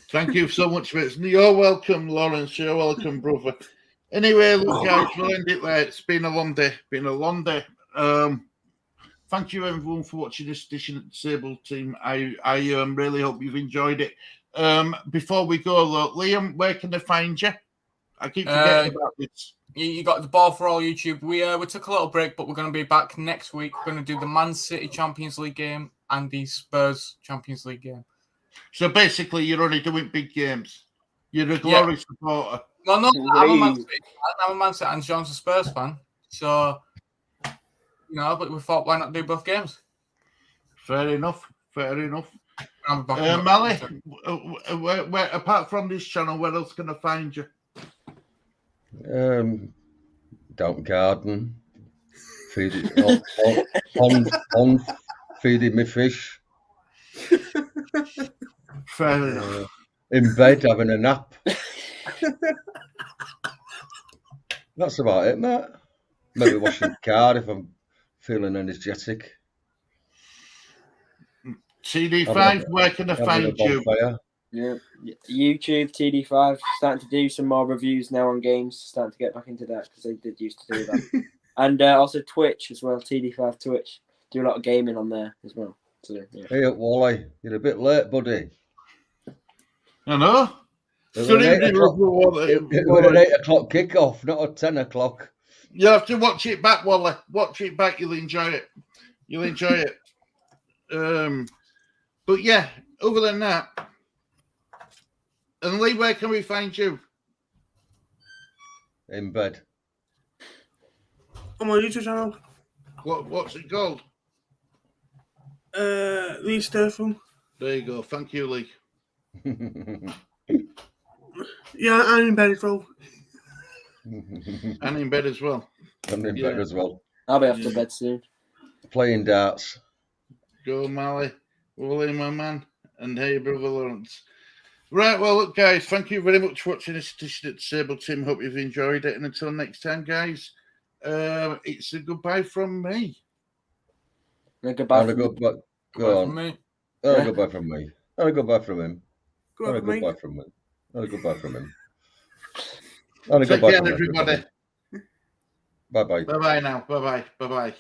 Thank you so much for it. You're welcome, Lawrence. You're welcome, brother. Anyway, look, guys, we'll end it there. It's been a long day. Thank you, everyone, for watching this edition of the Sable Team. I really hope you've enjoyed it. Before we go, Liam, where can they find you? I keep forgetting about this. You got the ball for all YouTube. We took a little break, but we're going to be back next week. We're going to do the Man City Champions League game and the Spurs Champions League game. So basically, you're only doing big games. You're a Glory supporter. Well, no, I'm a Man City fan. I'm a Man City and John's a Spurs fan. So, but we thought, why not do both games? Fair enough. Mally, where, apart from this channel, where else can I find you? Down garden, feeding on feeding me fish. Fair enough. In bed having a nap. That's about it, mate. Maybe washing the car if I'm feeling energetic. TD5, where can I find you? Yeah, YouTube, TD5, starting to do some more reviews now on games, starting to get back into that because they did used to do that. And also Twitch as well, TD5 Twitch. Do a lot of gaming on there as well. So, yeah. Hey, Wally, you're a bit late, buddy. I know. It was an 8 o'clock kickoff, not a 10 o'clock. You have to watch it back, Wally. Watch it back, you'll enjoy it. But yeah, other than that, and Lee, where can we find you? In bed. On my YouTube channel. What's it called? Lee Stephen. There you go. Thank you, Lee. Yeah, I'm in bed as well. And in bed as well. I'm in bed as well. I'll be off to bed soon. Playing darts. Go, Mally. Wally, my man. And hey, brother Lawrence. Right, well, look, guys, thank you very much for watching this edition of the Sable Team. Hope you've enjoyed it. And until next time, guys, it's a goodbye from me. Goodbye from me. Go on. Me. A goodbye from me. A goodbye from him. Go A on, mate. goodbye from him. A goodbye from him. Take care, everybody. Bye-bye. Bye-bye now. Bye-bye. Bye-bye.